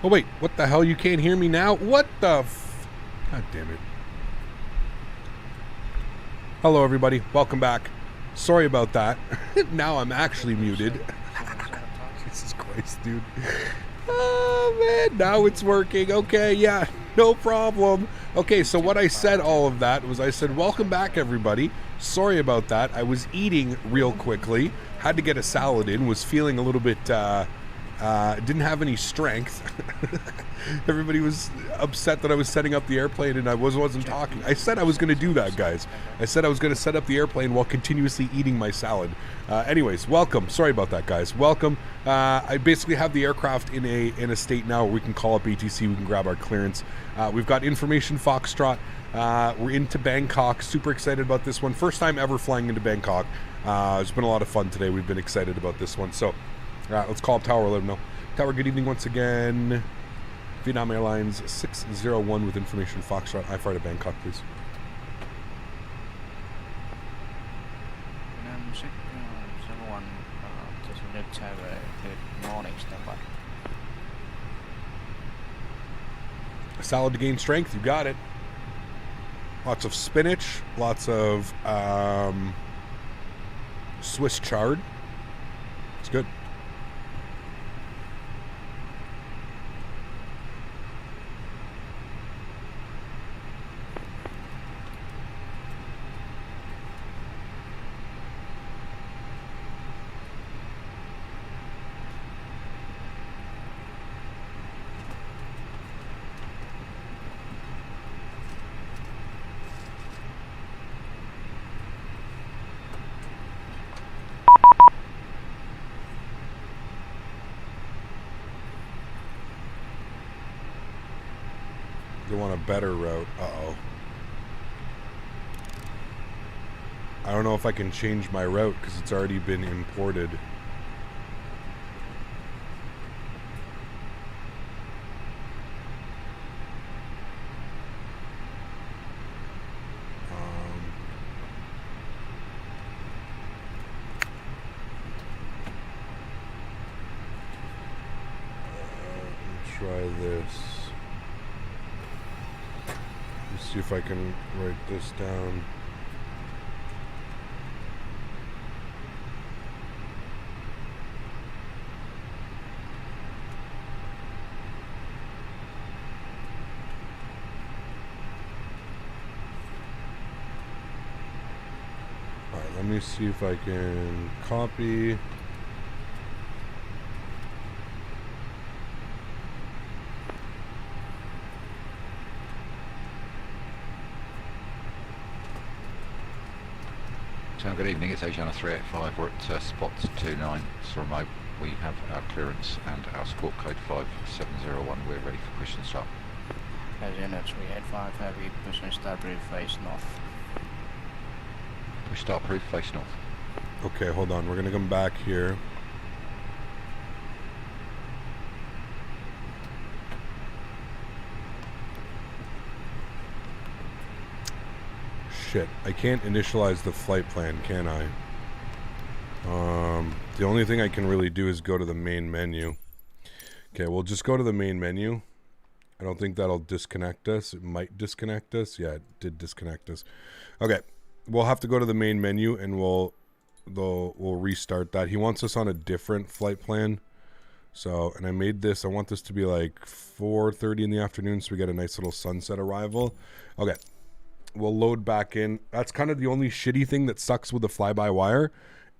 Oh wait, what the hell? You can't hear me now? What the God damn it. Hello everybody, welcome back. Sorry about that. Now I'm actually muted. Jesus Christ, dude. Oh man, now it's working. Okay, yeah, no problem. Okay, so what I said all of that was I said, welcome back everybody. Sorry about that. I was eating real quickly. Had to get a salad in. Was feeling a little bit, didn't have any strength. Everybody was upset that I was setting up the airplane and I wasn't talking. I said I was going to do that, guys. I said I was going to set up the airplane while continuously eating my salad. Anyways, welcome. Sorry about that, guys. Welcome. I basically have the aircraft in a state now where we can call up ATC. We can grab our clearance. We've got information Foxtrot. We're into Bangkok. Super excited about this one. First time ever flying into Bangkok. It's been a lot of fun today. We've been excited about this one. So let's call up Tower, let them know. Tower, good evening once again. Vietnam Airlines 601 with information Foxtrot. IFR to Bangkok, please. Vietnam 601, designated Tower, good morning, stand by. Salad to gain strength, you got it. Lots of spinach, lots of Swiss chard. It's good. They want a better route. Uh-oh. I don't know if I can change my route because it's already been imported. Try this. See if I can write this down. All right, let me see if I can copy. Good evening, it's Asiana 385, we're at spot 29, it's remote. We have our clearance and our squawk code 5701, we're ready for push and start. Asiana 385, heavy push and start, brief face north. Push start proof, face north. Okay, hold on, we're gonna come back here. Shit, I can't initialize the flight plan, can I? The only thing I can really do is go to the main menu. Okay, we'll just go to the main menu. I don't think that'll disconnect us. It might disconnect us. Yeah, it did disconnect us. Okay, we'll have to go to the main menu and we'll restart that. He wants us on a different flight plan. So, and I made this, I want this to be like 4:30 in the afternoon so we get a nice little sunset arrival. Okay. We'll load back in. That's kind of the only shitty thing that sucks with the fly-by-wire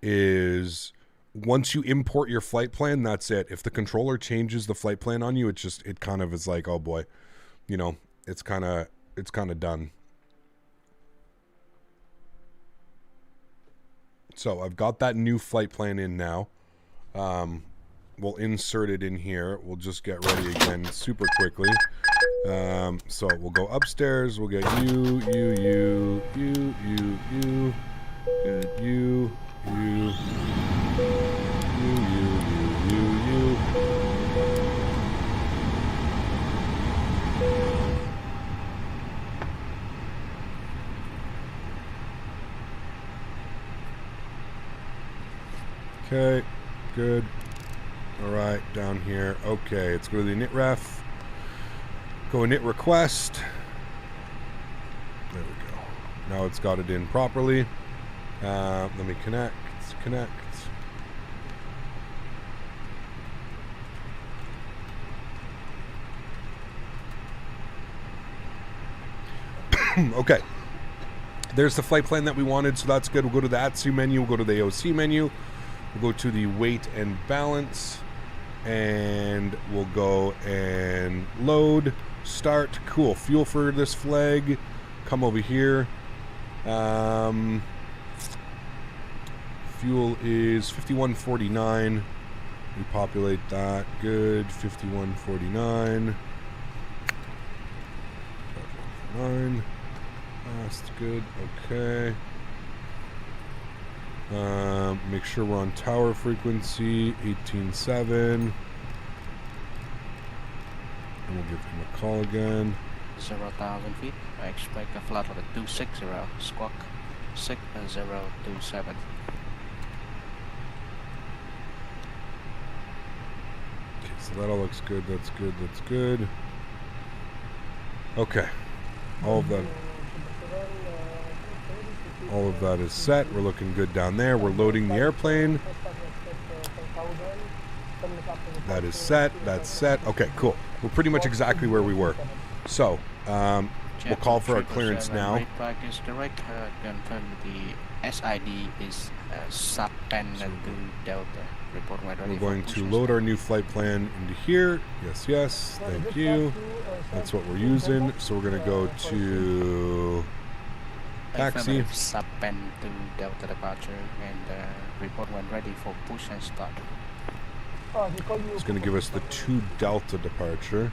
is once you import your flight plan, that's it. If the controller changes the flight plan on you, it kind of is like, oh boy, you know, it's kind of done. So I've got that new flight plan in now. We'll insert it in here. We'll just get ready again super quickly. So we'll go upstairs. We'll get you. Okay, good. All right, down here. Okay, let's go to the init ref. Go init request. There we go. Now it's got it in properly. Let me connect. Connect. Okay. There's the flight plan that we wanted, so that's good. We'll go to the ASXP menu. We'll go to the AOC menu. We'll go to the weight and balance. And we'll go and load. Start. Cool. Fuel for this flag. Come over here. Fuel is 51.49. We populate that. Good. 51.49. 5.9. That's good. Okay. Make sure we're on tower frequency 18.7. And we'll give him a call again. 0,000 feet. I expect a flight level 260, squawk 6027. Okay, so that all looks good. That's good. That's good. Okay. All of that is set. We're looking good down there. We're loading the airplane. That is set. That's set. Okay, cool. We're pretty much exactly where we were. So, we'll call for our clearance now. Rateback is correct. Confirm the SID is Faten 2 Delta. Report when ready. We're going to load our new flight plan into here. Yes, yes. Thank you. That's what we're using. So we're going to go to taxi. Faten 2 Delta departure and report when ready for push and start. It's going to give us the 2 Delta departure.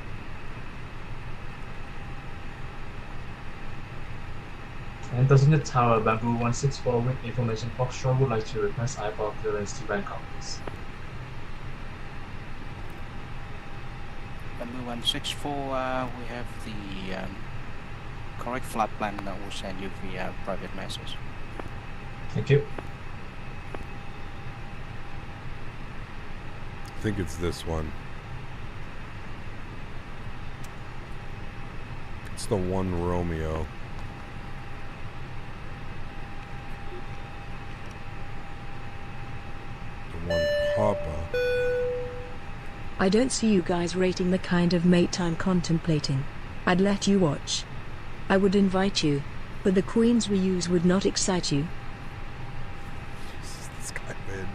And thus in the tower, Bamboo 164 with information offshore would like to request eyeball clearance to Bangkok, please. Bamboo 164, we have the correct flight plan that we'll send you via private message. Thank you. I think it's this one. It's the 1 Romeo. The 1 Papa. I don't see you guys rating the kind of mate I'm contemplating. I'd let you watch. I would invite you, but the queens we use would not excite you. This guy, man.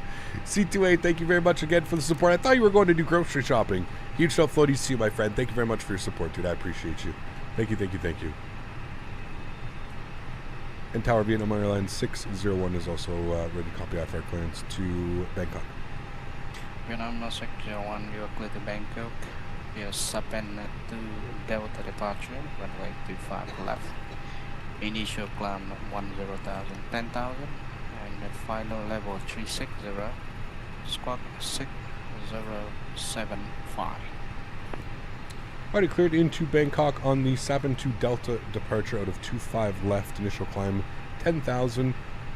C28, thank you very much again for the support. I thought you were going to do grocery shopping. Huge love floaties to you, my friend. Thank you very much for your support, dude. I appreciate you. Thank you, thank you, thank you. And Tower Vietnam Airlines 601 is also ready to copy off our clearance to Bangkok. Vietnam 601, you are clear to Bangkok. Via Faten 2 Delta departure, runway 25 left. Initial climb 10,000, 10,000, and the final level 360, squawk 6075. Already cleared into Bangkok on the Faten 2 Delta departure out of 25 left. Initial climb 10,000.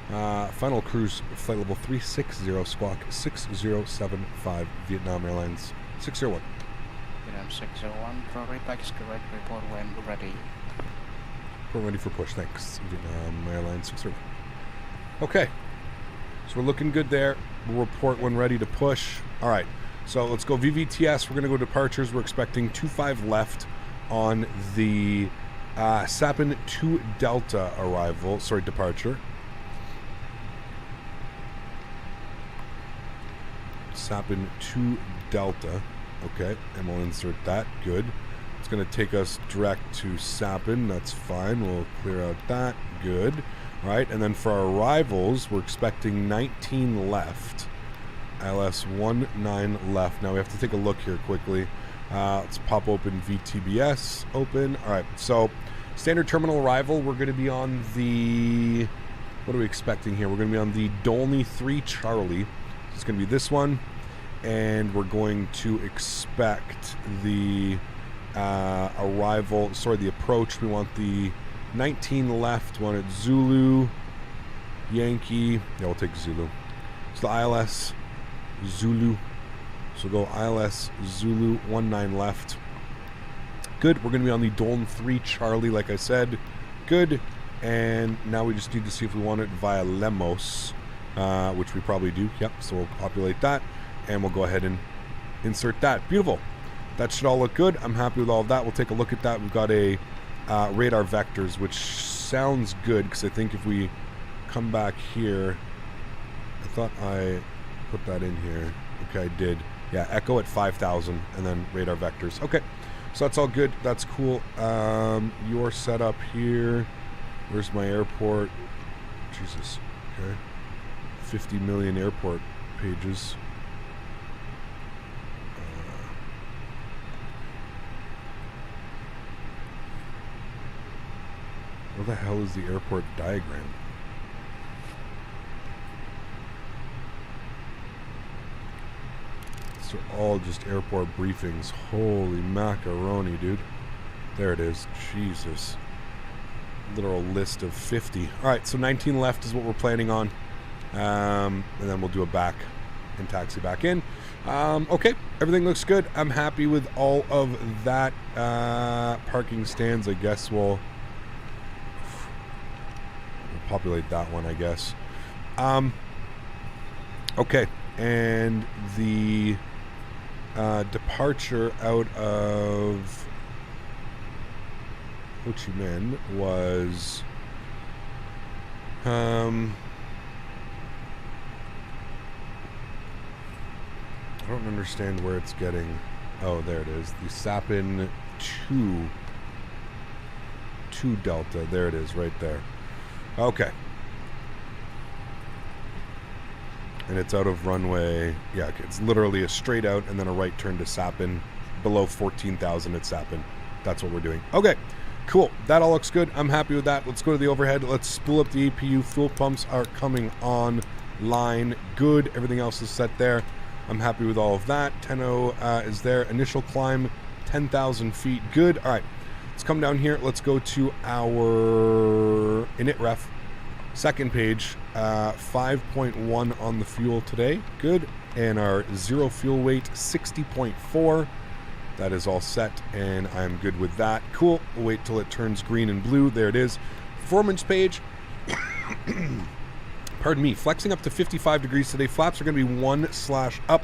Final cruise flight level 360, squawk 6075, Vietnam Airlines 601. Vietnam 601, for repack is correct, report when ready. We're ready for push, thanks. Vietnam Airlines 601. Okay, so we're looking good there. We'll report when ready to push. All right, so let's go VVTS. We're going to go departures. We're expecting 25 left on the Faten 2 Delta arrival, sorry, departure. Faten 2 Delta. Okay, and we'll insert that. Good. It's going to take us direct to Faten. That's fine. We'll clear out that. Good. All right, and then for our arrivals, we're expecting 19 left. ILS 19 left. Now we have to take a look here quickly. Let's pop open VTBS. Open. All right, so standard terminal arrival, we're going to be on the... What are we expecting here? We're going to be on the Dolny 3 Charlie. It's going to be this one. And we're going to expect the arrival, sorry, the approach. We want the 19 left. We want it Zulu, Yankee. Yeah, we'll take Zulu. So the ILS Zulu. So go ILS Zulu 19 left. Good. We're going to be on the Doln 3 Charlie, like I said. Good. And now we just need to see if we want it via Lemos, which we probably do. Yep. So we'll populate that, and we'll go ahead and insert that. Beautiful. That should all look good. I'm happy with all of that. We'll take a look at that. We've got a radar vectors, which sounds good, because I think if we come back here, I thought I put that in here. Okay, I did. Yeah, echo at 5,000 and then radar vectors. Okay, so that's all good. That's cool. Your setup here. Where's my airport? Jesus. Okay. 50 million airport pages. Where the hell is the airport diagram? These are all just airport briefings. Holy macaroni, dude. There it is. Jesus. Literal list of 50. Alright, so 19 left is what we're planning on. And then we'll do a back and taxi back in. Okay, everything looks good. I'm happy with all of that. Parking stands, I guess we'll populate that one, I guess. Okay, and the departure out of Ho Chi Minh was I don't understand where it's getting. Oh, there it is. The Sapin 2 Delta. There it is, right there. Okay. And it's out of runway. Yeah, it's literally a straight out and then a right turn to Sapin. Below 14,000 at Sapin. That's what we're doing. Okay, cool. That all looks good. I'm happy with that. Let's go to the overhead. Let's spool up the APU. Fuel pumps are coming online. Good. Everything else is set there. I'm happy with all of that. 10.0 is there. Initial climb, 10,000 feet. Good. All right. Let's come down here. Let's go to our init ref. Second page. 5.1 on the fuel today. Good. And our zero fuel weight, 60.4. That is all set, and I'm good with that. Cool. We'll wait till it turns green and blue. There it is. Performance page. Pardon me. Flexing up to 55 degrees today. Flaps are going to be 1/up.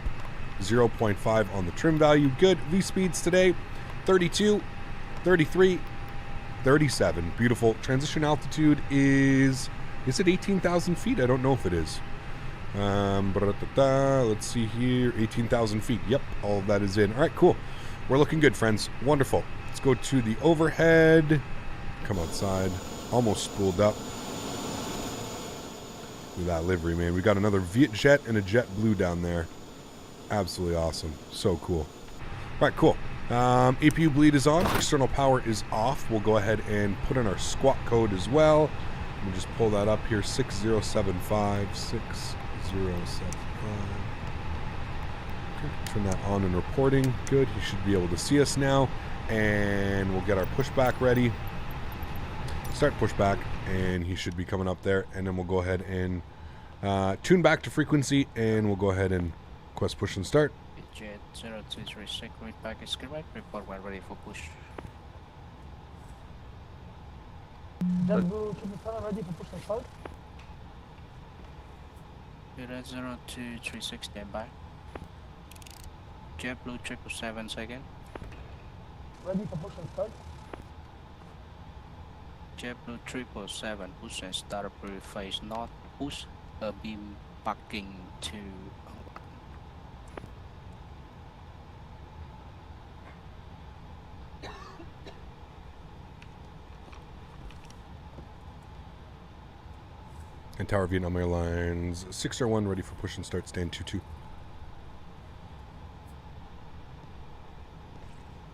0.5 on the trim value. Good. V-speeds today. 32. 33, 37. Beautiful. Transition altitude is it 18,000 feet? I don't know if it is. Let's see here. 18,000 feet. Yep, all of that is in. All right, cool. We're looking good, friends. Wonderful. Let's go to the overhead. Come outside. Almost spooled up. Look at that livery, man. We got another Vietjet and a JetBlue down there. Absolutely awesome. So cool. All right, cool. APU bleed is on. External power is off. We'll go ahead and put in our squawk code as well. Let me just pull that up here. 6075. 6075. Okay, turn that on and reporting. Good. He should be able to see us now. And we'll get our pushback ready. Start pushback. And he should be coming up there. And then we'll go ahead and tune back to frequency. And we'll go ahead and request push and start. Jet 0236, read package correct. Report when ready for push. JetBlue, can you tell ready for push and start? Jet 0236, stand by. JetBlue 777 second. Ready for push and start? JetBlue 777, push and start approved face north. Push a beam parking to And Tower Vietnam Airlines 601 ready for push and start, stand 22.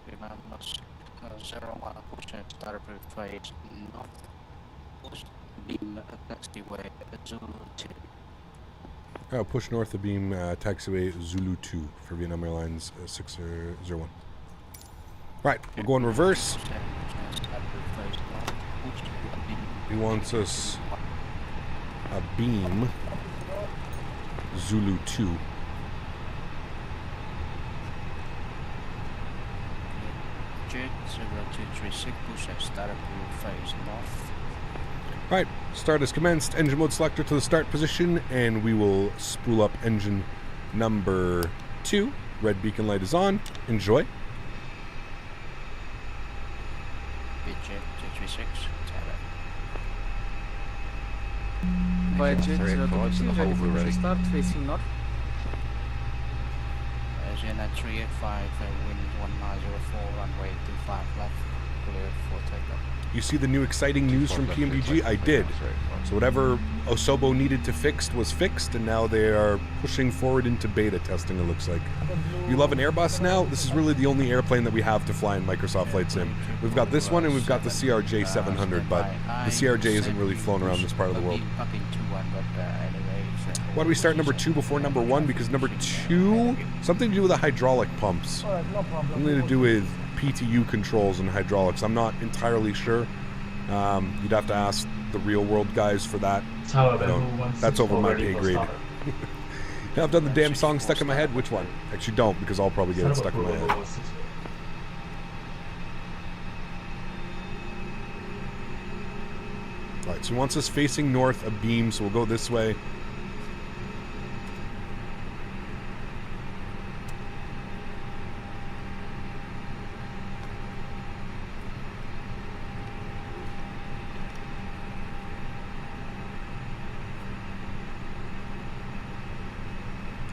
Vietnam 01 push and start approved face north. Push beam taxiway Zulu 2. Push north of beam taxiway Zulu 2 for Vietnam Airlines 601. Right, we're going reverse. He wants us a beam Zulu 2. Jet 0236, push and start to face north. Alright, start is commenced. Engine mode selector to the start position, and we will spool up engine number 2. Red beacon light is on. Enjoy. Jet 236, Jet 0236, ready for start, facing north. Asiana 385, wind 1904, runway 25 left, clear for takeoff. You see the new exciting news from PMDG? I did. So whatever Osobo needed to fix was fixed, and now they are pushing forward into beta testing, it looks like. You love an Airbus now? This is really the only airplane that we have to fly in Microsoft Flight Sim. We've got this one, and we've got the CRJ 700, but the CRJ isn't really flown around this part of the world. Why do we start number 2 before number 1? Because number 2, something to do with the hydraulic pumps. Alright, no problem. Something to do with PTU controls and hydraulics. I'm not entirely sure. You'd have to ask the real world guys for that. That's over my pay grade. Now I've done the damn song stuck in my head. Which one? Actually don't, because I'll probably get it stuck in my head. Alright, so he wants us facing north, a beam, so we'll go this way.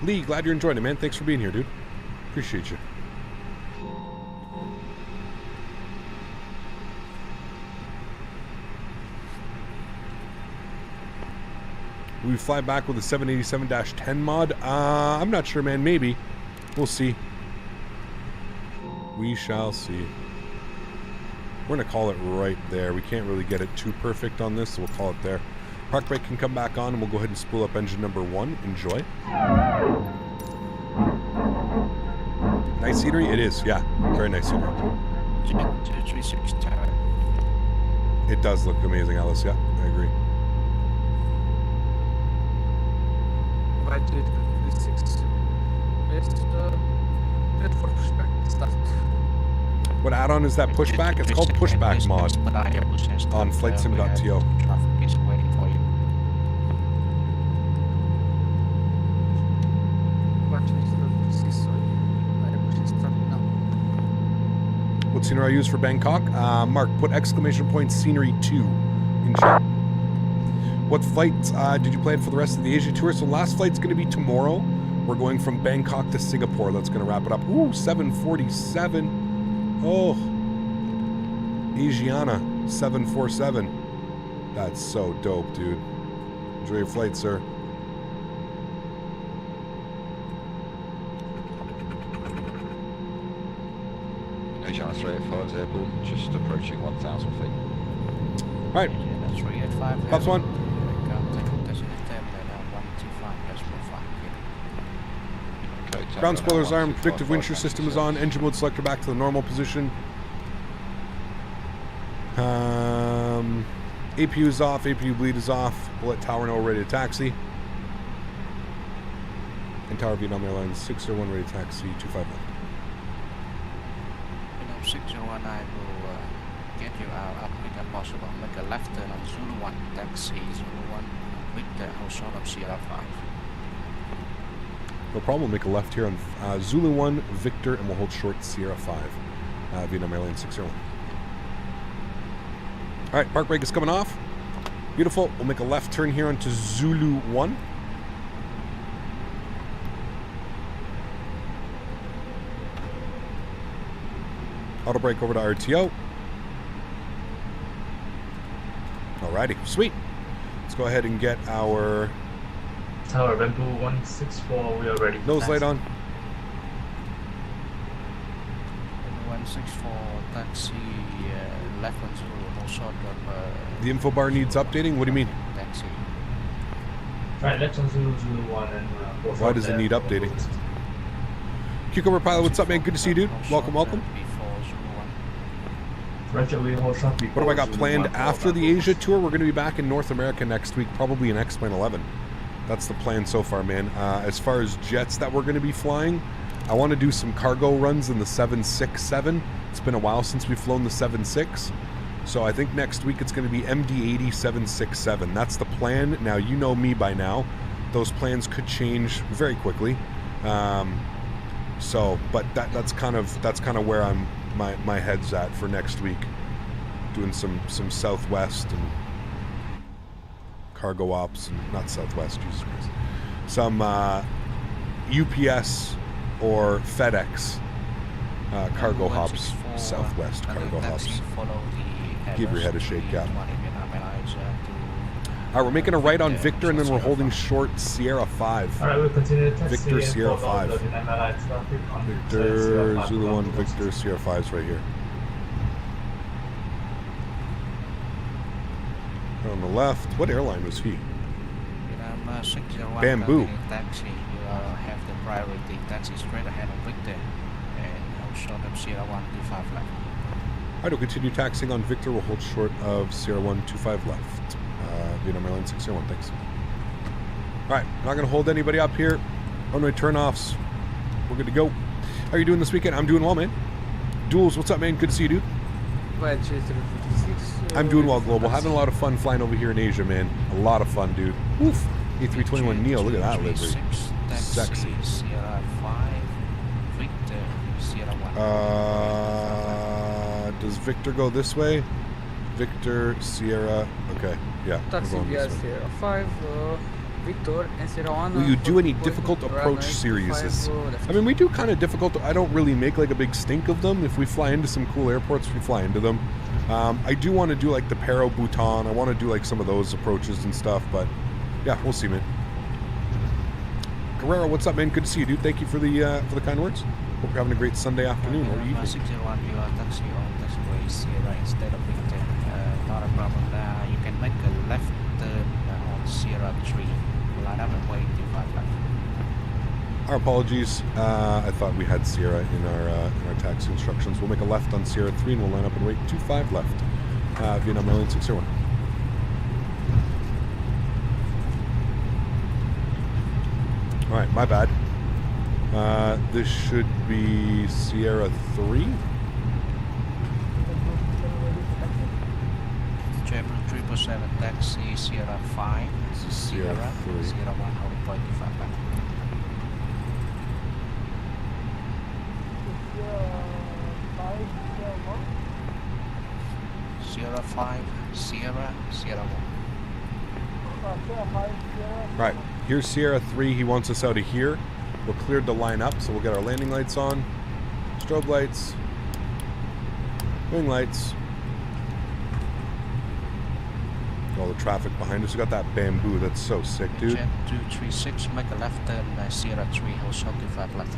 Lee, glad you're enjoying it, man. Thanks for being here, dude. Appreciate you. Will we fly back with a 787-10 mod? I'm not sure, man. Maybe. We'll see. We shall see. We're going to call it right there. We can't really get it too perfect on this, so we'll call it there. Park brake can come back on, and we'll go ahead and spool up engine number 1. Enjoy. Nice scenery? It is, yeah. Very nice scenery. It does look amazing, Alice. Yeah, I agree. Jet 236, wait for pushback, start. What add-on is that pushback? It's called Pushback Mod on FlightSim.to. What scenery I use for Bangkok? Mark, put exclamation point scenery 2 in chat. What flights did you plan for the rest of the Asia tour? So last flight's going to be tomorrow. We're going from Bangkok to Singapore. That's going to wrap it up. Ooh, 747. Oh, Asiana 747. That's so dope, dude. Enjoy your flight, sir. Asiana 385 is airborne, just approaching 1,000 feet. Right. Asiana 385. Pops one. Ground spoilers armed, predictive wind shear system is on, engine mode selector back to the normal position. APU is off, APU bleed is off. We'll let tower know we're ready to taxi. And tower Vietnam Airlines 601 ready to taxi, 25 left. 601, I will get you out as quick as possible. Make a left turn on Zulu 1, taxi Zulu 1 with the horizon of Sierra 5. No problem, we'll make a left here on Zulu 1, Victor, and we'll hold short Sierra 5. Vietnam Airlines 601. Alright, park brake is coming off. Beautiful. We'll make a left turn here onto Zulu 1. Auto brake over to RTO. Alrighty, sweet. Let's go ahead and get our Tower Bamboo 164, we are ready. Nose light on. 164, taxi left on Zulu, no short of... The info bar needs updating? What do you mean? Taxi. Right, left on Zulu 1 and... Why does it need updating? Cucumber Pilot, what's up, man? Good to see you, dude. Welcome, welcome. What have I got planned after the Asia tour? We're going to be back in North America next week, probably in X-Plane 11. That's the plan so far, man. As far as jets that we're going to be flying, I want to do some cargo runs in the 767 It's been a while since we've flown the 7.6. So I think next week it's going to be MD-80 767. That's the plan. Now, you know me by now. Those plans could change very quickly. But that's kind of where my head's at for next week. Doing some Southwest and cargo ops, and not Southwest, Jesus Christ. Some UPS or FedEx cargo hops, Southwest cargo hops. Give your head a shake, yeah. Alright, we're making a right on Victor, and then we're holding short Sierra 5. Alright, we'll continue to taxi. Victor Sierra 5. Victor Victor Zulu 1, Victor Sierra 5's right here. On the left, what airline was he? Bamboo. Taxi, you have the priority taxi straight ahead of Victor, and hold short of Sierra 125 left. Alright, we'll continue taxiing on Victor. We'll hold short of Sierra 125 left. Vietnam Airlines 601, thanks. Alright, not going to hold anybody up here. Runway turn-offs. We're good to go. How are you doing this weekend? I'm doing well, man. Duels, what's up, man? Good to see you, dude. I'm doing well, Global. Having a lot of fun flying over here in Asia, man. A lot of fun, dude. Oof. A321 Neo, look at that livery. Sexy. Sierra 5, Victor, Sierra 1. Does Victor go this way? Victor, Sierra. Okay, yeah. Taxi via Sierra 5, Victor, and Sierra 1. Will you do any difficult approach series? I mean, we do kind of difficult. I don't really make like a big stink of them. If we fly into some cool airports, we fly into them. I do want to do like the Pero Bhutan. I want to do like some of those approaches and stuff, but yeah, we'll see, man. Guerrero, what's up, man? Good to see you, dude. Thank you for the kind words. Hope you're having a great Sunday afternoon or evening. 601, you are taxi on this way, Sierra instead of Victor. Not a problem there. You can make a left turn on Sierra 3. Line up and wait 25 left. Our apologies. I thought we had Sierra in our taxi instructions. We'll make a left on Sierra 3 and we'll line up and wait 25 left. Vietnam Airlines 601. Alright, my bad. This should be Sierra 3. Chamber 777 taxi Sierra 5. This is Sierra 3. Sierra 1 holding 25 left. Sierra 5, Sierra 1. Right, here's Sierra 3. He wants us out of here. We're cleared to line up, so we'll get our landing lights on. Strobe lights. Wing lights. All the traffic behind us. We got that bamboo. That's so sick, dude. Jet 236, make a left turn, Sierra 3, hold short 25 left.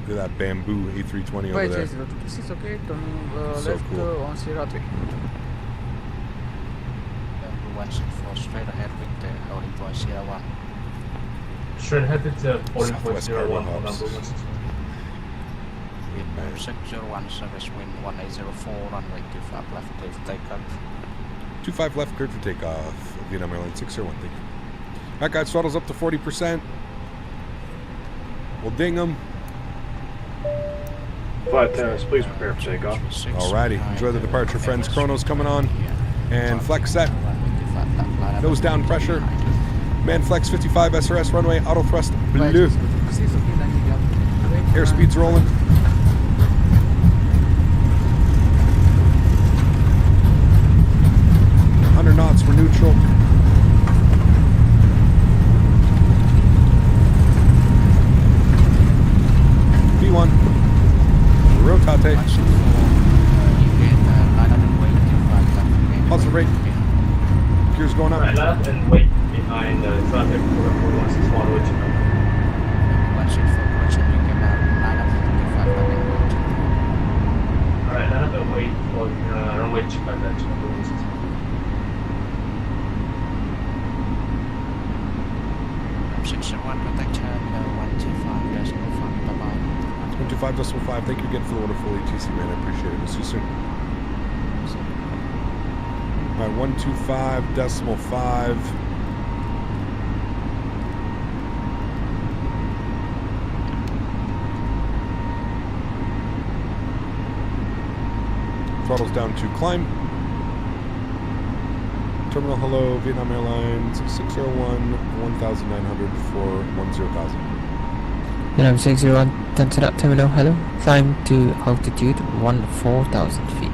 Look at that bamboo A320 over there. Okay, turn So left cool. on Sierra 3. Bamboo 164, straight ahead with holding point Sierra 1. Straight ahead with holding point Southwest Sierra 1, cargo number hubs. 164. Vietnam 601, service wind 1804, runway 25 left, clear for takeoff. 25 left, cleared for takeoff. Vietnam Airlines 601, thank you. Alright, guys, throttle's up to 40%. We'll ding them. Flight attendants, please prepare for takeoff. Alrighty, enjoy the departure, friends. Chrono's coming on. And flex set. Nose down pressure. Man flex 55 SRS runway, auto thrust blue. Airspeed's rolling. Knots, we're neutral. B1. Rotate. Positive rate. Gears going up. Right, line up and wait behind traffic for 161 which 164, you can line up 25 left and wait. Alright, line up and wait for runway 25 left. 601, contact terminal 125.5, bye-bye. 125.5, thank you again for the wonderful ATC, man. I appreciate it. We'll see you soon. Alright, 125.5. Throttles down to climb. Terminal, hello, Vietnam Airlines, 601, 1,900 for 10,000. Vietnam 601, Tanzania Terminal, hello. Climb to altitude 14,000 feet.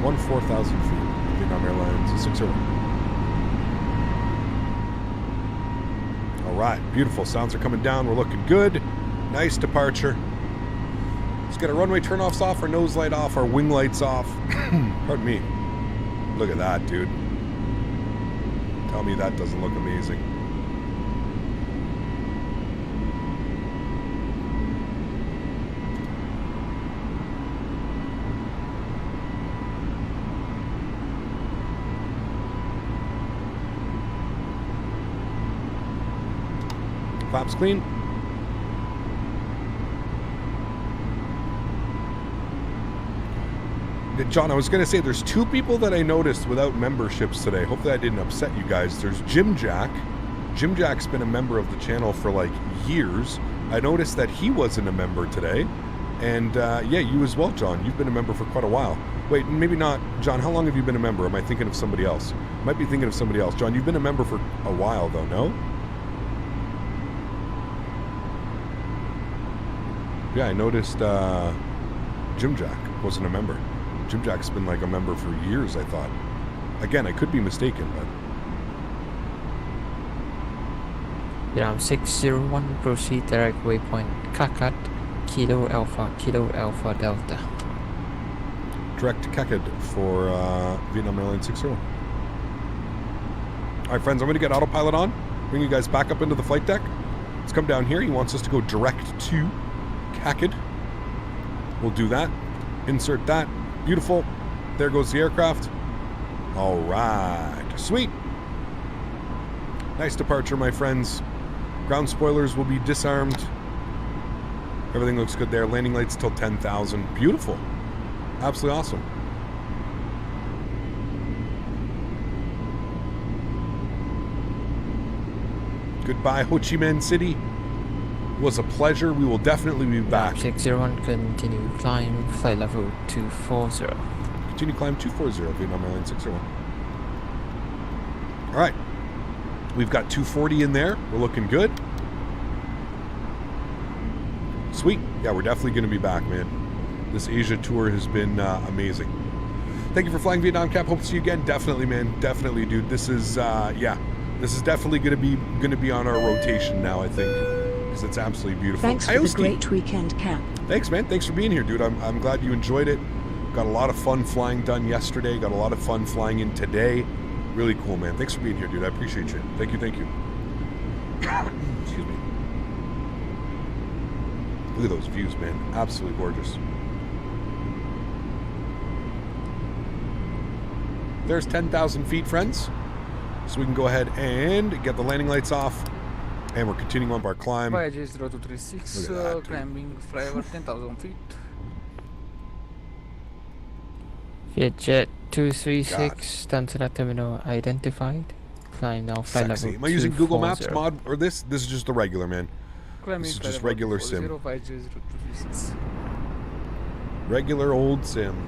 14,000 feet, Vietnam Airlines, 601. All right, beautiful. Sounds are coming down. We're looking good. Nice departure. Let's get our runway turnoffs off, our nose light off, our wing lights off. Pardon me. Look at that, dude. Tell me that doesn't look amazing. Flaps clean. John, I was going to say, there's two people that I noticed without memberships today. Hopefully I didn't upset you guys. There's Jim Jack. Jim Jack's been a member of the channel for like years. I noticed that he wasn't a member today. And yeah, you as well, John. You've been a member for quite a while. Wait, maybe not. John, how long have you been a member? Am I thinking of somebody else? Might be thinking of somebody else. John, you've been a member for a while though, no? Yeah, I noticed Jim Jack wasn't a member. Jim Jack's been like a member for years, I thought. Again, I could be mistaken, but... Vietnam 601, proceed direct waypoint Kakat, Kilo Alpha Delta. Direct Kakad for Vietnam Airlines 601. Alright friends, I'm going to get autopilot on, bring you guys back up into the flight deck. Let's come down here. He wants us to go direct to Kakad. We'll do that. Insert that. Beautiful. There goes the aircraft. All right. Sweet. Nice departure, my friends. Ground spoilers will be disarmed. Everything looks good there. Landing lights till 10,000. Beautiful. Absolutely awesome. Goodbye, Ho Chi Minh City. It was a pleasure. We will definitely be back. 601, continue climb, flight level 240. Continue climb 240, Vietnam Airlines 601. All right. We've got 240 in there. We're looking good. Sweet. Yeah, we're definitely going to be back, man. This Asia tour has been amazing. Thank you for flying Vietnam Cap. Hope to see you again. Definitely, man. Definitely, dude. This is, yeah. This is definitely going to be on our rotation now, I think. Because it's absolutely beautiful. Thanks for the great weekend, Cap. Thanks, man. Thanks for being here, dude. I'm glad you enjoyed it. Got a lot of fun flying done yesterday. Got a lot of fun flying in today. Really cool, man. Thanks for being here, dude. I appreciate you. Thank you, thank you. Excuse me. Look at those views, man. Absolutely gorgeous. There's 10,000 feet, friends. So we can go ahead and get the landing lights off. And we're continuing on our climb. FlyJ0236, climbing flyover 10,000 feet. Vietjet 236, Tanzania Terminal identified. Climb now, flight level 240. Am I using Google Maps mod or this? This is just the regular, man. This is just regular sim. Regular old sim.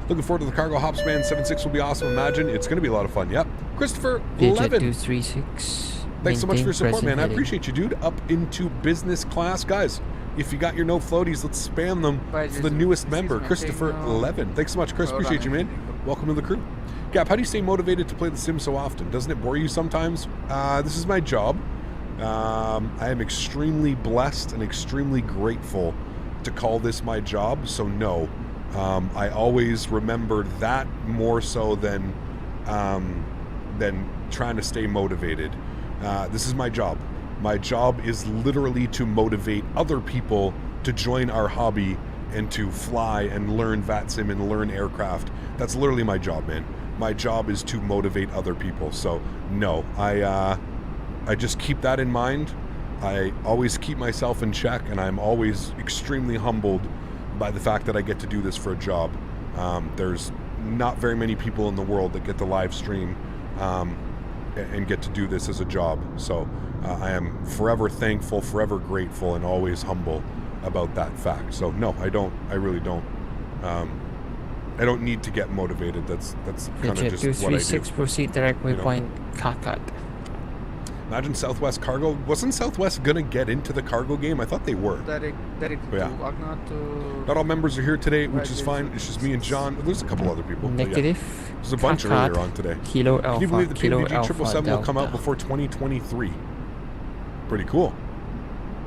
Looking forward to the cargo hops, man. 7.6 will be awesome. Imagine it's going to be a lot of fun. Yep. Christopher, 11. 236. Thanks so much for your support, man. I appreciate you, dude. Up into business class, guys. If you got your no floaties, let's spam them for the newest member, Christopher 11. Thanks so much, Chris. Appreciate you, man. Welcome to the crew. Gap, how do you stay motivated to play the sim so often? Doesn't it bore you sometimes? This is my job. I am extremely blessed and extremely grateful to call this my job. So no, I always remember that more so than trying to stay motivated. This is my job. My job is literally to motivate other people to join our hobby and to fly and learn VATSIM and learn aircraft. That's literally my job, man. My job is to motivate other people. So no, I just keep that in mind. I always keep myself in check, and I'm always extremely humbled by the fact that I get to do this for a job. There's not very many people in the world that get to live stream and get to do this as a job. So I am forever thankful, forever grateful, and always humble about that fact. So no, I really don't I don't need to get motivated. That's kind of Fidget just what I do. 236 proceed direct waypoint Kakat. Imagine Southwest Cargo. Wasn't Southwest gonna get into the cargo game? I thought they were. Direct Yeah. to Agna to... Not all members are here today, which is Right, fine. It's just me and John. There's a couple other people. but yeah. Negative. There's a bunch Kakat, earlier on today. Kilo Can you Alpha, believe the Kilo PWG Alpha 777 will come out Delta. before 2023? Pretty cool.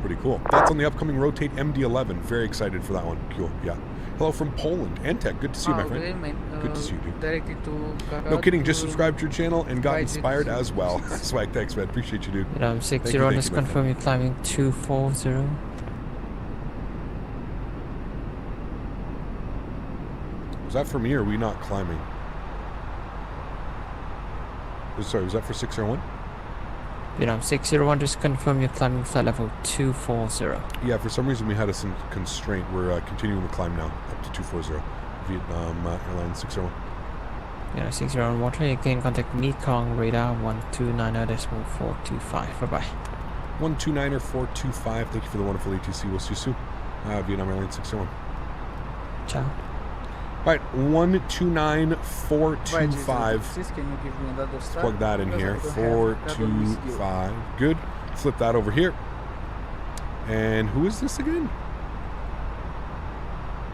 Pretty cool. Thoughts on the upcoming Rotate MD-11? Very excited for that one. Cool. Yeah. Hello from Poland. Antec, good to see you, my friend. Good to see you, dude. Directly to Kakat No kidding, just to subscribed to your channel and got Right, inspired it's- as well. Swag, thanks, man. Appreciate you, dude. Thank 60 you, just my friend. confirm you're climbing 240. Was that for me or are we not climbing? Sorry, was that for 601? 601 just confirm you're climbing flight level 240. Yeah, for some reason we had some constraint. We're continuing to climb now up to 240. Vietnam Airlines 601. 601 water, you can contact Mekong radar 129.425. Bye bye. 129-425. Thank you for the wonderful ATC. We'll see you soon. Vietnam Airlines 601. Ciao. All right, 129-425. Sis, can you give me another strap? Plug that in Because here. I don't have 425. Good. Flip that over here. And who is this again?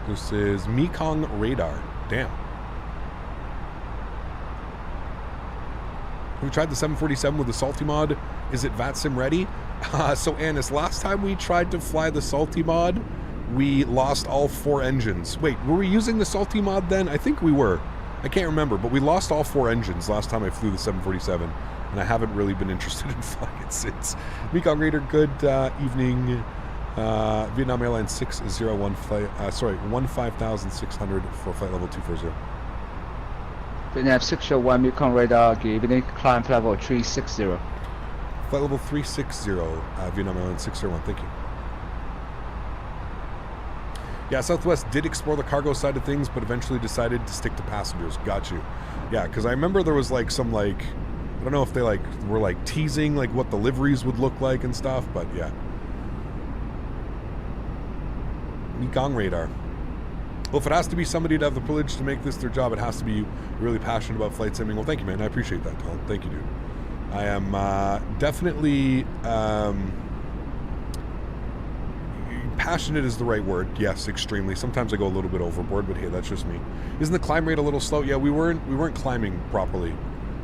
This is Mekong Radar. Damn. We tried the 747 with the Salty mod. Is it VATSIM ready? So Anis, last time we tried to fly the Salty mod, we lost all 4 engines. Wait, were we using the Salty mod then? I think we were. I can't remember, but we lost all 4 engines last time I flew the 747, and I haven't really been interested in flying it since. Mekong Raider, good evening. Vietnam Airlines 601 flight, 15,600 for flight level 240. Vietnam 601 Mekong radar, good evening, climb flight level 360. Flight level 360, Vietnam Airlines 601, thank you. Yeah, Southwest did explore the cargo side of things, but eventually decided to stick to passengers. Got you. Yeah, because I remember there was like some I don't know if they were teasing what the liveries would look like and stuff, but yeah. Mekong Radar. Well, if it has to be somebody to have the privilege to make this their job, it has to be really passionate about flight simming. Well, thank you, man. I appreciate that, Tom. Thank you, dude. I am definitely... passionate is the right word. Yes, extremely. Sometimes I go a little bit overboard, but hey, that's just me. Isn't the climb rate a little slow? Yeah, we weren't climbing properly,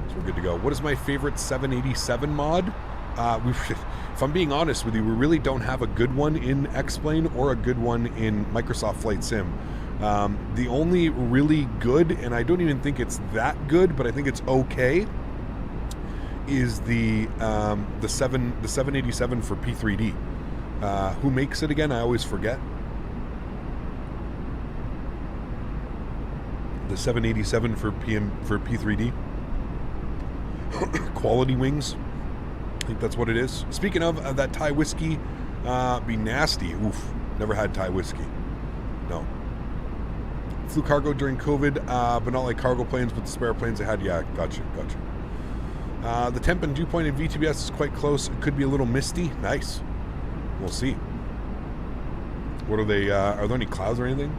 so we're good to go. What is my favorite 787 mod? If I'm being honest with you, we really don't have a good one in X-Plane or a good one in Microsoft Flight Sim. The only really good, and I don't even think it's that good, but I think it's okay, is the 787 for P3D. Who makes it again? I always forget. The 787 for P3D. Quality Wings. I think that's what it is. Speaking of that Thai whiskey, be nasty. Oof. Never had Thai whiskey. No. Flew cargo during COVID, but not like cargo planes, but the spare planes I had. Yeah, gotcha. The temp and dew point in VTBS is quite close. It could be a little misty. Nice. We'll see. What are they? Are there any clouds or anything?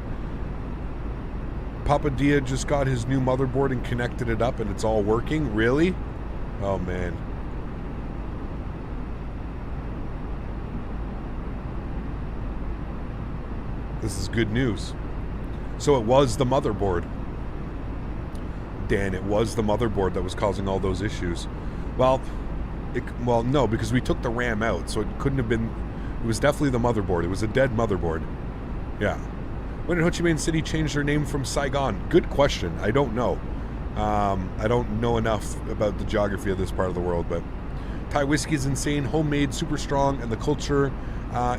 Papa Dia just got his new motherboard and connected it up, and it's all working. Really? Oh man. This is good news. So it was the motherboard. Dan, it was the motherboard that was causing all those issues. Well, no, because we took the RAM out, so it couldn't have been. It was definitely the motherboard. It was a dead motherboard. Yeah. When did Ho Chi Minh City change their name from Saigon? Good question. I don't know. I don't know enough about the geography of this part of the world, but Thai whiskey is insane, homemade, super strong, and the culture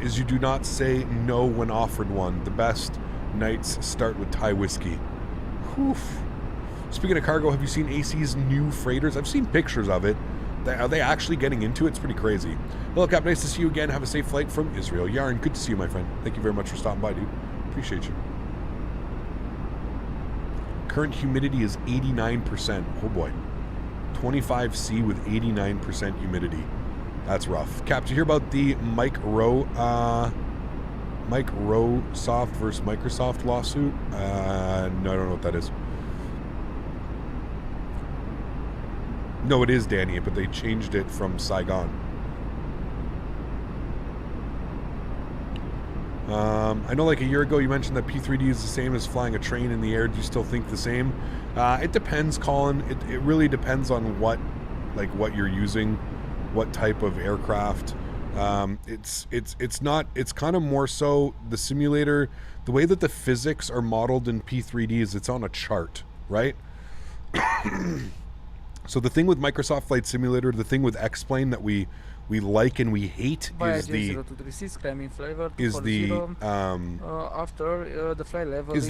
is you do not say no when offered one. The best nights start with Thai whiskey. Whew. Speaking of cargo, have you seen AC's new freighters? I've seen pictures of it. Are they actually getting into it? It's pretty crazy. Hello, Cap. Nice to see you again. Have a safe flight from Israel. Yaron, good to see you, my friend. Thank you very much for stopping by, dude. Appreciate you. Current humidity is 89%. Oh, boy. 25C with 89% humidity. That's rough. Cap, did you hear about the Mike Rowe Microsoft versus Microsoft lawsuit? No, I don't know what that is. No, it is Danny, but they changed it from Saigon. I know like a year ago you mentioned that P3D is the same as flying a train in the air. Do you still think the same? It depends, Colin. It really depends on what you're using, what type of aircraft. It's kind of more so the simulator, the way that the physics are modeled in P3D is it's on a chart, right? So the thing with Microsoft Flight Simulator, the thing with X-Plane that we like and we hate is the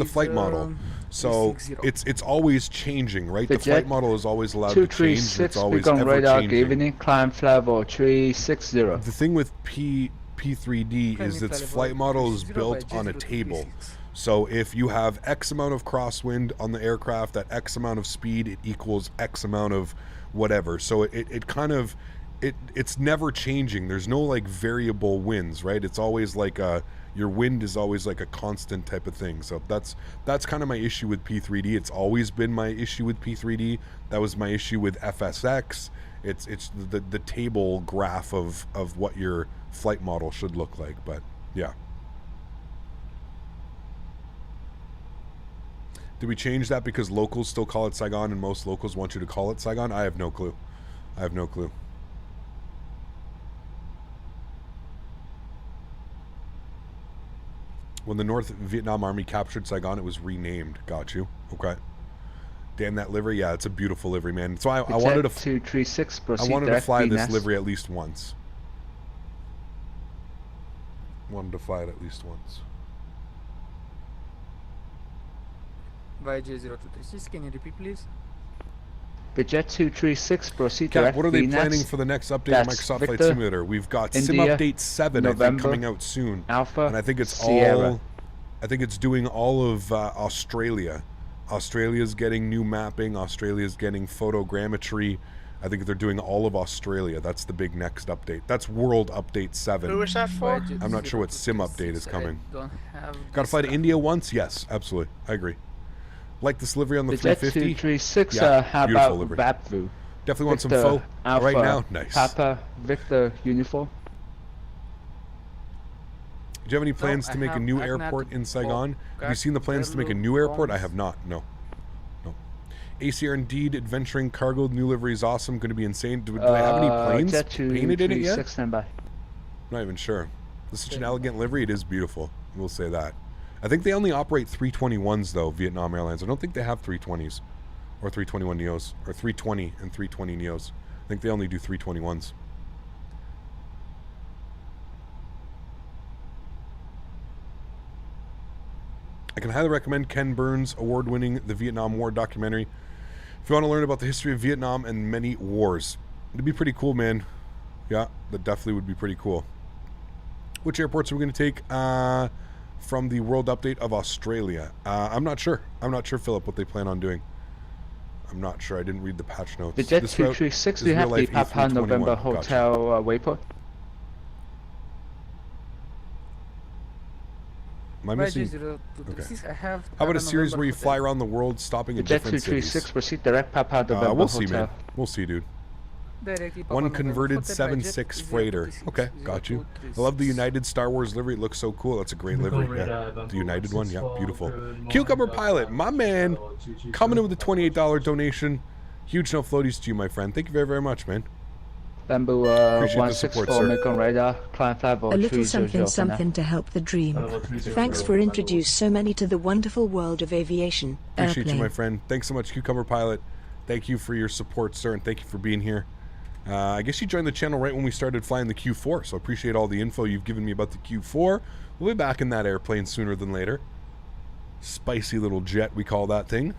flight model. So it's always changing, right? The flight model is always allowed to change. It's always ever changing. Climb level 360. The thing with P3D is its flight model is built on a table. So if you have X amount of crosswind on the aircraft at X amount of speed, it equals X amount of whatever. So it's never changing. There's no like variable winds, right? It's always like your wind is always like a constant type of thing. So that's kind of my issue with P3D. It's always been my issue with P3D. That was my issue with FSX. It's the table graph of what your flight model should look like. But yeah. Did we change that because locals still call it Saigon and most locals want you to call it Saigon? I have no clue. I have no clue. When the North Vietnam Army captured Saigon, it was renamed. Got you. Okay. Damn that livery. Yeah, it's a beautiful livery, man. So I wanted to 236. I wanted to fly this livery at least once. Wanted to fly it at least once. YJ0236, can you repeat please? Budget 236, proceed Cap, what are they planning for the next update of Microsoft Flight Simulator? We've got Sim Update 7 I think coming out soon. Alpha, and I think it's Sierra. all I think it's doing all of Australia. Australia's getting new mapping, Australia's getting photogrammetry. I think they're doing all of Australia. That's the big next update. That's World Update 7. Who is that for? I'm not sure what Sim Update is coming. Got to fly to India once? Yes, absolutely. I agree. Like this livery on the 350? 236, yeah, how beautiful about livery. Babvu? Definitely want some Victor, faux Alpha, right now. Nice. Papa, Victor, uniform. Do you have any plans to make a new airport in Saigon? Have you seen the plans to make a new airport? I have not. No. No. ACR indeed. Adventuring cargo. New livery is awesome. Going to be insane. Do they have any planes painted in it yet? I'm not even sure. This is such an elegant livery. It is beautiful. We'll say that. I think they only operate 321s though, Vietnam Airlines. I don't think they have 320s or 321 Neos or 320 and 320 Neos. I think they only do 321s. I can highly recommend Ken Burns' award-winning The Vietnam War documentary if you want to learn about the history of Vietnam and many wars. It'd be pretty cool, man. Yeah, that definitely would be pretty cool. Which airports are we going to take from the World Update of Australia? I'm not sure. I'm not sure, Philip, what they plan on doing. I'm not sure. I didn't read the patch notes. The Jet 236, we have the Papa November Hotel Wayport. Am I missing? Okay. How about a series where you fly around the world, stopping in different cities? Jet 236, proceed direct Papa November We'll Hotel. see, man. We'll see, dude. One converted 7.6 freighter. Okay, got you. I love the United Star Wars livery. It looks so cool. That's a great livery. Yeah. The United one, yeah, beautiful. Cucumber Pilot, my man, coming in with a $28 donation. Huge no floaties to you, my friend. Thank you very, very much, man. Bamboo 164 Mekong radar, climb level a little something to help the dream. Thanks for introducing so many to the wonderful world of aviation. Appreciate you, my friend. Thanks so much, Cucumber Pilot. Thank you for your support, sir, and thank you for being here. I guess you joined the channel right when we started flying the Q4, so I appreciate all the info you've given me about the Q4. We'll be back in that airplane sooner than later. Spicy little jet, we call that thing.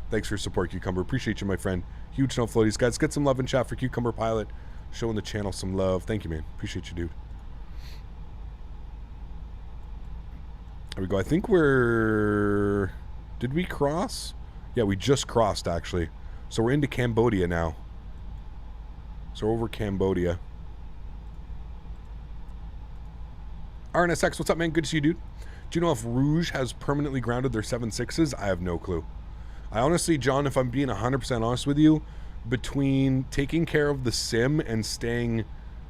Thanks for your support, Cucumber. Appreciate you, my friend. Huge no floaties. Guys, get some love and chat for Cucumber Pilot. Showing the channel some love. Thank you, man. Appreciate you, dude. There we go. I think we're... Did we cross? Yeah, we just crossed, actually. So we're into Cambodia now. So over Cambodia. RNSX, what's up, man? Good to see you, dude. Do you know if Rouge has permanently grounded their 7.6s? I have no clue. I honestly, John, if I'm being 100% honest with you, between taking care of the sim and staying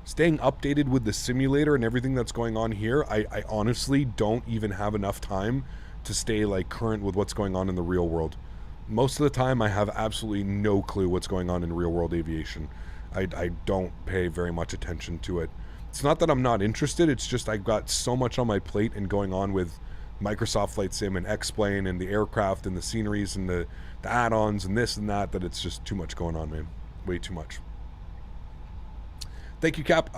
updated with the simulator and everything that's going on here, I honestly don't even have enough time to stay like current with what's going on in the real world. Most of the time I have absolutely no clue what's going on in real world aviation. I don't pay very much attention to it. It's not that I'm not interested, it's just I've got so much on my plate and going on with Microsoft Flight Sim and X-Plane and the aircraft and the sceneries and the add-ons and this and that it's just too much going on, man. Way too much. Thank you, Cap.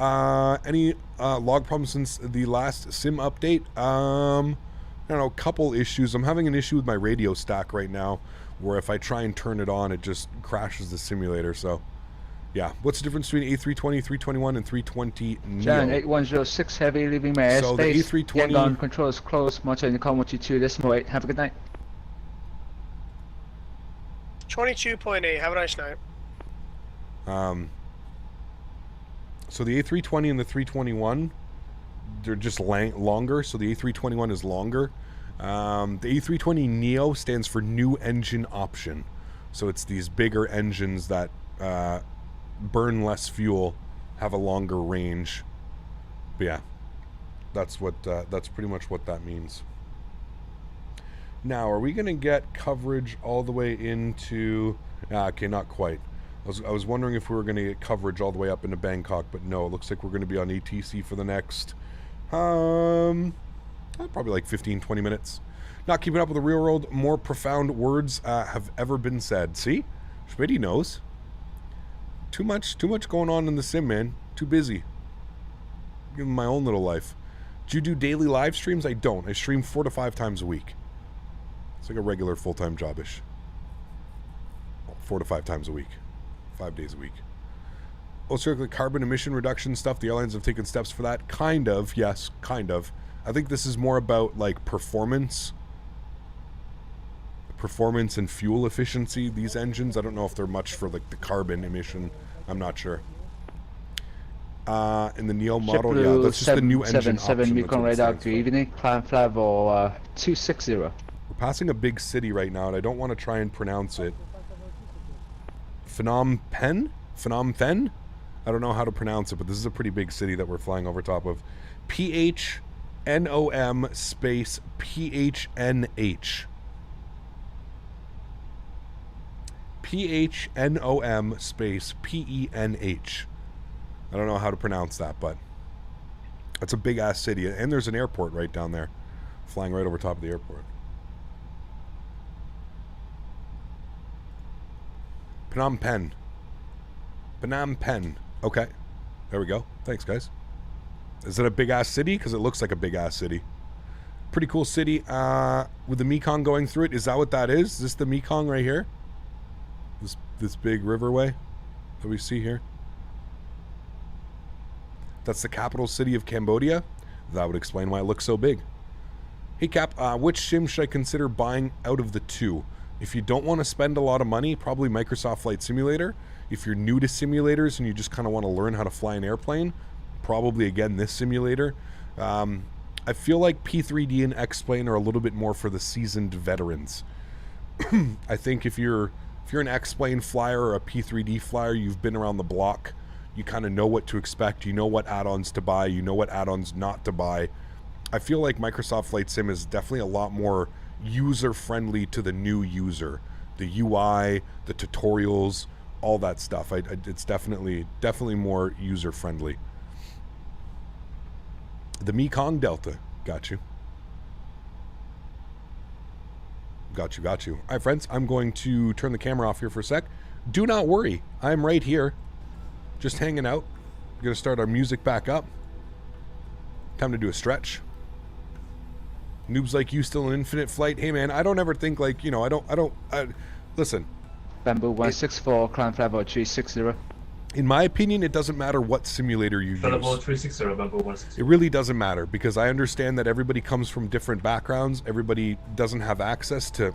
Any log problems since the last sim update? I don't know, a couple issues. I'm having an issue with my radio stack right now where if I try and turn it on, it just crashes the simulator. So, yeah. What's the difference between A320, 321, and 320 Neo? Jan 8106 Heavy, leaving my airspace. So the A320... Ground control is closed. Motor Intercom 122, decimal 8. Have a good night. 22.8. Have a nice night. So the A320 and the 321, they're just longer. So the A321 is longer. The A320 Neo stands for New Engine Option. So it's these bigger engines that burn less fuel, have a longer range. But yeah, that's pretty much what that means. Now, are we going to get coverage all the way into... okay, not quite. I was wondering if we were going to get coverage all the way up into Bangkok, but no, it looks like we're going to be on ATC for the next... probably like 15-20 minutes. Not keeping up with the real world. More profound words have ever been said. See? Smitty knows. Too much going on in the sim, man. Too busy. Giving my own little life. Do you do daily live streams? I don't. I stream 4 to 5 times a week. It's like a regular full-time job-ish. 4 to 5 times a week. 5 days a week. Also, the carbon emission reduction stuff, the airlines have taken steps for that. Kind of, yes, kind of. I think this is more about, like, performance and fuel efficiency, these engines. I don't know if they're much for, like, the carbon emission. I'm not sure. In the Neo model, yeah, that's just the new engine option. 777 Mekong radar, good evening. Climb flight level 260. We're passing a big city right now, and I don't want to try and pronounce it. Phnom Penh? I don't know how to pronounce it, but this is a pretty big city that we're flying over top of. PHNOM space PHNH. PHNOM space PENH. I don't know how to pronounce that, but it's a big-ass city. And there's an airport right down there. Flying right over top of the airport. Phnom Penh. Okay. There we go. Thanks, guys. Is it a big-ass city? Because it looks like a big-ass city. Pretty cool city with the Mekong going through it. Is that what that is? Is this the Mekong right here? This big riverway that we see here? That's the capital city of Cambodia? That would explain why it looks so big. Hey, Cap, which sim should I consider buying out of the two? If you don't want to spend a lot of money, probably Microsoft Flight Simulator. If you're new to simulators and you just kind of want to learn how to fly an airplane, probably, again, this simulator. I feel like P3D and X-Plane are a little bit more for the seasoned veterans. I think if you're an X-Plane flyer or a P3D flyer, you've been around the block. You kind of know what to expect. You know what add-ons to buy. You know what add-ons not to buy. I feel like Microsoft Flight Sim is definitely a lot more user-friendly to the new user. The UI, the tutorials, all that stuff. It's definitely more user-friendly. The Mekong Delta. Got you. Got you. All right, friends. I'm going to turn the camera off here for a sec. Do not worry. I'm right here. Just hanging out. We're going to start our music back up. Time to do a stretch. Noobs like you still in infinite flight? Hey, man, I don't ever think like, you know, listen. Bamboo 164, climb flight level 360. In my opinion, it doesn't matter what simulator you use. Level 360, Bamboo 160. It really doesn't matter because I understand that everybody comes from different backgrounds. Everybody doesn't have access to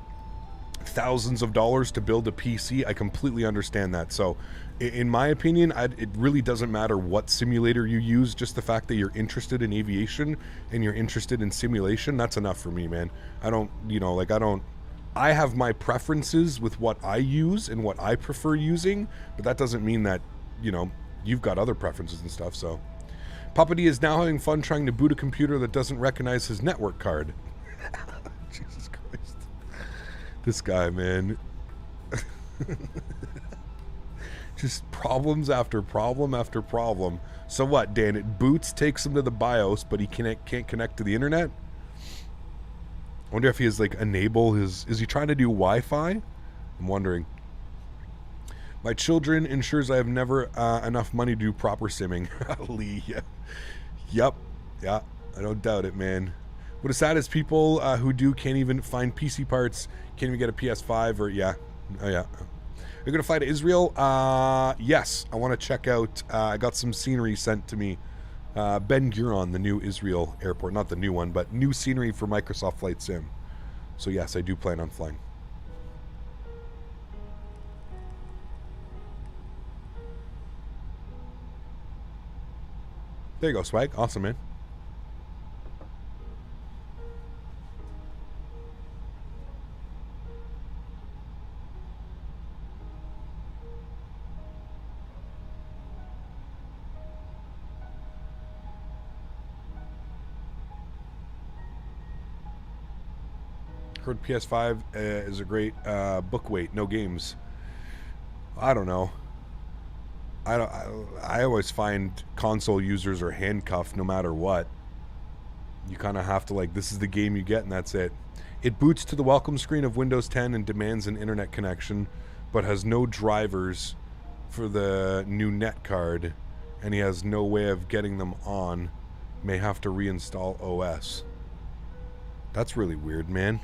thousands of dollars to build a PC. I completely understand that. So in my opinion, it really doesn't matter what simulator you use. Just the fact that you're interested in aviation and you're interested in simulation, that's enough for me, man. I don't, you know, like I have my preferences with what I use and what I prefer using, but that doesn't mean that, you know, you've got other preferences and stuff. So Papa D is now having fun trying to boot a computer that doesn't recognize his network card. Jesus Christ. This guy, man. Just problems after problem after problem. So what, Dan? It boots, takes him to the BIOS, but he can't connect to the internet? I wonder if he has, like, enable his... Is he trying to do Wi-Fi? I'm wondering. My children ensures I have never enough money to do proper simming. Lee, yeah. Yep. Yeah, I don't doubt it, man. What is sad is people who do can't even find PC parts, can't even get a PS5 or... Yeah. Oh, yeah. You're going to fly to Israel? Yes. I want to check out... I got some scenery sent to me. Ben Gurion, the new Israel airport. Not the new one, but new scenery for Microsoft Flight Sim. So yes, I do plan on flying. There you go, Swag. Awesome, man. Heard PS5 is a great book weight, no games. I don't know. I always find console users are handcuffed no matter what. You kind of have to, like, this is the game you get and that's it. It boots to the welcome screen of Windows 10 and demands an internet connection, but has no drivers for the new net card, and he has no way of getting them on. May have to reinstall OS. That's really weird, man.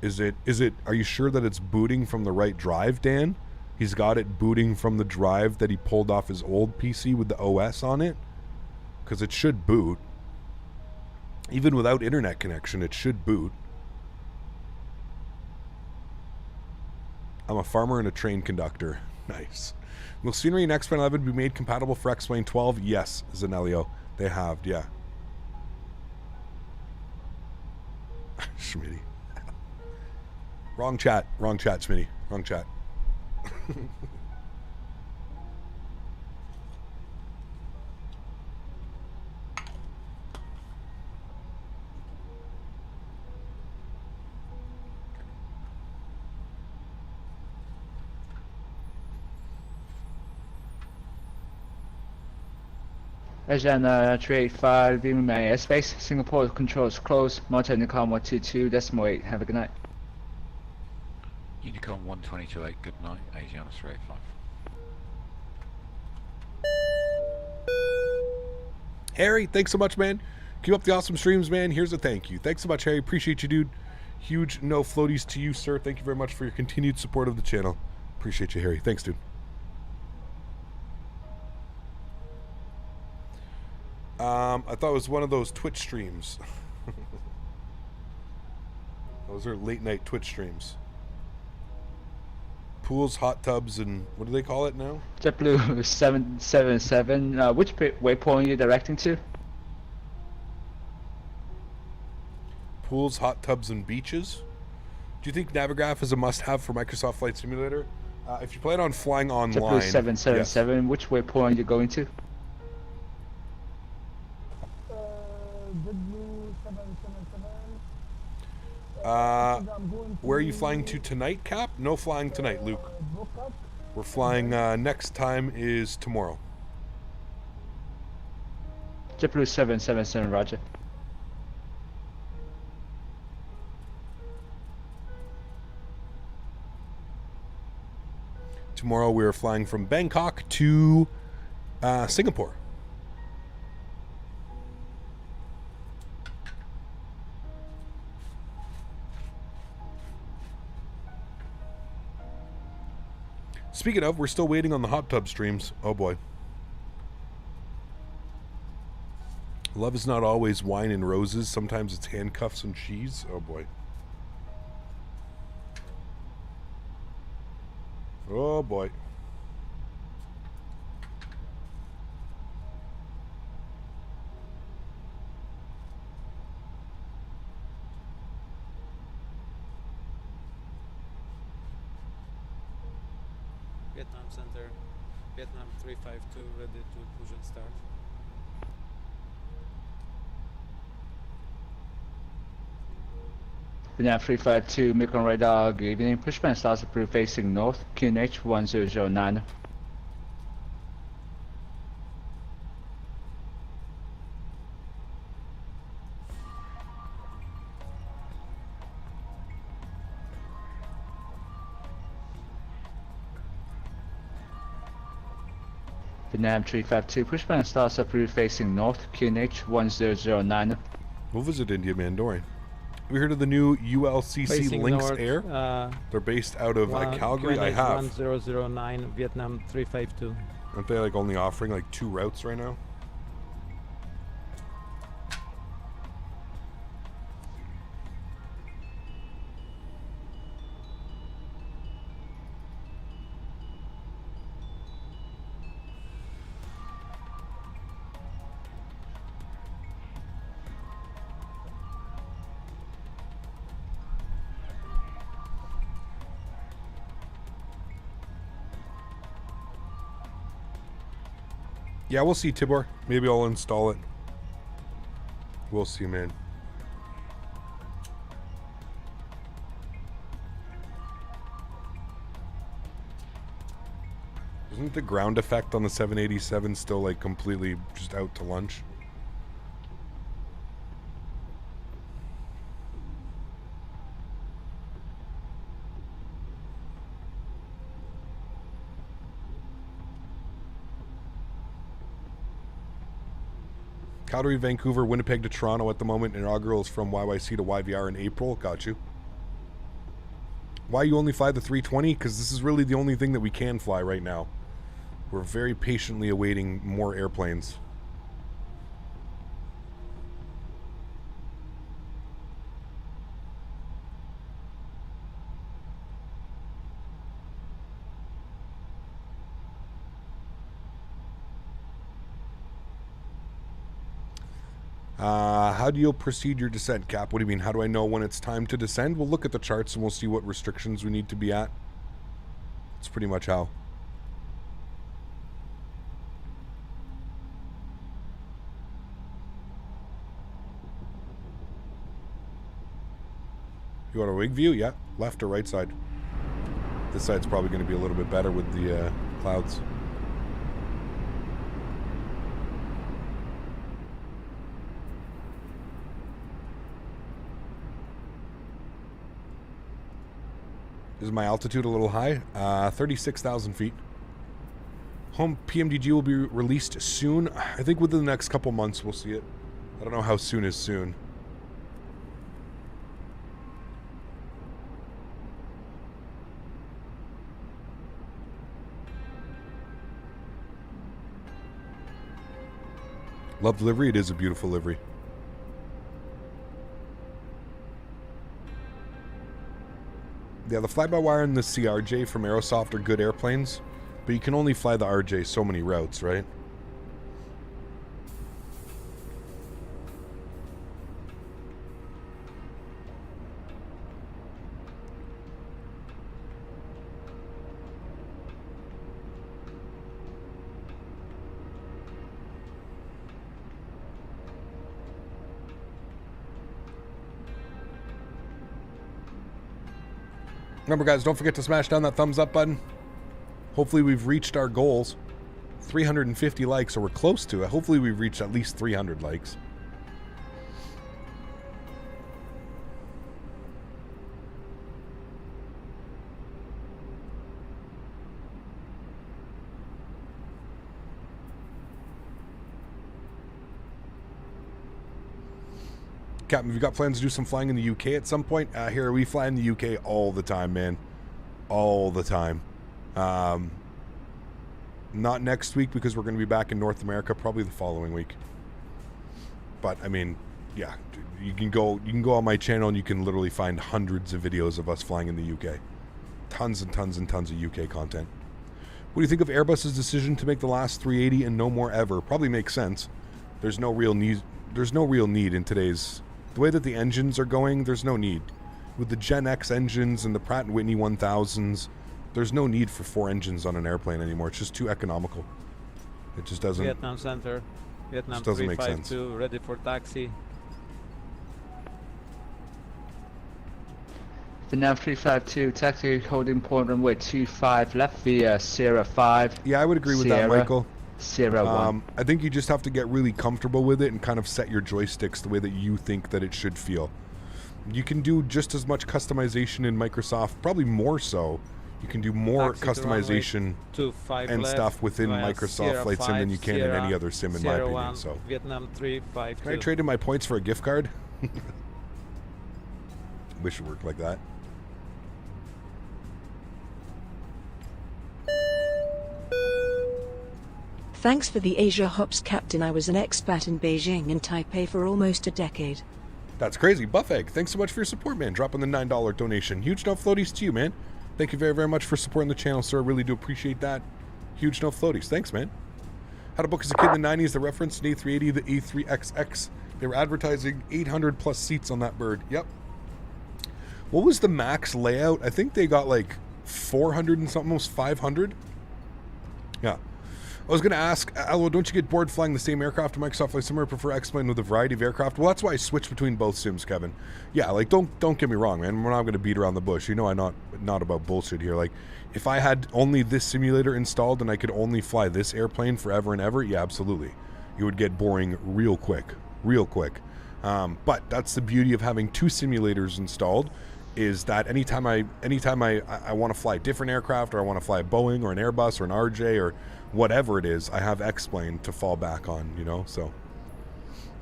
Is it, are you sure that it's booting from the right drive, Dan? He's got it booting from the drive that he pulled off his old PC with the OS on it? Because it should boot. Even without internet connection, it should boot. I'm a farmer and a train conductor. Nice. Will scenery in X-Plane 11 be made compatible for X-Plane 12? Yes, Zanelio. They have, yeah. Smitty. Wrong chat, Smitty. Wrong chat. Asian 385, leaving my airspace. Singapore controls closed. Malta Unicom 122.8. Have a good night. Unicom 122.8, good night. Asian 385. Harry, thanks so much, man. Keep up the awesome streams, man. Here's a thank you. Thanks so much, Harry. Appreciate you, dude. Huge no floaties to you, sir. Thank you very much for your continued support of the channel. Appreciate you, Harry. Thanks, dude. I thought it was one of those Twitch streams. Those are late night Twitch streams. Pools, hot tubs, and what do they call it now? JetBlue 777. Which waypoint are you directing to? Pools, hot tubs, and beaches. Do you think Navigraph is a must-have for Microsoft Flight Simulator? If you plan on flying online... JetBlue 777. Yes. Which waypoint are you going to? Where are you flying to tonight, Cap? No flying tonight, Luke. We're flying, next time is tomorrow. JetBlue 777, roger. Tomorrow we're flying from Bangkok to Singapore. Speaking of, we're still waiting on the hot tub streams. Oh boy. Love is not always wine and roses. Sometimes it's handcuffs and cheese. Oh boy. Oh boy. Vietnam Center, Vietnam 352, ready to push and start. Vietnam 352, Micron radar, good evening. Pushback starts approved facing north, QNH 1009. Vietnam 352, pushback starts approved facing north, QNH 1009. We'll visit India, man, don't worry. We heard of the new ULCC Facing Lynx north, Air. They're based out of Calgary. I have. 1009, Vietnam 352. Aren't they like only offering like 2 routes right now? Yeah, we'll see, Tibor. Maybe I'll install it. We'll see, man. Isn't the ground effect on the 787 still like completely just out to lunch? Calgary, Vancouver, Winnipeg to Toronto at the moment. Inaugural is from YYC to YVR in April. Got you. Why you only fly the 320? Because this is really the only thing that we can fly right now. We're very patiently awaiting more airplanes. How do you proceed your descent, Cap? What do you mean? How do I know when it's time to descend? We'll look at the charts and we'll see what restrictions we need to be at. That's pretty much how. You want a wing view? Yeah. Left or right side? This side's probably going to be a little bit better with the clouds. Is my altitude a little high? 36,000 feet. Home PMDG will be released soon. I think within the next couple months we'll see it. I don't know how soon is soon. Love the livery. It is a beautiful livery. Yeah, the fly-by-wire and the CRJ from Aerosoft are good airplanes, but you can only fly the RJ so many routes, right? Remember, guys, don't forget to smash down that thumbs up button. Hopefully we've reached our goals. 350 likes, or we're close to it. Hopefully we've reached at least 300 likes. Captain, have you got plans to do some flying in the UK at some point? Here, we fly in the UK all the time, man. All the time. Not next week because we're going to be back in North America, probably the following week. But, I mean, yeah. You can go on my channel and you can literally find hundreds of videos of us flying in the UK. tons and tons and tons of UK content. What do you think of Airbus's decision to make the last 380 and no more ever? Probably makes sense. There's no real need. There's no real need in today's, the way that the engines are going. There's no need with the Gen X engines and the Pratt & Whitney 1000s. There's no need for 4 engines on an airplane anymore. It's just too economical. It just doesn't. Vietnam Center. Vietnam doesn't make sense. 352 ready for taxi. Vietnam 352, taxi holding point runway 25 left via Sierra 5. Yeah, I would agree with that, Michael. Sierra 1. I think you just have to get really comfortable with it and kind of set your joysticks the way that you think that it should feel. You can do just as much customization in Microsoft, probably more so. You can do more customization and stuff within Microsoft Flight Sim than you can in any other sim, in my opinion. So, Vietnam 352. Can I trade in my points for a gift card? Wish it worked like that. Thanks for the Asia Hops, Captain. I was an expat in Beijing and Taipei for almost a decade. That's crazy. Buff Egg, thanks so much for your support, man. Dropping the $9 donation. Huge no floaties to you, man. Thank you very, very much for supporting the channel, sir. I really do appreciate that. Huge no floaties. Thanks, man. How to book as a kid in the 90s. The reference an A380, the A3XX. They were advertising 800 plus seats on that bird. Yep. What was the max layout? I think they got like 400 and something, almost 500. Yeah. I was going to ask, Alwa, don't you get bored flying the same aircraft in Microsoft Flight Simulator? Prefer X-Plane with a variety of aircraft? Well, that's why I switched between both sims, Kevin. Yeah, like, don't get me wrong, man. We're not going to beat around the bush. You know I'm not about bullshit here. Like, if I had only this simulator installed and I could only fly this airplane forever and ever, yeah, absolutely. It would get boring real quick. Real quick. But that's the beauty of having 2 simulators installed, is that anytime I want to fly a different aircraft, or I want to fly a Boeing or an Airbus or an RJ or whatever it is, I have X-Plane to fall back on, you know. So,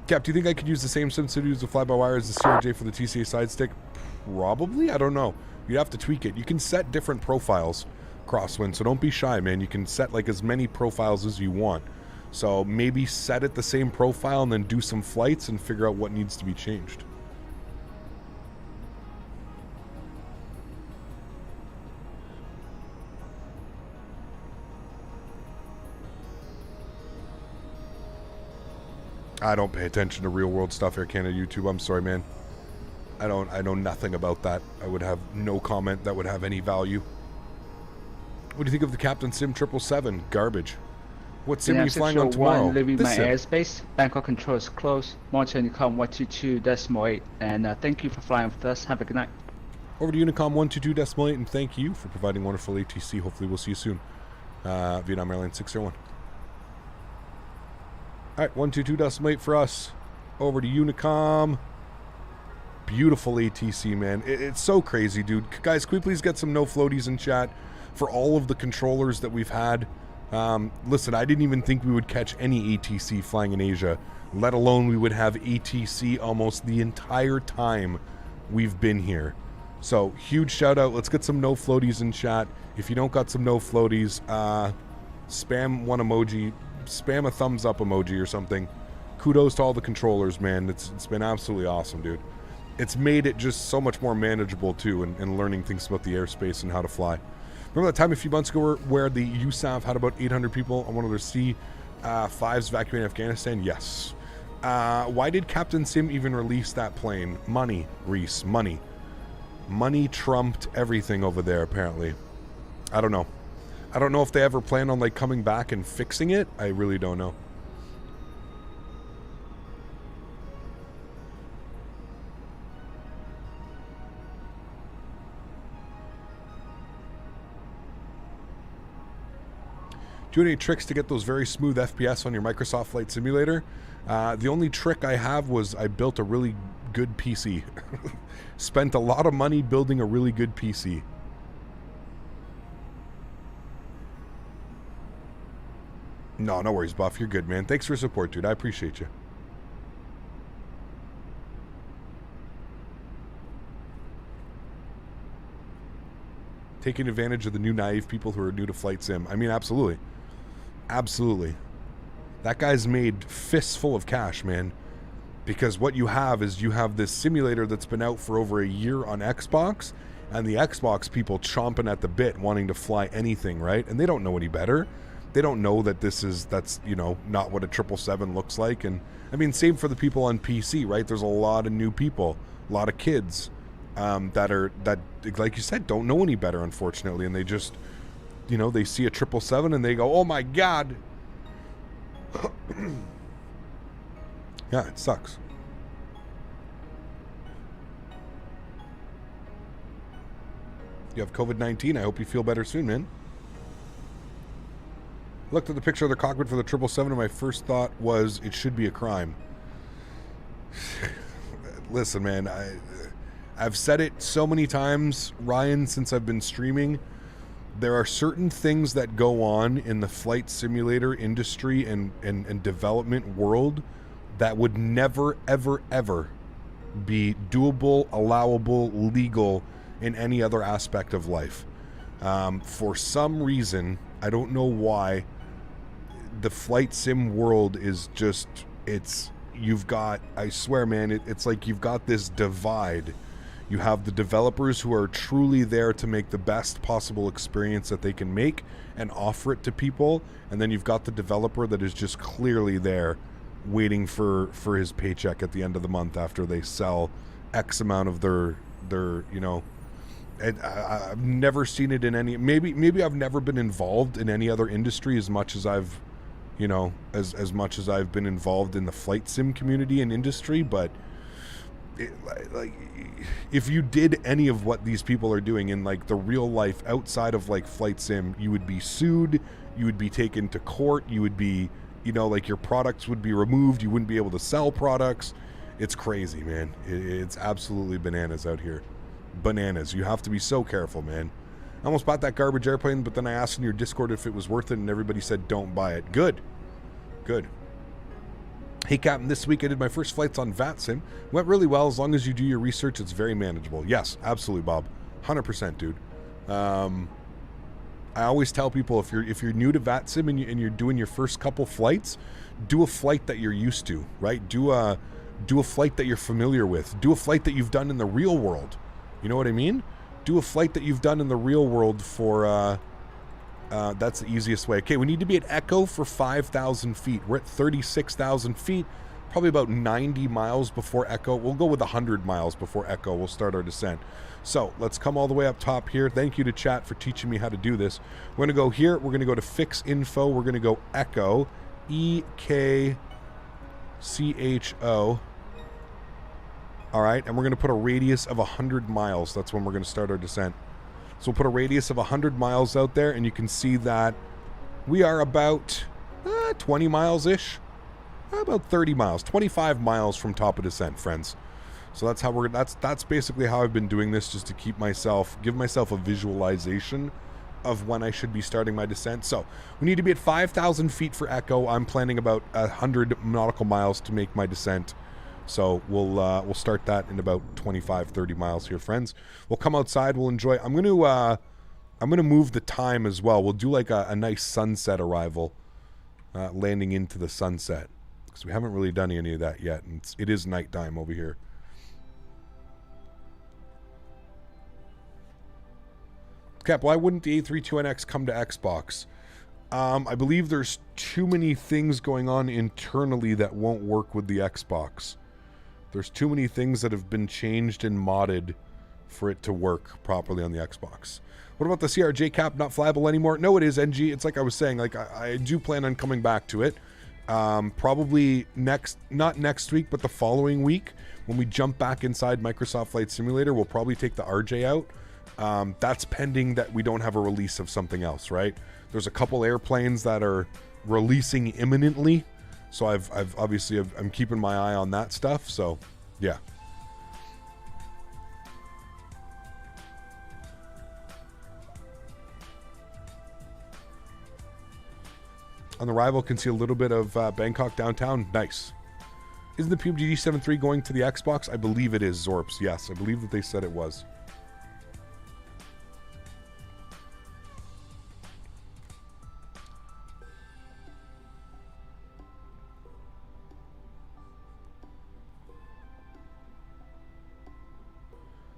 Cap, do you think I could use the same SimCity as the FlyByWire as the CRJ for the TCA side stick? Probably. I don't know. You'd have to tweak it. You can set different profiles, Crosswind, so don't be shy, man. You can set like as many profiles as you want. So maybe set it the same profile and then do some flights and figure out what needs to be changed. I don't pay attention to real world stuff, Air Canada YouTube. I'm sorry, man. I know nothing about that. I would have no comment that would have any value. What do you think of the Captain Sim 777? Garbage. What sim are you flying on tomorrow? Leaving my sim. airspace. Bangkok control is closed. Monitor Unicom 122.8. And thank you for flying with us. Have a good night. Over to Unicom 122.8, and thank you for providing wonderful ATC. Hopefully we'll see you soon. Vietnam Airlines 601. Alright, 122.8 for us. Over to Unicom. Beautiful ATC, man. It's so crazy, dude. Guys, can we please get some no floaties in chat for all of the controllers that we've had? Listen, I didn't even think we would catch any ATC flying in Asia, let alone we would have ATC almost the entire time we've been here. So, huge shout out. Let's get some no floaties in chat. If you don't got some no floaties, spam one emoji. Spam a thumbs up emoji or something. Kudos to all the controllers, man. It's been absolutely awesome, dude. It's made it just so much more manageable too, and learning things about the airspace and how to fly. Remember that time a few months ago where the USAF had about 800 people on one of their C-5s evacuating Afghanistan? Yes. Why did Captain Sim even release that plane? Money, Reese, money. Money trumped everything over there, apparently. I don't know. I don't know if they ever plan on like coming back and fixing it. I really don't know. Do you have any tricks to get those very smooth FPS on your Microsoft Flight Simulator? The only trick I have was I built a really good PC. Spent a lot of money building a really good PC. No worries, Buff. You're good, man. Thanks for your support, dude. I appreciate you. Taking advantage of the new naive people who are new to Flight Sim. I mean, absolutely. Absolutely. That guy's made fists full of cash, man. Because what you have is you have this simulator that's been out for over a year on Xbox, and the Xbox people chomping at the bit wanting to fly anything, right? And they don't know any better. They don't know that that's you know, not what a 777 looks like. And I mean, same for the people on PC, right? There's a lot of new people, a lot of kids that like you said, don't know any better, unfortunately, and they just, you know, they see a 777 and they go, oh my god. Yeah, it sucks. You have COVID-19. I hope you feel better soon, man. Looked at the picture of the cockpit for the 777 and my first thought was it should be a crime. Listen, man, I've said it so many times, Ryan, since I've been streaming. There are certain things that go on in the flight simulator industry and development world that would never, ever, ever be doable, allowable, legal in any other aspect of life. For some reason, I don't know why, the flight sim world is just, you've got, I swear, man, it's like you've got this divide. You have the developers who are truly there to make the best possible experience that they can make and offer it to people, and then you've got the developer that is just clearly there waiting for his paycheck at the end of the month after they sell X amount of their you know. And I've never seen it in any, maybe I've never been involved in any other industry as much as I've, you know, as much as I've been involved in the flight sim community and industry, but like if you did any of what these people are doing in like the real life outside of like flight sim, you would be sued, you would be taken to court, you would be, you know, like your products would be removed, you wouldn't be able to sell products. It's crazy, man. It's absolutely bananas out here. Bananas. You have to be so careful, man. I almost bought that garbage airplane, but then I asked in your Discord if it was worth it, and everybody said don't buy it. Good. Hey, Captain, this week I did my first flights on VATSIM. Went really well. As long as you do your research, it's very manageable. Yes, absolutely, Bob. 100%, dude. I always tell people, if you're new to VATSIM and you're doing your first couple flights, do a flight that you're used to, right? Do a flight that you're familiar with. Do a flight that you've done in the real world. You know what I mean? Do a flight that you've done in the real world for, that's the easiest way. Okay, we need to be at Echo for 5,000 feet. We're at 36,000 feet, probably about 90 miles before Echo. We'll go with 100 miles before Echo. We'll start our descent. So let's come all the way up top here. Thank you to chat for teaching me how to do this. We're going to go here. We're going to go to Fix Info. We're going to go Echo, EKCHO. All right, and we're going to put a radius of 100 miles. That's when we're going to start our descent. So we'll put a radius of 100 miles out there, and you can see that we are about 20 miles-ish. About 30 miles, 25 miles from top of descent, friends. So that's how that's basically how I've been doing this, just to give myself a visualization of when I should be starting my descent. So we need to be at 5,000 feet for Echo. I'm planning about 100 nautical miles to make my descent. So we'll start that in about 25-30 miles here, friends. We'll come outside. We'll enjoy. I'm gonna move the time as well. We'll do like a nice sunset arrival, landing into the sunset, because we haven't really done any of that yet, and it is nighttime over here. Cap, why wouldn't the A32NX come to Xbox? I believe there's too many things going on internally that won't work with the Xbox. There's too many things that have been changed and modded for it to work properly on the Xbox. What about the CRJ Cap not flyable anymore? No, it is, NG. It's like I was saying, like I do plan on coming back to it. Probably not next week, but the following week, when we jump back inside Microsoft Flight Simulator, we'll probably take the RJ out. That's pending that we don't have a release of something else, right? There's a couple airplanes that are releasing imminently, so I've obviously I'm keeping my eye on that stuff. So yeah. On arrival, can see a little bit of Bangkok downtown. Nice. Isn't the PUBG D73 going to the Xbox? I believe it is, Zorps. Yes, I believe that they said it was.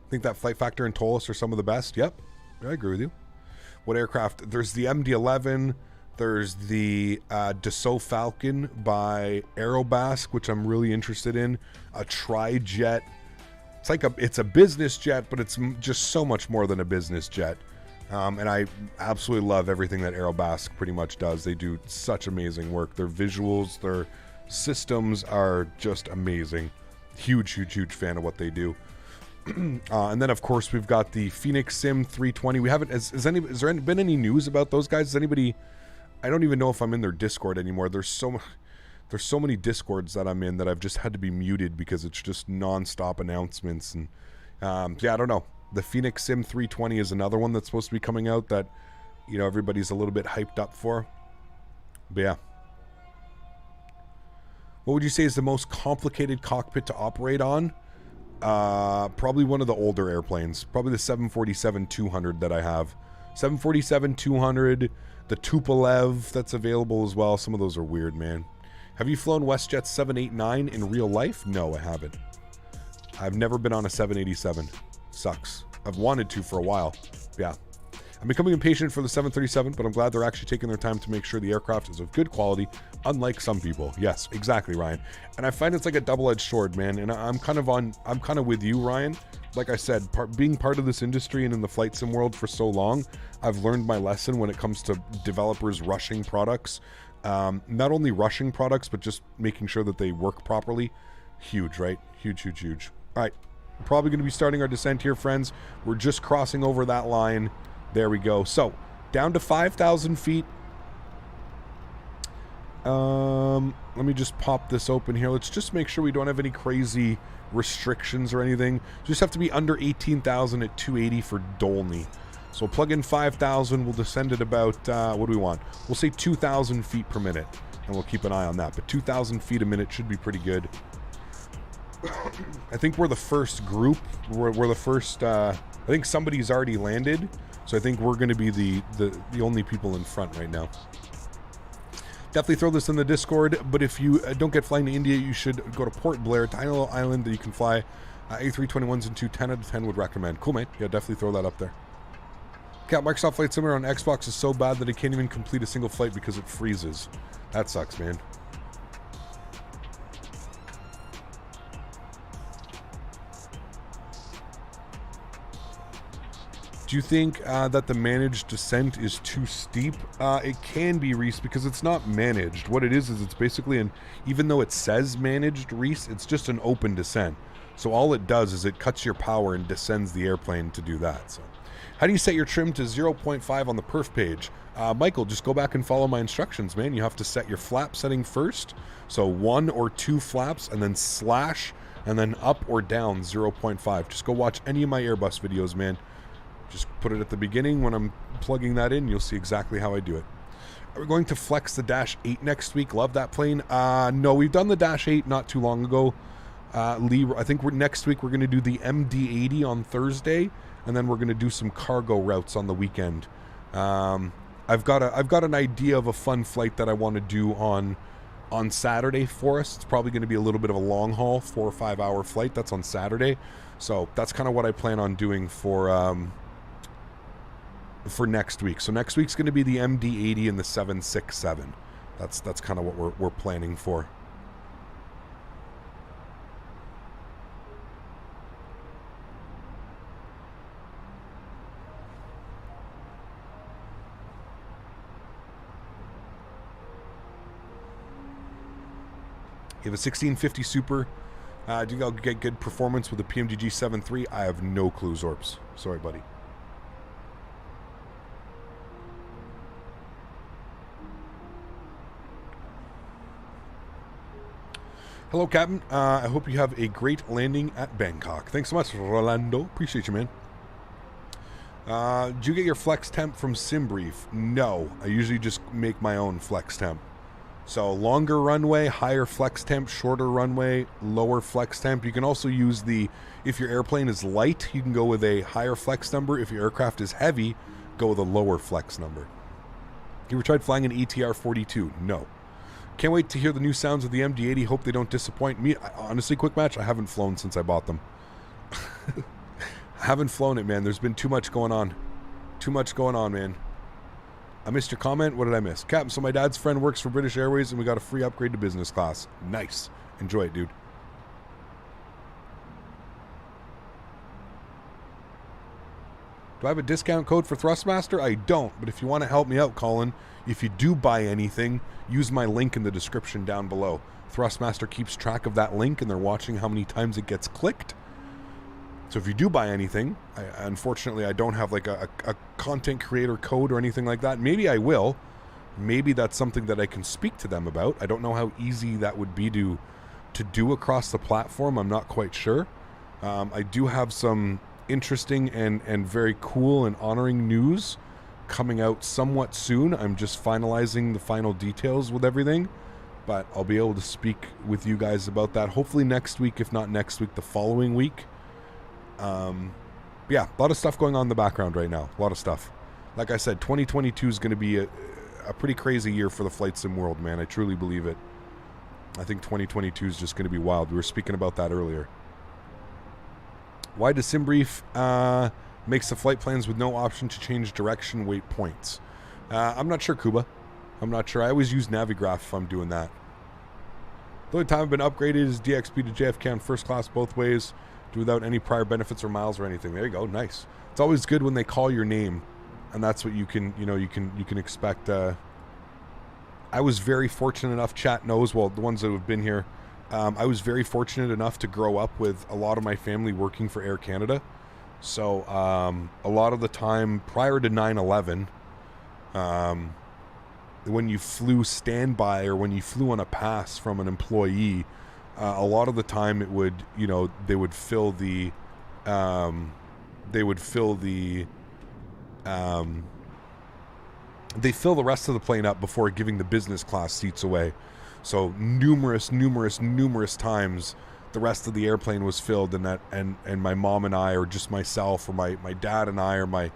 think that flight factor and Toliss are some of the best. Yep, I agree with you. What aircraft? There's the MD-11. There's the Dassault Falcon by Aerobasque, which I'm really interested in. A tri-jet. It's a business jet, but it's just so much more than a business jet. And I absolutely love everything that Aerobasque pretty much does. They do such amazing work. Their visuals, their systems are just amazing. Huge fan of what they do. And then of course we've got the Phoenix Sim 320. We haven't. Has there been any news about those guys? Has anybody? I don't even know if I'm in their Discord anymore. There's so many Discords that I'm in that I've just had to be muted because it's just non-stop announcements. And yeah, I don't know. The Phoenix Sim 320 is another one that's supposed to be coming out that, you know, everybody's a little bit hyped up for. But yeah. What would you say is the most complicated cockpit to operate on? Probably one of the older airplanes. Probably the 747-200 that I have. 747-200, the Tupolev that's available as well. Some of those are weird, man. Have you flown WestJet 789 in real life? No, I haven't. I've never been on a 787. Sucks. I've wanted to for a while. Yeah. I'm becoming impatient for the 737, but I'm glad they're actually taking their time to make sure the aircraft is of good quality, unlike some people. Yes, exactly, Ryan. And I find it's like a double-edged sword, man. And I'm kind of with you, Ryan. Like I said, being part of this industry and in the flight sim world for so long, I've learned my lesson when it comes to developers rushing products. Not only rushing products, but just making sure that they work properly. Huge, right? Huge. All right. We're probably going to be starting our descent here, friends. We're just crossing over that line. There we go. So, down to 5,000 feet. Let me just pop this open here. Let's just make sure we don't have any crazy restrictions or anything. Just have to be under 18,000 at 280 for Dolny. So we'll plug in 5,000. We'll descend at about, what do we want? We'll say 2,000 feet per minute. And we'll keep an eye on that. But 2,000 feet a minute should be pretty good. I think we're the first group. We're the first, I think somebody's already landed. So I think we're going to be the only people in front right now. Definitely throw this in the Discord, but if you don't get flying to India, you should go to Port Blair, tiny little island that you can fly. A321s and 10 out of 10 would recommend. Cool, mate. Yeah, definitely throw that up there. Cat, Microsoft Flight Simulator on Xbox is so bad that it can't even complete a single flight because it freezes. That sucks, man. Do you think that the managed descent is too steep? It can be, Reese, because it's not managed. What it is it's basically even though it says managed, Reese, it's just an open descent. So all it does is it cuts your power and descends the airplane to do that. So, how do you set your trim to 0.5 on the perf page? Michael, just go back and follow my instructions, man. You have to set your flap setting first. So 1 or 2 flaps and then slash and then up or down 0.5. Just go watch any of my Airbus videos, man. Just put it at the beginning. When I'm plugging that in, you'll see exactly how I do it. Are we going to flex the Dash 8 next week? Love that plane. No, we've done the Dash 8 not too long ago. Lee, I think next week we're going to do the MD-80 on Thursday, and then we're going to do some cargo routes on the weekend. I've got an idea of a fun flight that I want to do on Saturday for us. It's probably going to be a little bit of a long haul, 4 or 5 hour flight. That's on Saturday. So that's kind of what I plan on doing for next week. So next week's going to be the MD-80 and the 767. That's kind of what we're planning for. You have a 1650 Super. Do you get good performance with a PMDG 7.3? I have no clue, Zorps. Sorry, buddy. Hello, Captain. I hope you have a great landing at Bangkok. Thanks so much, Rolando. Appreciate you, man. Did you get your flex temp from SimBrief? No. I usually just make my own flex temp. So longer runway, higher flex temp, shorter runway, lower flex temp. You can also use if your airplane is light, you can go with a higher flex number. If your aircraft is heavy, go with a lower flex number. You ever tried flying an ETR-42? No. Can't wait to hear the new sounds of the MD-80. Hope they don't disappoint me. Honestly, quick match, I haven't flown since I bought them. I haven't flown it, man. There's been too much going on. Too much going on, man. I missed your comment. What did I miss? Captain, so my dad's friend works for British Airways and we got a free upgrade to business class. Nice. Enjoy it, dude. Do I have a discount code for Thrustmaster? I don't, but if you want to help me out, Colin, if you do buy anything, use my link in the description down below. Thrustmaster keeps track of that link and they're watching how many times it gets clicked. So if you do buy anything, unfortunately I don't have like a content creator code or anything like that. Maybe I will. Maybe that's something that I can speak to them about. I don't know how easy that would be to do across the platform. I'm not quite sure. I do have some interesting and very cool and honoring news coming out somewhat soon. I'm just finalizing the final details with everything, but I'll be able to speak with you guys about that hopefully next week, if not next week, the following week. Yeah, a lot of stuff going on in the background right now. A lot of stuff. Like I said, 2022 is going to be a pretty crazy year for the flight sim world, man. I truly believe it. I think 2022 is just going to be wild. We were speaking about that earlier. Why does SimBrief makes the flight plans with no option to change direction, weight, points? I'm not sure, Kuba. I'm not sure. I always use Navigraph if I'm doing that. The only time I've been upgraded is DXP to JFK on first class both ways, without any prior benefits or miles or anything. There you go. Nice. It's always good when they call your name, and that's what you can expect. I was very fortunate enough, chat knows, well, the ones that have been here, I was very fortunate enough to grow up with a lot of my family working for Air Canada. So a lot of the time prior to 9/11, when you flew standby or when you flew on a pass from an employee, a lot of the time it would, they would fill the they fill the rest of the plane up before giving the business class seats away. So numerous times the rest of the airplane was filled, and my mom and I, or just myself, or my dad and I, or my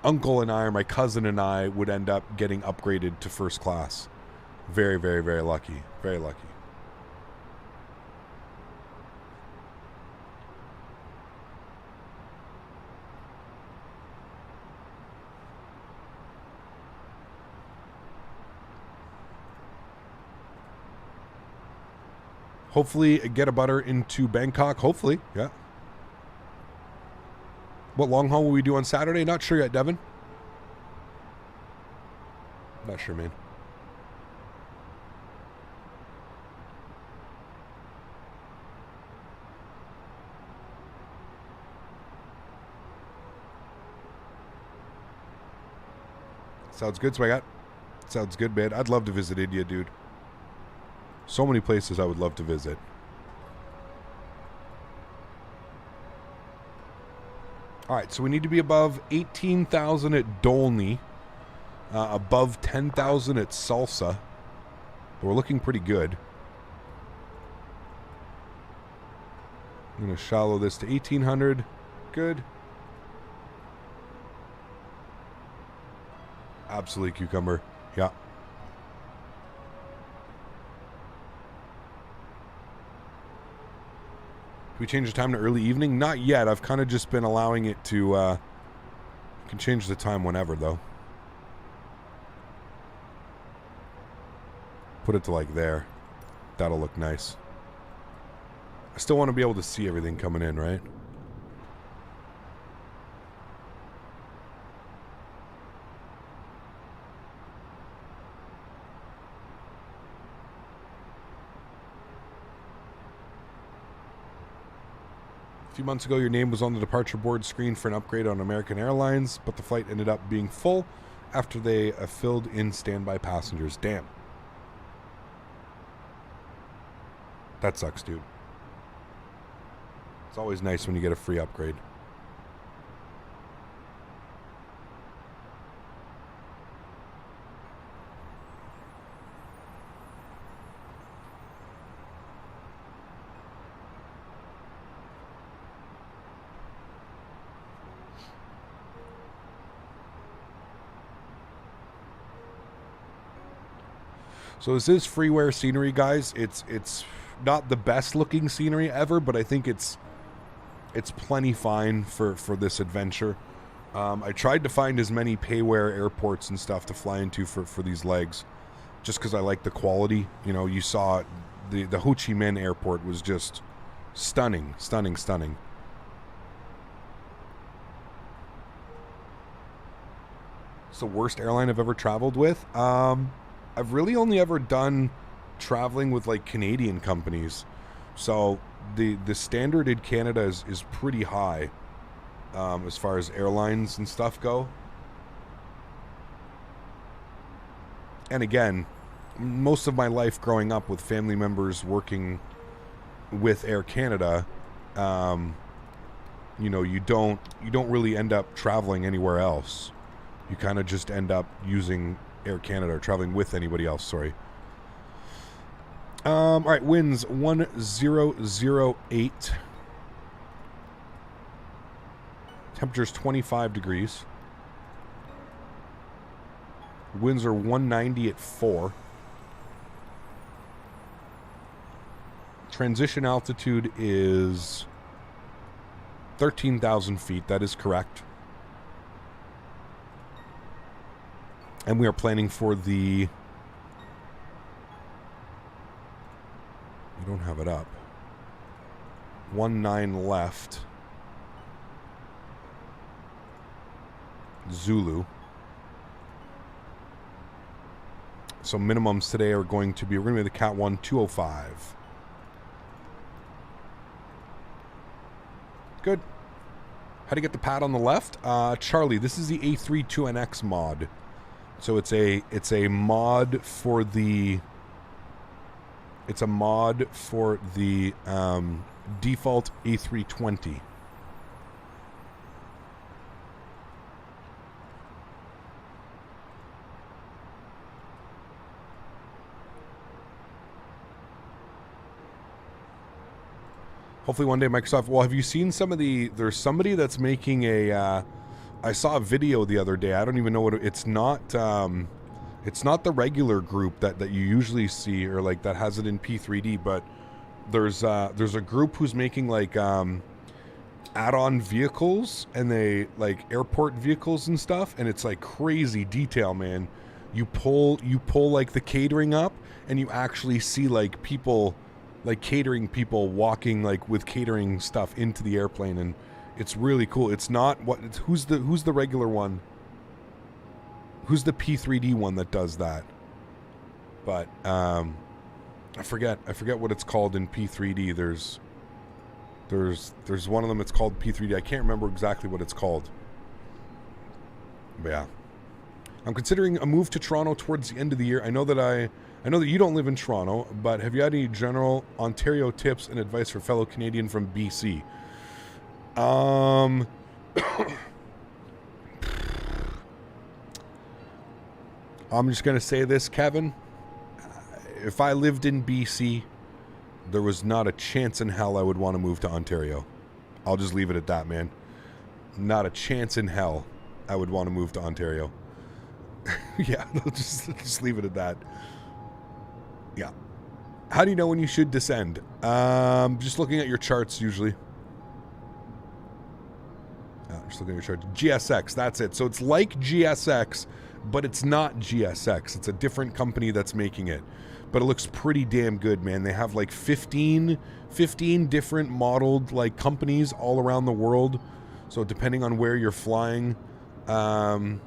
uncle and I, or my cousin and I would end up getting upgraded to first class. Very, very, very lucky. Very lucky. Hopefully get a butter into Bangkok. Hopefully, yeah. What long haul will we do on Saturday? Not sure yet, Devin. Not sure, man. Sounds good, Swagat. Sounds good, man. I'd love to visit India, dude. So many places I would love to visit. All right, so we need to be above 18,000 at Dolny, above 10,000 at Salsa. We're looking pretty good. I'm going to shallow this to 1,800. Good. Absolutely, cucumber. Yeah. We change the time to early evening? Not yet. I've kind of just been allowing it to, you can change the time whenever, though. Put it to, like, there. That'll look nice. I still want to be able to see everything coming in, right? A few months ago, your name was on the departure board screen for an upgrade on American Airlines, but the flight ended up being full after they filled in standby passengers. Damn. That sucks, dude. It's always nice when you get a free upgrade. So this is freeware scenery, guys. It's not the best looking scenery ever, but I think it's it's plenty fine for this adventure. I tried to find as many payware airports and stuff to fly into for these legs, just because I like the quality. You know, you saw the Ho Chi Minh airport was just stunning, stunning, stunning. It's the worst airline I've ever traveled with. I've really only ever done traveling with like Canadian companies, so the standard in Canada is pretty high as far as airlines and stuff go. And again, most of my life growing up with family members working with Air Canada, you know, you don't really end up traveling anywhere else. You kind of just end up using Air Canada or traveling with anybody else, sorry. All right, winds 1008. Temperature's 25 degrees. Winds are 190 at 4. Transition altitude is 13,000 feet. That is correct. And we are planning for the... You don't have it up. 19 left. Zulu. So minimums today are going to be, we're going to be the Cat 1 205. Good. How to get the pad on the left? Charlie, this is the A32NX mod. So it's a mod for the default A320. Hopefully one day Microsoft... Well, have you seen some of the... There's somebody that's making a... I saw a video the other day. I don't even know what... It's not the regular group that you usually see, or like that has it in P3D, but there's a group who's making like add-on vehicles, and they like airport vehicles and stuff, and it's like crazy detail, man. You pull like the catering up, and you actually see like people... like catering people walking like with catering stuff into the airplane, and it's really cool. It's not what it's, who's the regular one? Who's the P3D one that does that? But I forget what it's called in P3D. There's one of them. It's called P3D. I can't remember exactly what it's called. But yeah, I'm considering a move to Toronto towards the end of the year. I know that you don't live in Toronto, but have you had any general Ontario tips and advice for fellow Canadian from BC? I'm just going to say this, Kevin. If I lived in BC, there was not a chance in hell I would want to move to Ontario. I'll just leave it at that, man. Not a chance in hell I would want to move to Ontario. Yeah, just leave it at that. Yeah. How do you know when you should descend? Just looking at your charts usually. Just looking at your charts. GSX, that's it. So it's like GSX, but it's not GSX. It's a different company that's making it. But it looks pretty damn good, man. They have like 15 different modeled like companies all around the world. So depending on where you're flying, around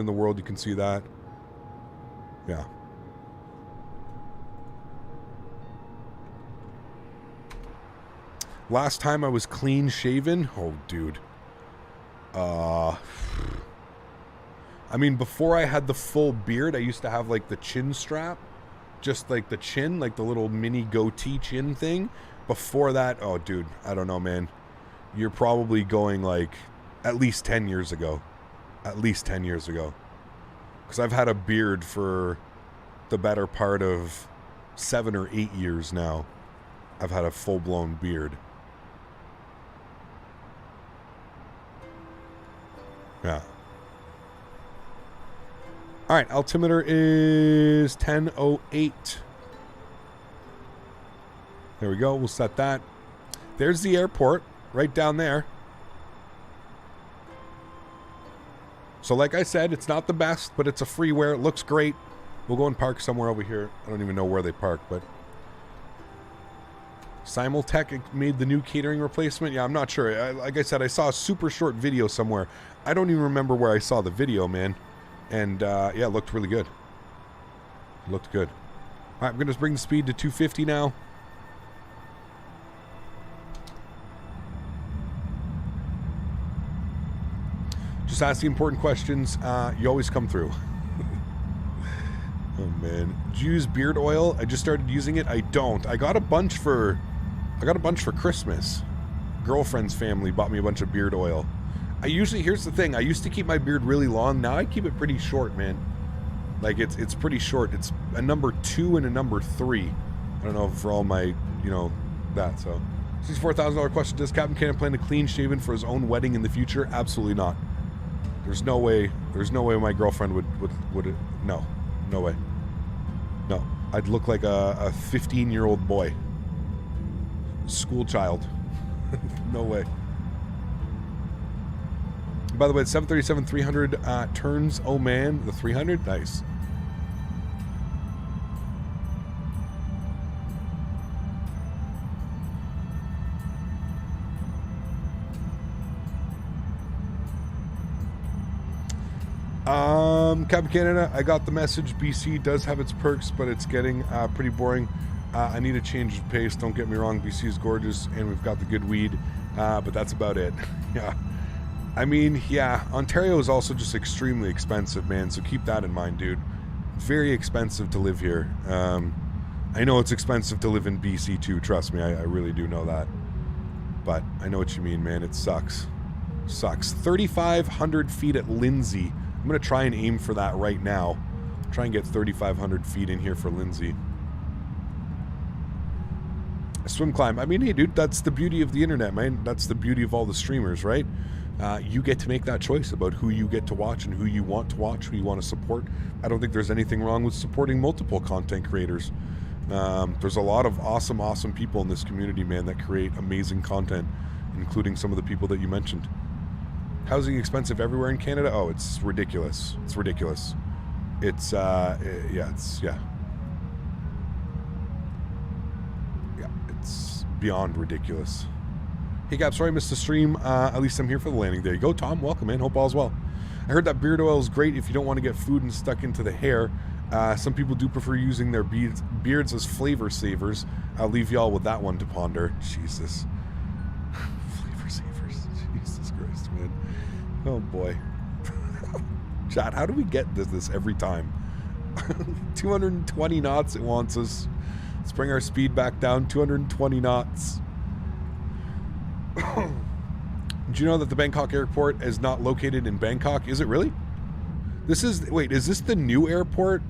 in the world, you can see that. Yeah. Last time I was clean shaven. Oh, dude. I mean, before I had the full beard, I used to have like the chin strap. Just like the chin, like the little mini goatee chin thing. Before that, oh, dude, I don't know, man. You're probably going like at least 10 years ago. At least 10 years ago. Because I've had a beard for the better part of 7 or 8 years now. I've had a full-blown beard. Yeah. All right, altimeter is 10:08. There we go. We'll set that. There's the airport right down there. So like I said, it's not the best, but it's a freeware. It looks great. We'll go and park somewhere over here. I don't even know where they park, but Simultech made the new catering replacement. Yeah, I'm not sure. Like I said, I saw a super short video somewhere. I don't even remember where I saw the video, man. And yeah, it looked really good. It looked good. All right, I'm going to bring the speed to 250 now. Just ask the important questions. You always come through. Oh man, do you use beard oil? I just started using it. I don't. I got a bunch for Christmas. Girlfriend's family bought me a bunch of beard oil. I usually, here's the thing, I used to keep my beard really long. Now I keep it pretty short, man. Like it's pretty short. It's a number 2 and a number 3. I don't know for all my, you know, that. So, $64,000 question: does Captain Cannon plan to clean shaven for his own wedding in the future? Absolutely not. There's no way my girlfriend would no. No way. No. I'd look like a 15-year-old boy. School child. No way. By the way, 737-300 turns. Oh man, the 300? Nice. Captain Canada, I got the message. BC does have its perks, but it's getting pretty boring. I need a change of pace. Don't get me wrong, BC is gorgeous, and we've got the good weed, but that's about it. Yeah. I mean, yeah, Ontario is also just extremely expensive, man, so keep that in mind, dude. Very expensive to live here. I know it's expensive to live in BC, too. Trust me, I really do know that. But I know what you mean, man. It sucks. Sucks. 3,500 feet at Lindsay. I'm going to try and aim for that right now. Try and get 3,500 feet in here for Lindsay. A swim climb. I mean, hey, dude, that's the beauty of the internet, man. That's the beauty of all the streamers, right? You get to make that choice about who you get to watch and who you want to watch, who you want to support. I don't think there's anything wrong with supporting multiple content creators. There's a lot of awesome people in this community, man, that create amazing content, including some of the people that you mentioned. Housing expensive everywhere in Canada? Oh, it's ridiculous. It's ridiculous. It's, yeah, it's beyond ridiculous. Hey, Gab, sorry I missed the stream. At least I'm here for the landing. There you go, Tom. Welcome, man. Hope all's well. I heard that beard oil is great if you don't want to get food and stuck into the hair. Some people do prefer using their beards as flavor savers. I'll leave y'all with that one to ponder. Jesus. Flavor savers. Jesus Christ, man. Oh, boy. Chat, how do we get this every time? 220 knots it wants us. Let's bring our speed back down. 220 knots. Do you know that the Bangkok airport is not located in Bangkok? Is it really? This is... Wait, is this the new airport?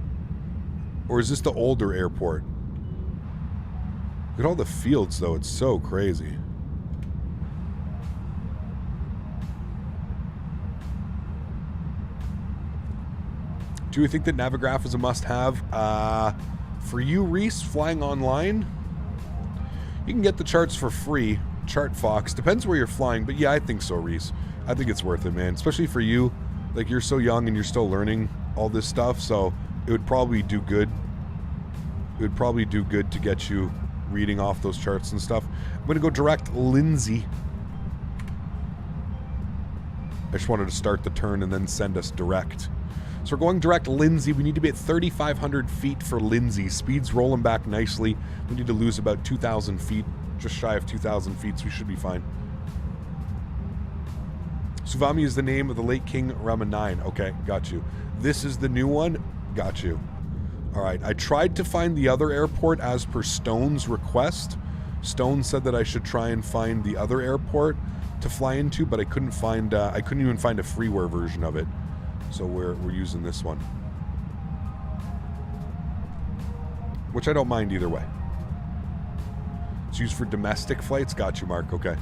Or is this the older airport? Look at all the fields, though. It's so crazy. Do you think that Navigraph is a must-have? For you, Reese, flying online, you can get the charts for free. ChartFox. Depends where you're flying, but yeah, I think so, Reese. I think it's worth it, man. Especially for you. Like, you're so young and you're still learning all this stuff, so it would probably do good. It would probably do good to get you reading off those charts and stuff. I'm going to go direct Lindsay. I just wanted to start the turn and then send us direct. So we're going direct Lindsay. We need to be at 3,500 feet for Lindsay. Speed's rolling back nicely. We need to lose about 2,000 feet. Just shy of 2,000 feet, so we should be fine. Suvami is the name of the late King Rama 9. Okay, got you. This is the new one. Got you. All right, I tried to find the other airport as per Stone's request. Stone said that I should try and find the other airport to fly into, but I couldn't find. I couldn't even find a freeware version of it. So we're using this one, which I don't mind either way. It's used for domestic flights. Got you, Mark. Okay.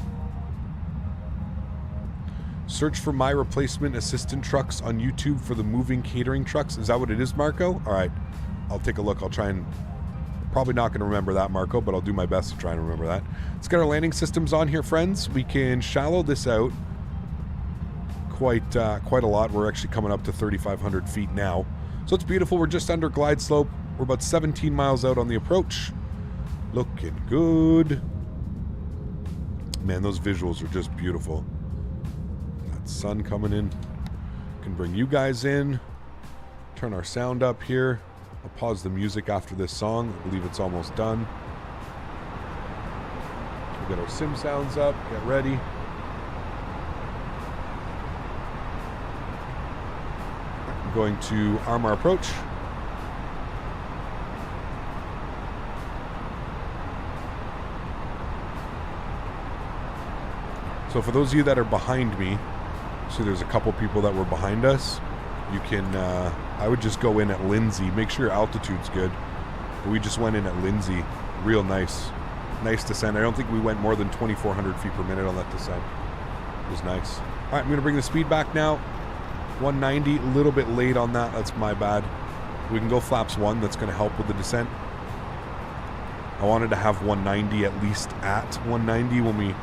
Search for my replacement assistant trucks on YouTube for the moving catering trucks. Is that what it is, Marco? All right. I'll take a look. I'll try and Probably not going to remember that, Marco, but I'll do my best to try and remember that. Let's get our landing systems on here, friends. We can shallow this out quite a lot. We're actually coming up to 3,500 feet now. So it's beautiful. We're just under glide slope. We're about 17 miles out on the approach. Looking good. Man, those visuals are just beautiful. That sun coming in. Can bring you guys in. Turn our sound up here. I'll pause the music after this song. I believe it's almost done. We'll get our sim sounds up. Get ready. I'm going to arm our approach. So for those of you that are behind me, so there's a couple people that were behind us, you can, I would just go in at Lindsay. Make sure your altitude's good. But we just went in at Lindsay. Real nice. Nice descent. I don't think we went more than 2,400 feet per minute on that descent. It was nice. All right, I'm going to bring the speed back now. 190, a little bit late on that. That's my bad. We can go flaps 1. That's going to help with the descent. I wanted to have 190 at least at 190 when we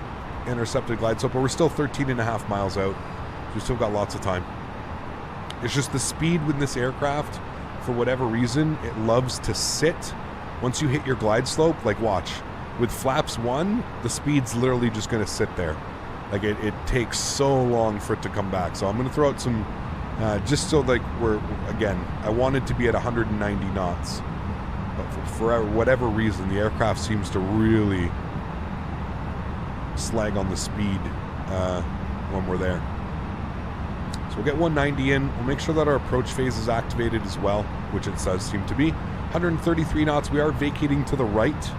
intercepted glide slope, but we're still 13.5 miles out. So we still got lots of time. It's just the speed with this aircraft, for whatever reason, it loves to sit. Once you hit your glide slope, like watch, with flaps 1, the speed's literally just going to sit there. Like it takes so long for it to come back. So I'm going to throw out some, just so like again, I wanted to be at 190 knots. But for whatever reason, the aircraft seems to really slag on the speed when we're there. So we'll get 190 in. We'll make sure that our approach phase is activated as well, which it does seem to be. 133 knots. We are vacating to the right.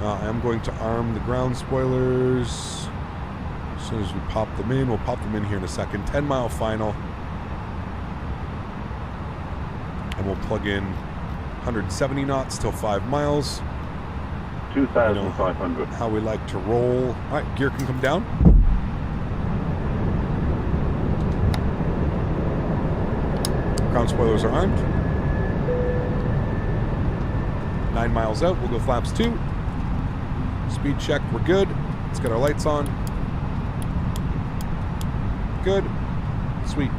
I am going to arm the ground spoilers. As soon as we pop them in, we'll pop them in here in a second. 10-mile final. And we'll plug in 170 knots till 5 miles. 2,500. How we like to roll. All right, gear can come down. Ground spoilers are armed. 9 miles out, we'll go flaps 2. Speed check, we're good. Let's get our lights on. Good. Sweet.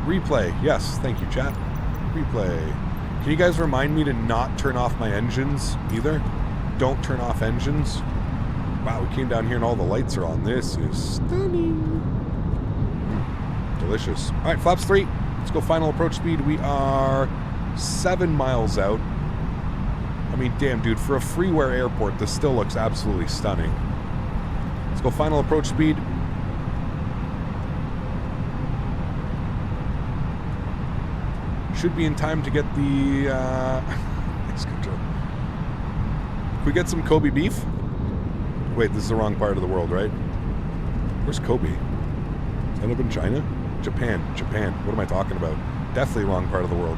Replay. Yes, thank you, chat. Replay. Can you guys remind me to not turn off my engines either? Don't turn off engines. Wow, we came down here and all the lights are on. This is stunning. Delicious. All right, flaps 3. Let's go final approach speed. We are 7 miles out. I mean, damn, dude, for a freeware airport, this still looks absolutely stunning. Let's go final approach speed. Should be in time to get the, Can we get some Kobe beef? Wait, this is the wrong part of the world, right? Where's Kobe? Is that up in China? Japan. What am I talking about? Definitely wrong part of the world.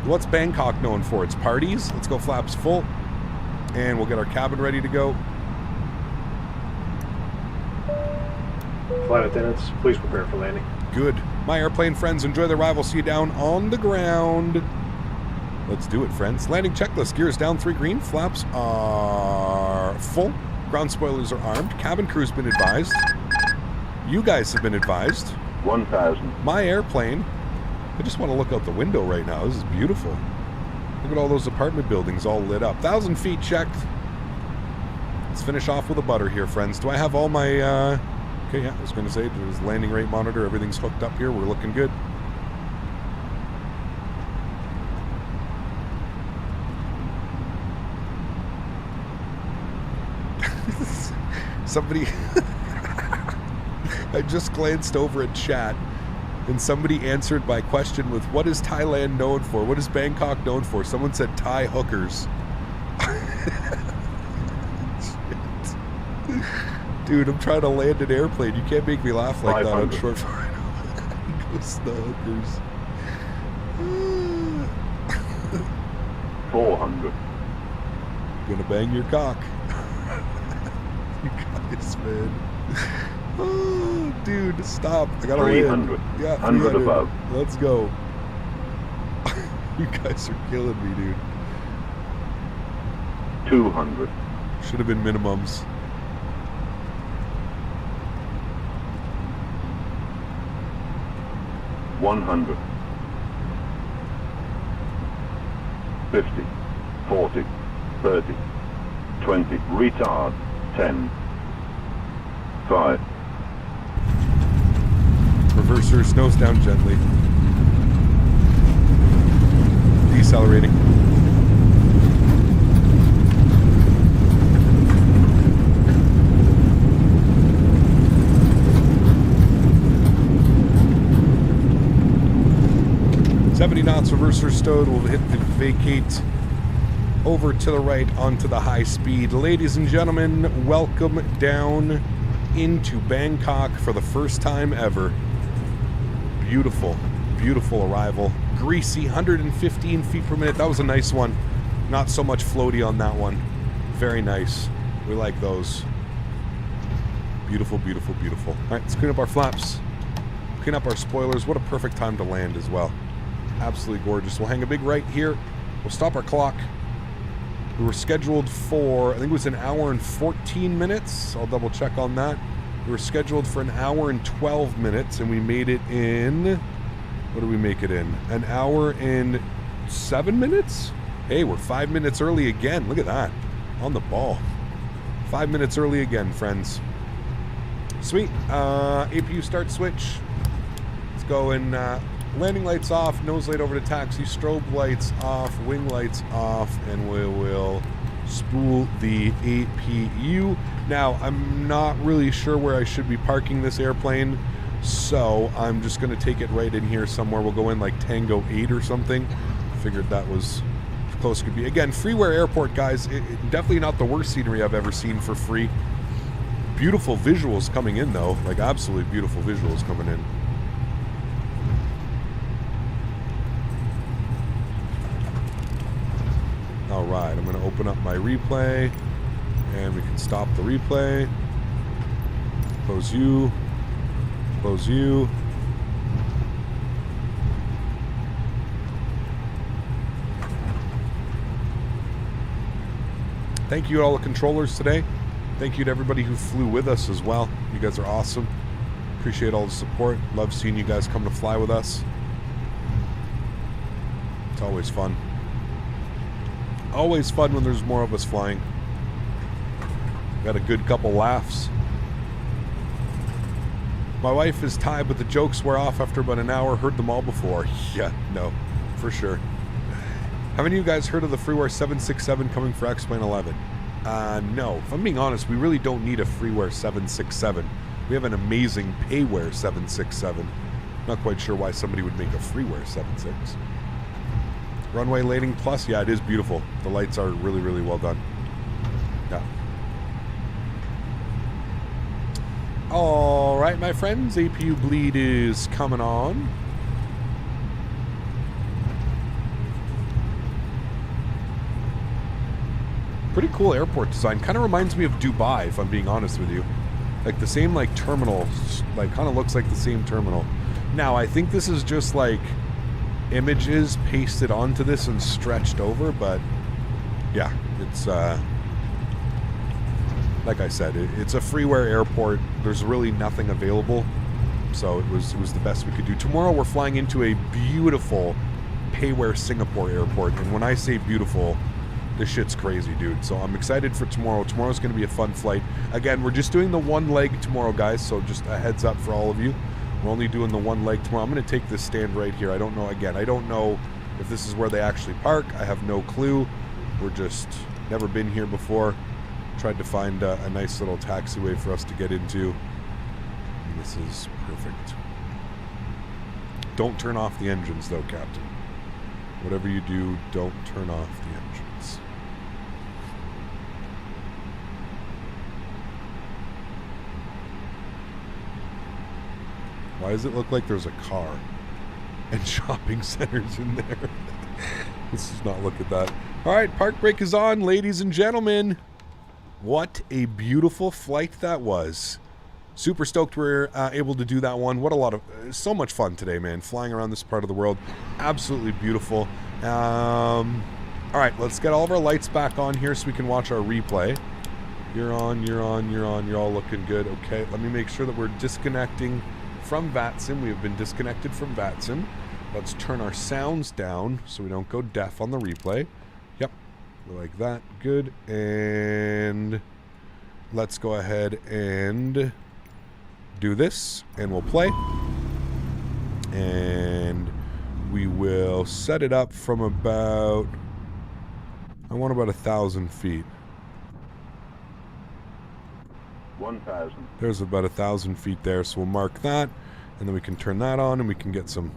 What's Bangkok known for? It's parties. Let's go flaps full. And we'll get our cabin ready to go. Flight attendants, please prepare for landing. Good. My airplane friends, enjoy the arrival. See you down on the ground. Let's do it, friends. Landing checklist. Gears down 3 green. Flaps are full. Ground spoilers are armed. Cabin crew's been advised. You guys have been advised. 1,000. My airplane. I just want to look out the window right now. This is beautiful. Look at all those apartment buildings all lit up. 1,000 feet checked. Let's finish off with a butter here, friends. Do I have all my... Okay, yeah, I was going to say, there's landing rate monitor. Everything's hooked up here. We're looking good. Somebody... I just glanced over at chat, and somebody answered my question with, what is Thailand known for? What is Bangkok known for? Someone said Thai hookers. Dude, I'm trying to land an airplane. You can't make me laugh like that on short fire. Ghost the hookers. 400. Gonna bang your cock. You guys, man. Oh, dude, stop. I gotta 300. land. Yeah, 100 above. Let's go. You guys are killing me, dude. 200. Should have been minimums. $100. 50, 40, 30, 20, retard, 10, 5. Reverser snows down gently. Decelerating. Knots, reverser stowed. We'll hit the vacate over to the right onto the high speed. Ladies and gentlemen, welcome down into Bangkok for the first time ever. Beautiful, beautiful arrival. Greasy, 115 feet per minute. That was a nice one. Not so much floaty on that one. Very nice. We like those. Beautiful, beautiful, beautiful. All right, let's clean up our flaps. Clean up our spoilers. What a perfect time to land as well. Absolutely gorgeous. We'll hang a big right here. We'll stop our clock. We were scheduled for, I think it was an hour and 14 minutes. I'll double check on that. We were scheduled for an hour and 12 minutes, and we made it in, what did we make it in? An hour and 7 minutes? Hey, we're 5 minutes early again. Look at that. On the ball. 5 minutes early again, friends. Sweet. APU start switch. Let's go and landing lights off, nose light over to taxi, strobe lights off, wing lights off, and we will spool the APU. Now, I'm not really sure where I should be parking this airplane, so I'm just going to take it right in here somewhere. We'll go in like Tango 8 or something. Figured that was as close as could be. Again, Freeware Airport, guys, definitely not the worst scenery I've ever seen for free. Beautiful visuals coming in, though. Like, absolutely beautiful visuals coming in. Alright, I'm going to open up my replay, and we can stop the replay. Close you. Close you. Thank you to all the controllers today. Thank you to everybody who flew with us as well. You guys are awesome. Appreciate all the support. Love seeing you guys come to fly with us. It's always fun. Always fun when there's more of us flying. Got a good couple laughs. My wife is tired, but the jokes wear off after about an hour. Heard them all before. Yeah, no, for sure. Have any of you guys heard of the Freeware 767 coming for X-Plane 11? No. If I'm being honest, we really don't need a Freeware 767. We have an amazing Payware 767. Not quite sure why somebody would make a Freeware 76. Runway landing plus, yeah, it is beautiful. The lights are really, really well done. Yeah. All right, my friends, APU bleed is coming on. Pretty cool airport design. Kind of reminds me of Dubai, if I'm being honest with you. Like the same, like, terminal. Like, kind of looks like the same terminal. Now, I think this is just like images pasted onto this and stretched over, but yeah, it's like I said, it's a freeware airport. There's really nothing available, so it was the best we could do. Tomorrow we're flying into a beautiful Payware Singapore airport, and when I say beautiful, this shit's crazy, dude. So I'm excited for tomorrow. Tomorrow's going to be a fun flight. Again, we're just doing the one leg tomorrow, guys, so just a heads up for all of you. We're only doing the one leg tomorrow. I'm going to take this stand right here. I don't know, again, I don't know if this is where they actually park. I have no clue. We're just never been here before. Tried to find a nice little taxiway for us to get into. And this is perfect. Don't turn off the engines, though, Captain. Whatever you do, don't turn off the engines. Why does it look like there's a car and shopping centers in there? Let's just not look at that. All right, park brake is on, ladies and gentlemen. What a beautiful flight that was. Super stoked we're able to do that one. What a lot of, so much fun today, man. Flying around this part of the world. Absolutely beautiful. All right, let's get all of our lights back on here so we can watch our replay. You're on, you're on, you're on. You're all looking good. Okay, let me make sure that we're disconnecting from VATSIM. We have been disconnected from VATSIM. Let's turn our sounds down so we don't go deaf on the replay. Yep, like that. Good. And let's go ahead and do this, and we'll play. And we will set it up from about, I want about 1,000 feet. 1,000. There's about 1,000 feet there, so we'll mark that, and then we can turn that on, and we can get some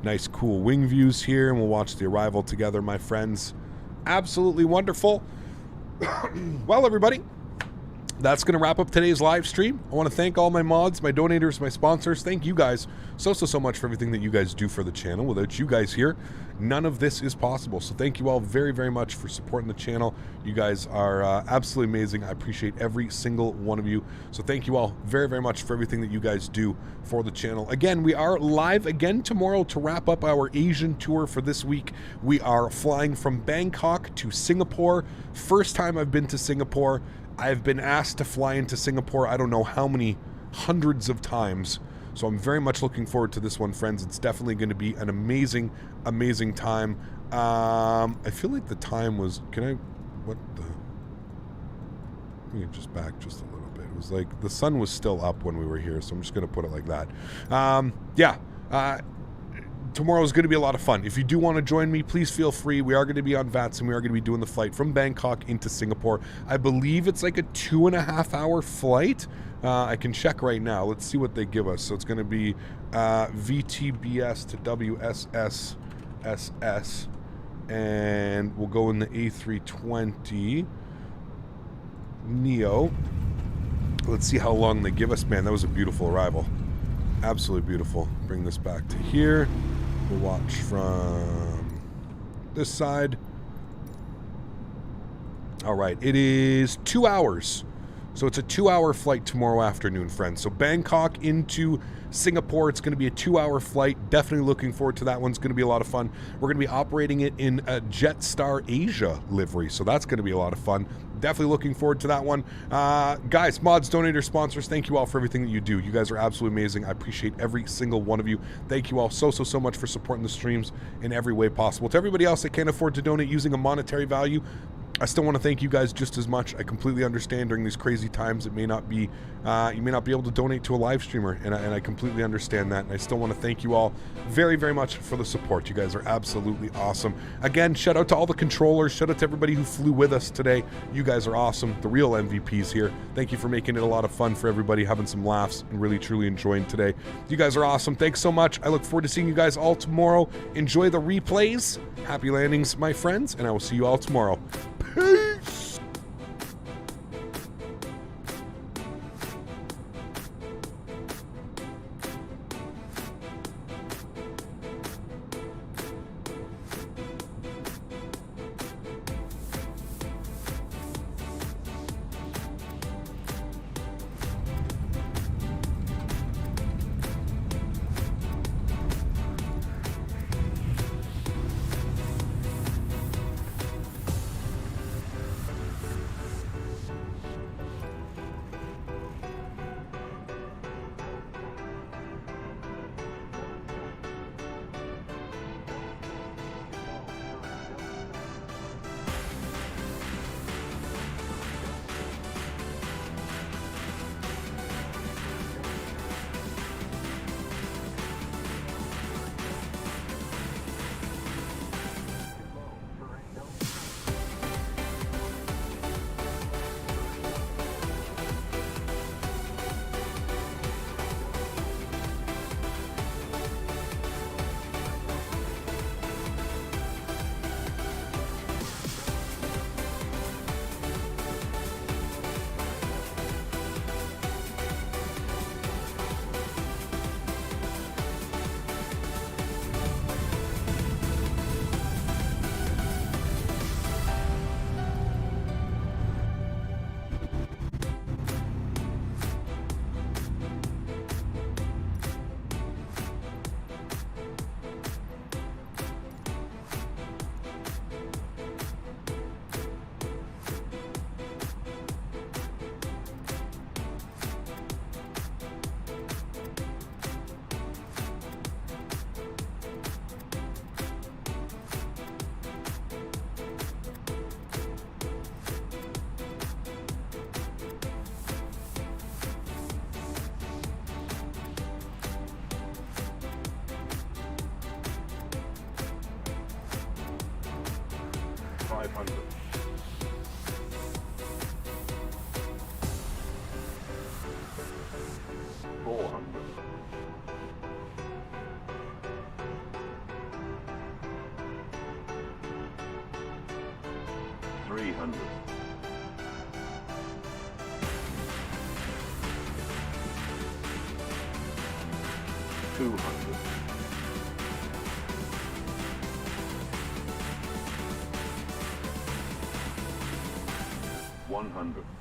nice cool wing views here, and we'll watch the arrival together, my friends. Absolutely wonderful. Well, everybody, that's going to wrap up today's live stream. I want to thank all my mods, my donators, my sponsors. Thank you guys so much for everything that you guys do for the channel. Without you guys here, none of this is possible. So thank you all very much for supporting the channel. You guys are absolutely amazing. I appreciate every single one of you. So thank you all very much for everything that you guys do for the channel. Again, we are live again tomorrow to wrap up our Asian tour for this week. We are flying from Bangkok to Singapore. First time I've been to Singapore. I've been asked to fly into Singapore I don't know how many hundreds of times. So I'm very much looking forward to this one, friends. It's definitely going to be an amazing time. I feel like the time was, let me just back just a little bit. It was like the sun was still up when we were here, so I'm just going to put it like that. Tomorrow is going to be a lot of fun. If you do want to join me, please feel free. We are going to be on VATS, and we are going to be doing the flight from Bangkok into Singapore. I believe it's like a 2.5-hour flight. I can check right now. Let's see what they give us. So it's going to be VTBS to WSSSS, and we'll go in the A320 Neo. Let's see how long they give us. Man, that was a beautiful arrival. Absolutely beautiful. Bring this back to here. We'll watch from this side. All right, it is 2 hours. So it's a 2-hour flight tomorrow afternoon, friends. So Bangkok into Singapore, it's going to be a 2-hour flight. Definitely looking forward to that one. It's going to be a lot of fun. We're going to be operating it in a Jetstar Asia livery, so that's going to be a lot of fun. Definitely looking forward to that one. Guys, mods, donators, sponsors, thank you all for everything that you do. You guys are absolutely amazing. I appreciate every single one of you. Thank you all so much for supporting the streams in every way possible. To everybody else that can't afford to donate using a monetary value, I still want to thank you guys just as much. I completely understand during these crazy times it may not be, you may not be able to donate to a live streamer, and I completely understand that. And I still want to thank you all very much for the support. You guys are absolutely awesome. Again, shout out to all the controllers. Shout out to everybody who flew with us today. You guys are awesome. The real MVPs here. Thank you for making it a lot of fun for everybody, having some laughs, and really truly enjoying today. You guys are awesome. Thanks so much. I look forward to seeing you guys all tomorrow. Enjoy the replays. Happy landings, my friends, and I will see you all tomorrow. Peace! 500. 400. 300. 200. 100.